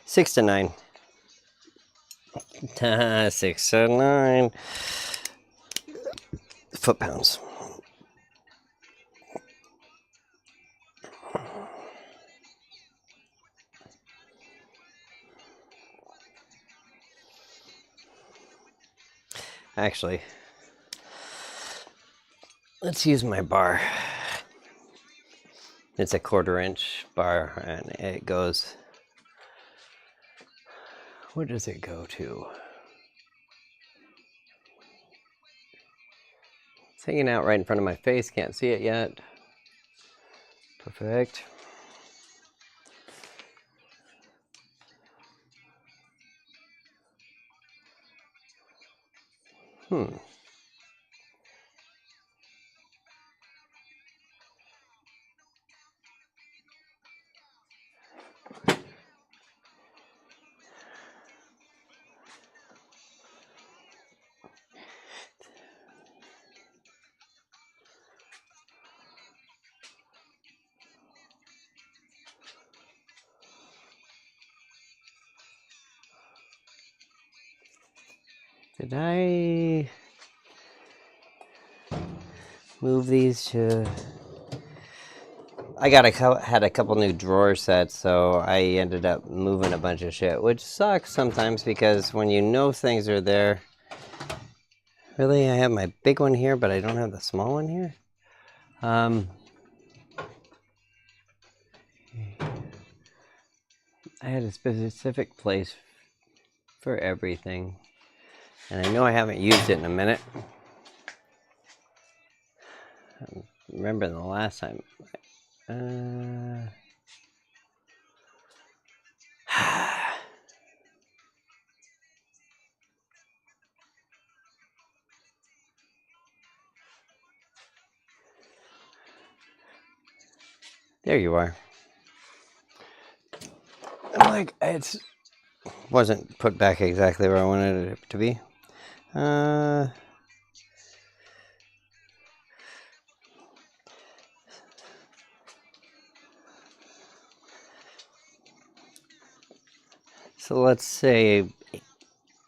Six to nine. 6 to 9 foot-pounds. Actually, let's use my bar. It's a 1/4" bar, and it goes, what does it go to? It's hanging out right in front of my face, can't see it yet. Perfect. Did I move these to... I had a couple new drawer sets, so I ended up moving a bunch of shit, which sucks sometimes because when you know things are there. Really, I have my big one here, but I don't have the small one here. I had a specific place for everything, and I know I haven't used it in a minute. I remember the last time. There you are. I'm like, it wasn't put back exactly where I wanted it to be. So let's say,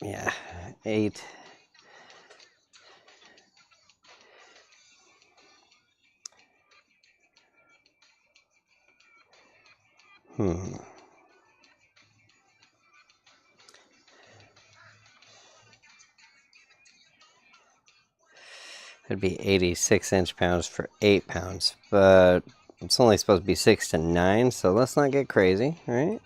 yeah, 8. It'd be 86 inch-pounds for 8 pounds, but it's only supposed to be 6 to 9, so let's not get crazy, right?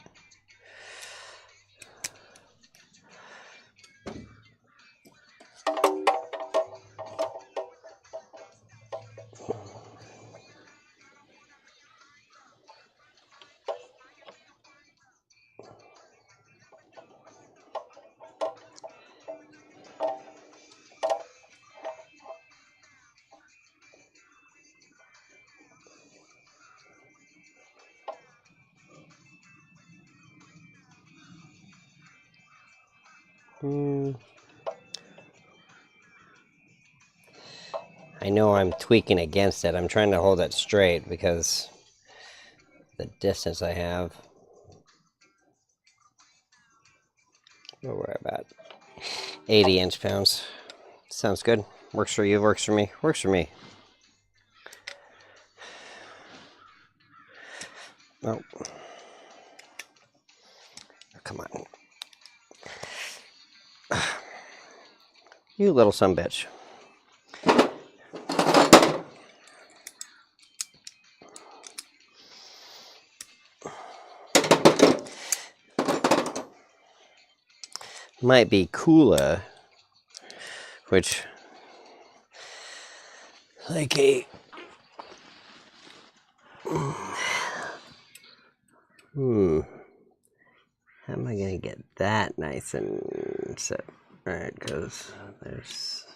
I know I'm tweaking against it. I'm trying to hold it straight because the distance I have. Where we're about 80 inch-pounds. Sounds good. Works for you, works for me, works for me. Oh. Come on. You little sumbitch. Might be cooler, which, like a, how am I gonna get that nice and set? Alright, because there's...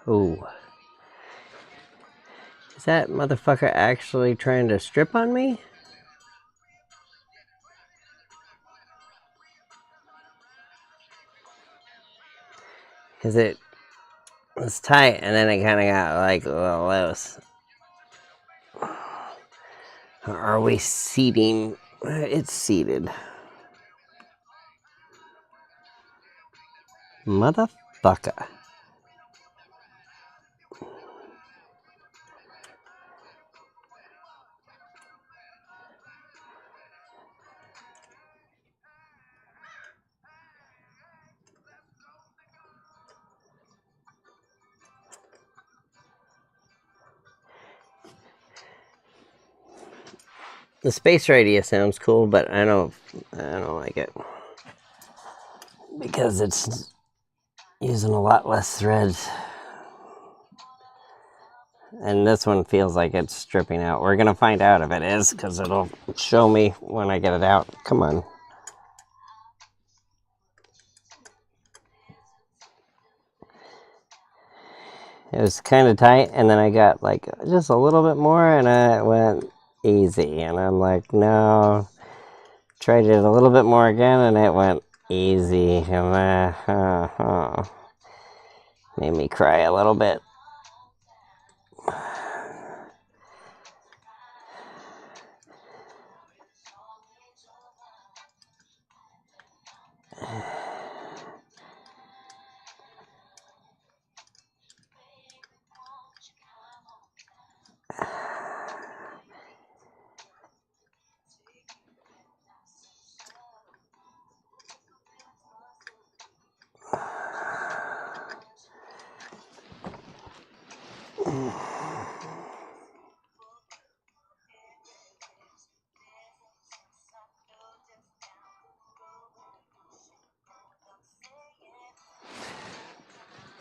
Ooh. Is that motherfucker actually trying to strip on me? Because it was tight and then it kind of got like a little loose. Are we seating? It's seated. Motherfucker. The space radius sounds cool, but I don't like it because it's using a lot less threads. And this one feels like it's stripping out. We're gonna find out if it is, because it'll show me when I get it out. Come on. It was kind of tight, and then I got like just a little bit more, and it went easy. And I'm like, no. Tried it a little bit more again, and it went easy. Made me cry a little bit.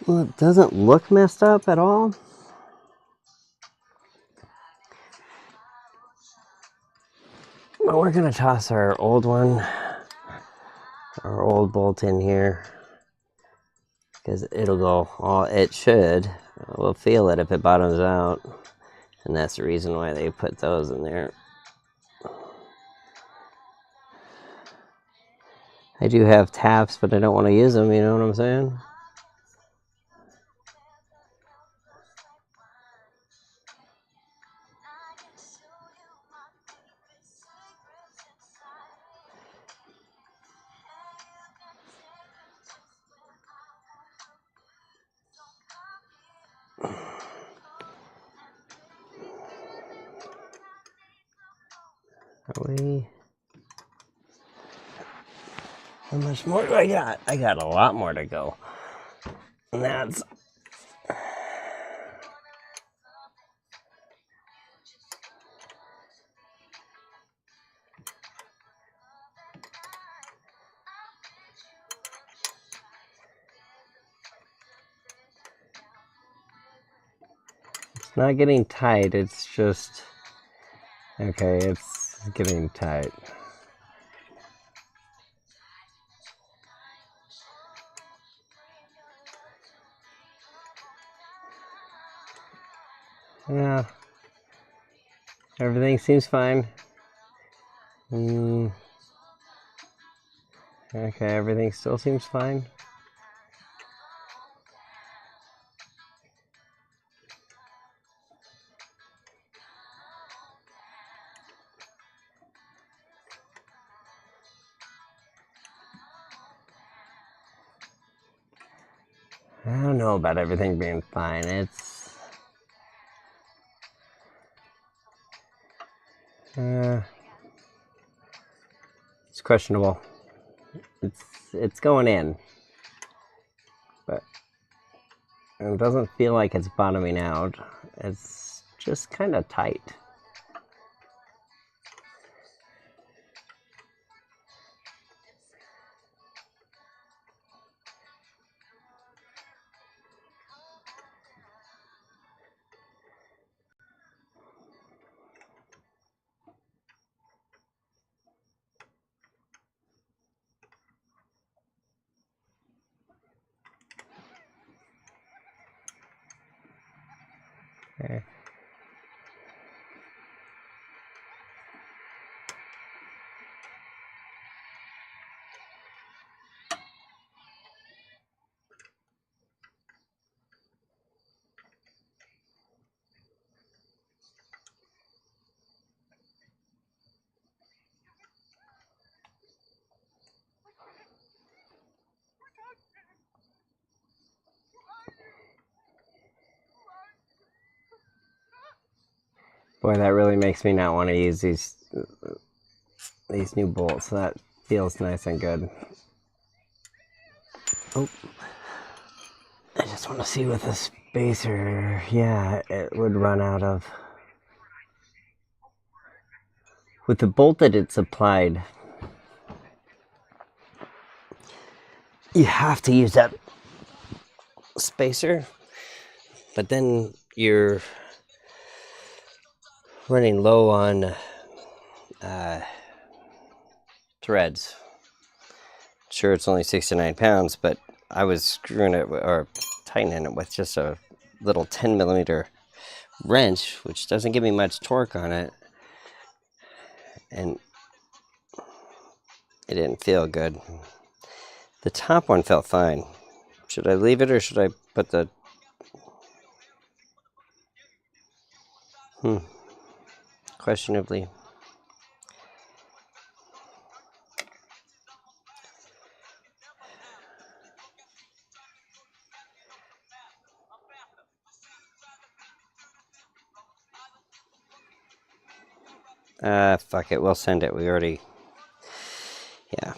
Well, it doesn't look messed up at all. But we're gonna toss our old one, our old bolt in here, because it'll go, well, it should. We'll feel it if it bottoms out. And that's the reason why they put those in there. I do have taps, but I don't want to use them, you know what I'm saying? How much more do I got? I got a lot more to go. And that's... It's not getting tight, it's just... Okay, it's getting tight. Yeah. Everything seems fine. Okay, everything still seems fine. I don't know about everything being fine. It's questionable. It's going in, but it doesn't feel like it's bottoming out. It's just kind of tight. Okay. Boy, that really makes me not want to use these new bolts. That feels nice and good. Oh, I just want to see what the spacer, yeah, it would run out of. With the bolt that it's applied, you have to use that spacer, but then you're running low on threads. Sure, it's only 69 pounds, but I was screwing it or tightening it with just a little 10mm wrench, which doesn't give me much torque on it, and it didn't feel good. The top one felt fine. Should I leave it or should I put the... Questionably. Fuck it, we'll send it. We already... Yeah.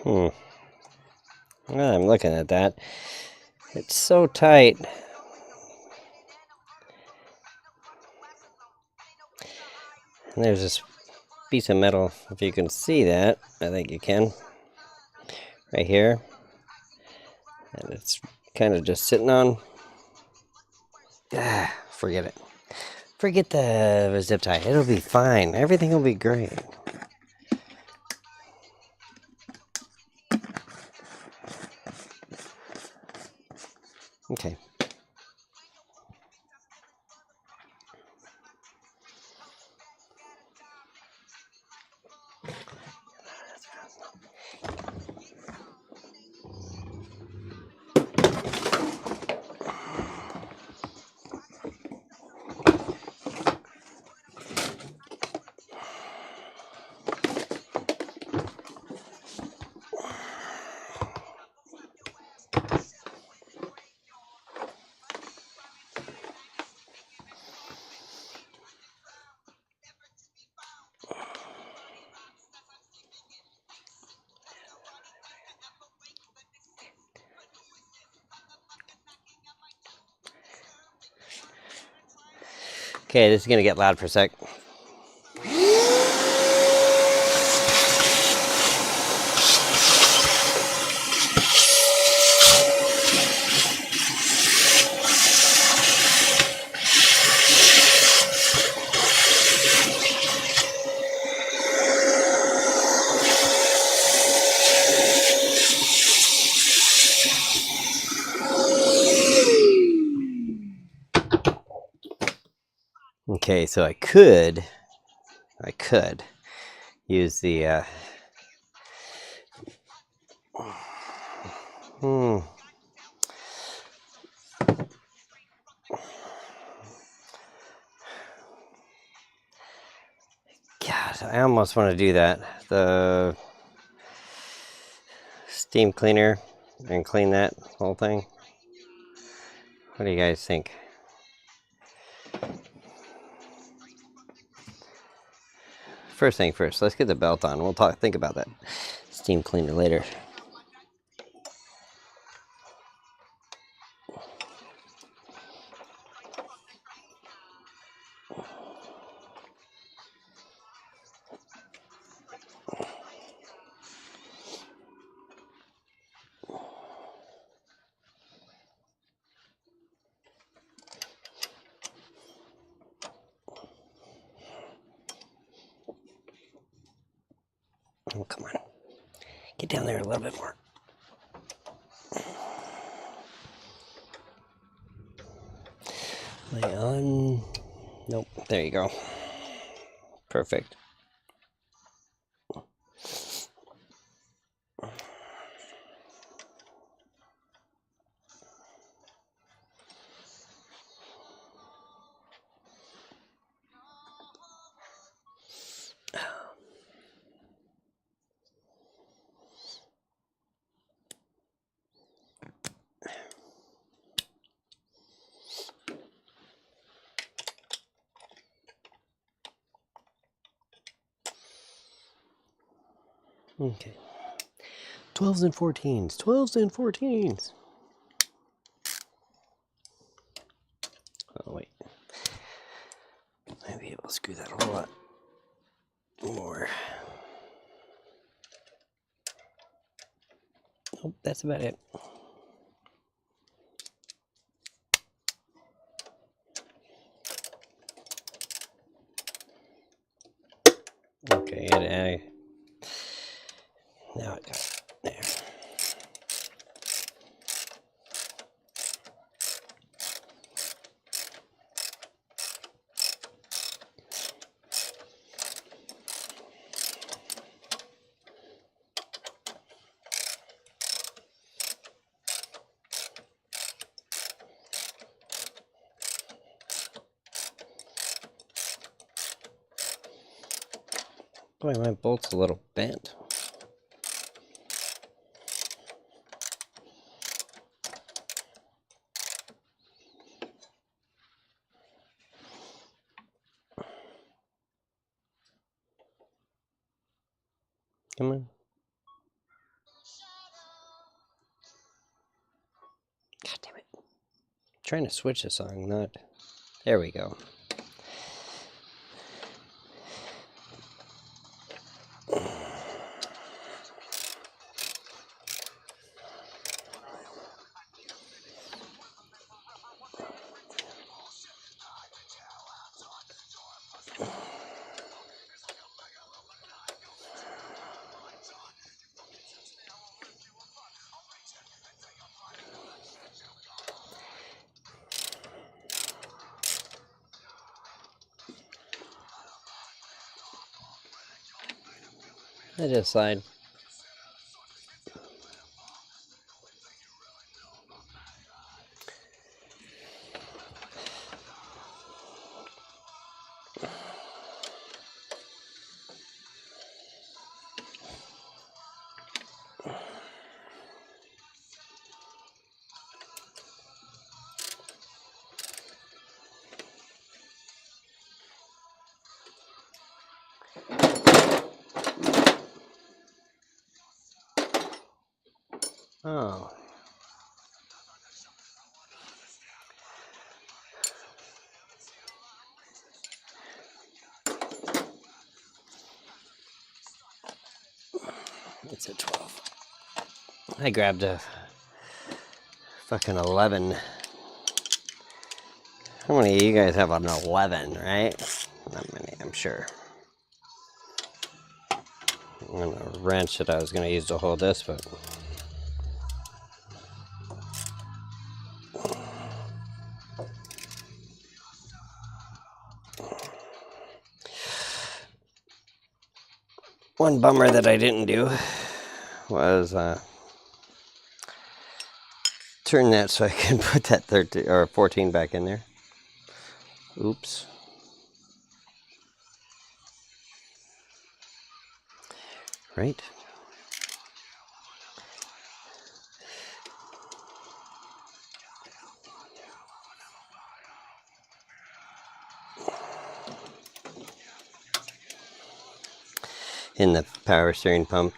Well, I'm looking at that. It's so tight. And there's this piece of metal, if you can see that. I think you can. Right here. And it's kind of just sitting on. Forget it. Forget the zip tie. It'll be fine. Everything will be great. Okay. Okay, this is going to get loud for a sec. Okay, so I could use the God, I almost want to do that. The steam cleaner and clean that whole thing. What do you guys think? First thing first, let's get the belt on. We'll think about that steam cleaner later. Oh, come on. Get down there a little bit more. Lay on. Nope. There you go. Perfect. Okay. 12s and 14s. 12s and 14s. Oh, wait. Maybe it will screw that a whole lot more. Nope, that's about it. Okay, now I got it. There. Boy, my bolt's a little bent. Come on. God damn it. I'm trying to switch the song, not... There we go. I just slide. Oh. It's a 12. I grabbed a fucking 11. How many of you guys have an 11, right? Not many, I'm sure. And a wrench that I was going to use to hold this, but... one bummer that I didn't do was turn that so I can put that 13 or 14 back in there. Oops. Right. In the power steering pump,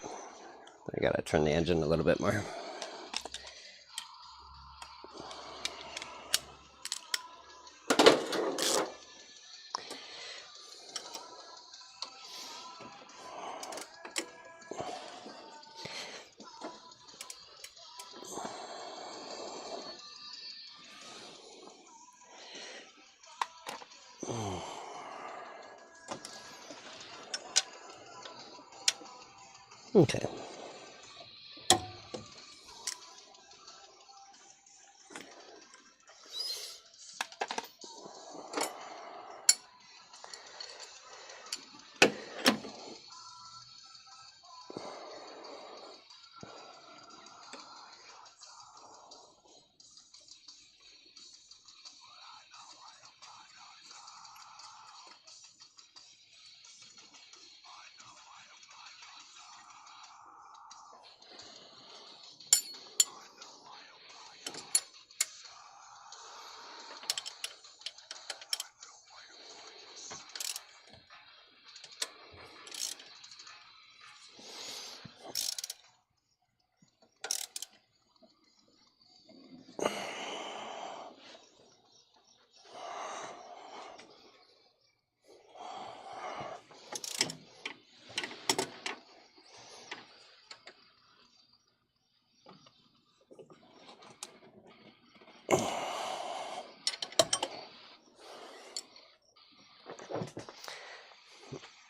I gotta turn the engine a little bit more. Okay.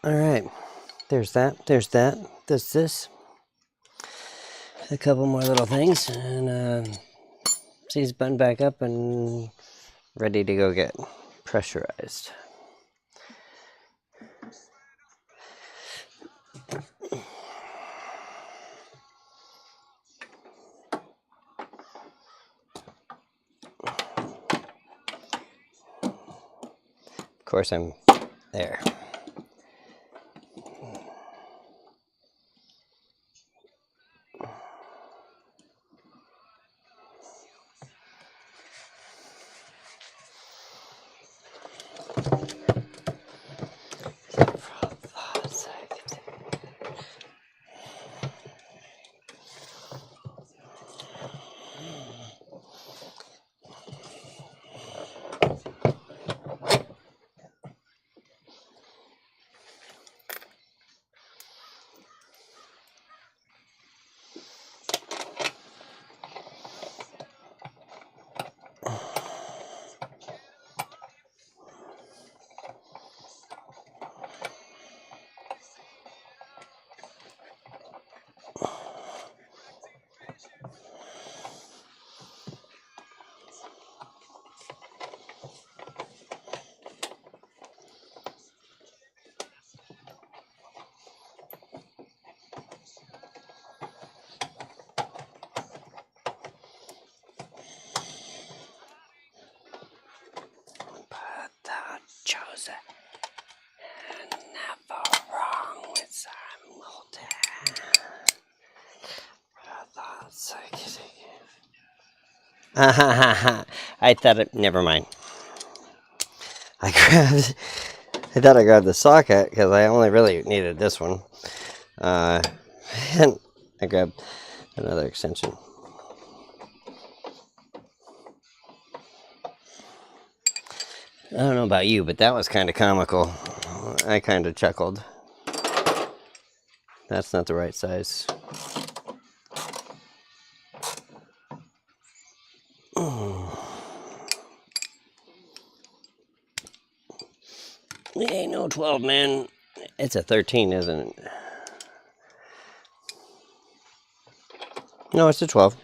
All right, there's that, there's this, a couple more little things, and she's buttoned back up and ready to go get pressurized. Of course, I'm there. Never wrong with simultaneous. I thought it. Never mind. I thought I grabbed the socket because I only really needed this one. And I grabbed another extension. I don't know about you, but that was kind of comical. I kind of chuckled. That's not the right size. It ain't no 12, man. It's a 13, isn't it? No, it's a 12.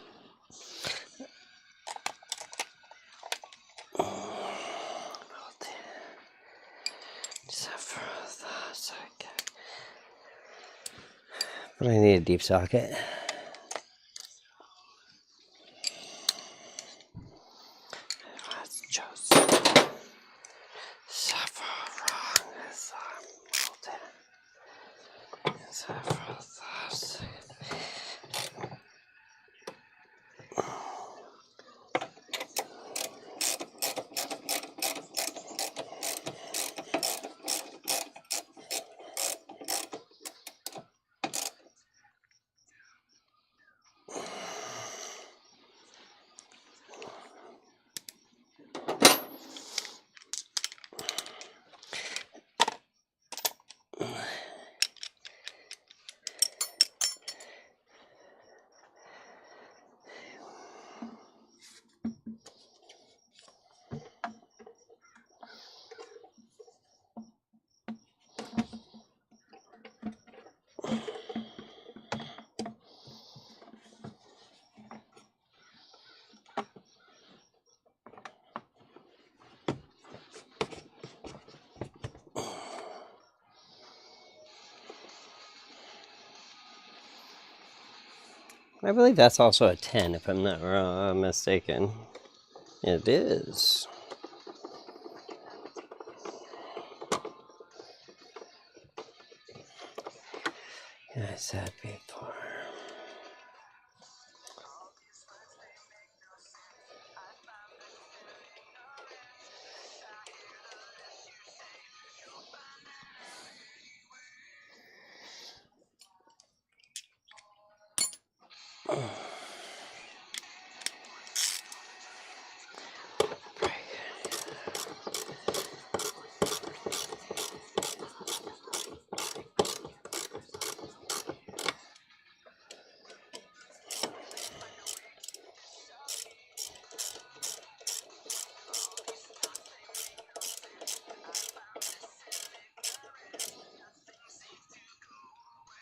But I need a deep socket. Let's just suffer wrong as I believe that's also a 10, if I'm not mistaken. It is. I said before.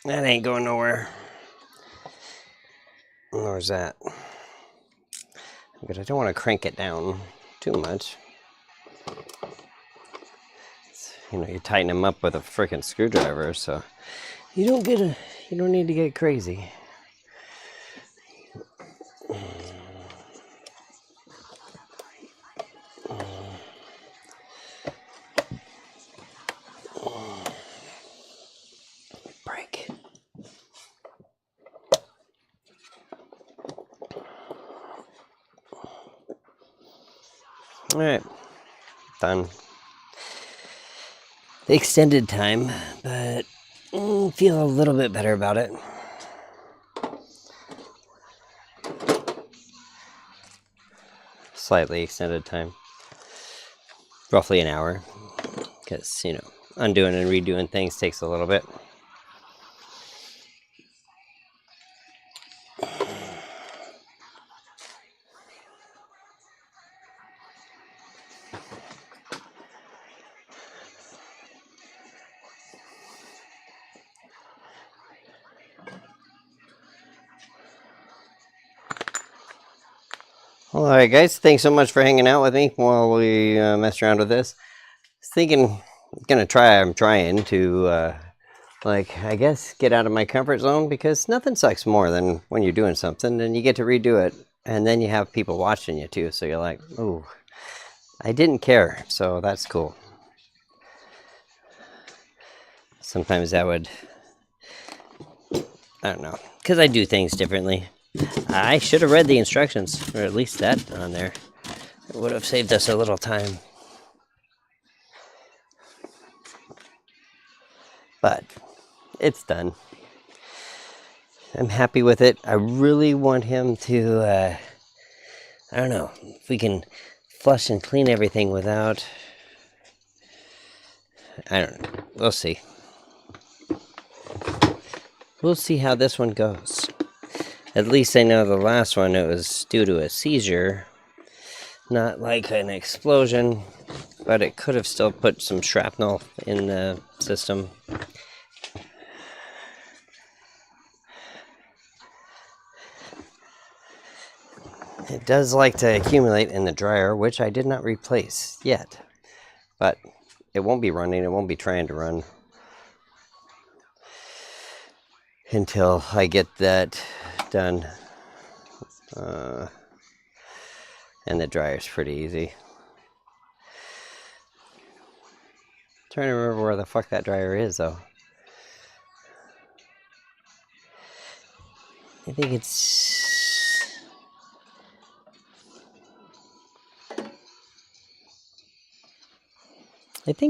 That ain't going nowhere. Nor that. But I don't want to crank it down too much. You know, you tighten them up with a freaking screwdriver, so you don't need to get crazy. Break. All right, done. The extended time, but feel a little bit better about it. Slightly extended time. Roughly an hour. Because, you know, undoing and redoing things takes a little bit. Alright guys, thanks so much for hanging out with me while we messed around with this. I was thinking, I'm trying to, like, I guess get out of my comfort zone, because nothing sucks more than when you're doing something and you get to redo it, and then you have people watching you too, so you're like, ooh, I didn't care, so that's cool. Sometimes that would, I don't know, because I do things differently. I should have read the instructions, or at least that on there. It would have saved us a little time. But it's done. I'm happy with it. I really want him to, I don't know, if we can flush and clean everything without, I don't know, we'll see. We'll see how this one goes. At least I know the last one, it was due to a seizure, not like an explosion, but it could have still put some shrapnel in the system. It does like to accumulate in the dryer, which I did not replace yet, but it won't be running, it won't be trying to run. until I get that done. And the dryer's pretty easy. Trying to remember where the fuck that dryer is though. I think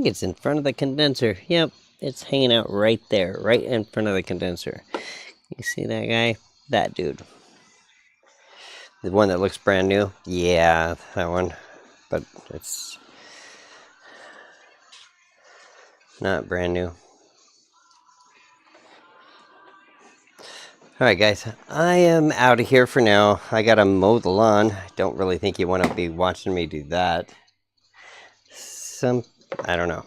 it's in front of the condenser. Yep, it's hanging out right there, right in front of the condenser. You see that guy? That dude. The one that looks brand new? Yeah, that one. But it's not brand new. Alright guys, I am out of here for now. I gotta mow the lawn. I don't really think you want to be watching me do that. I don't know.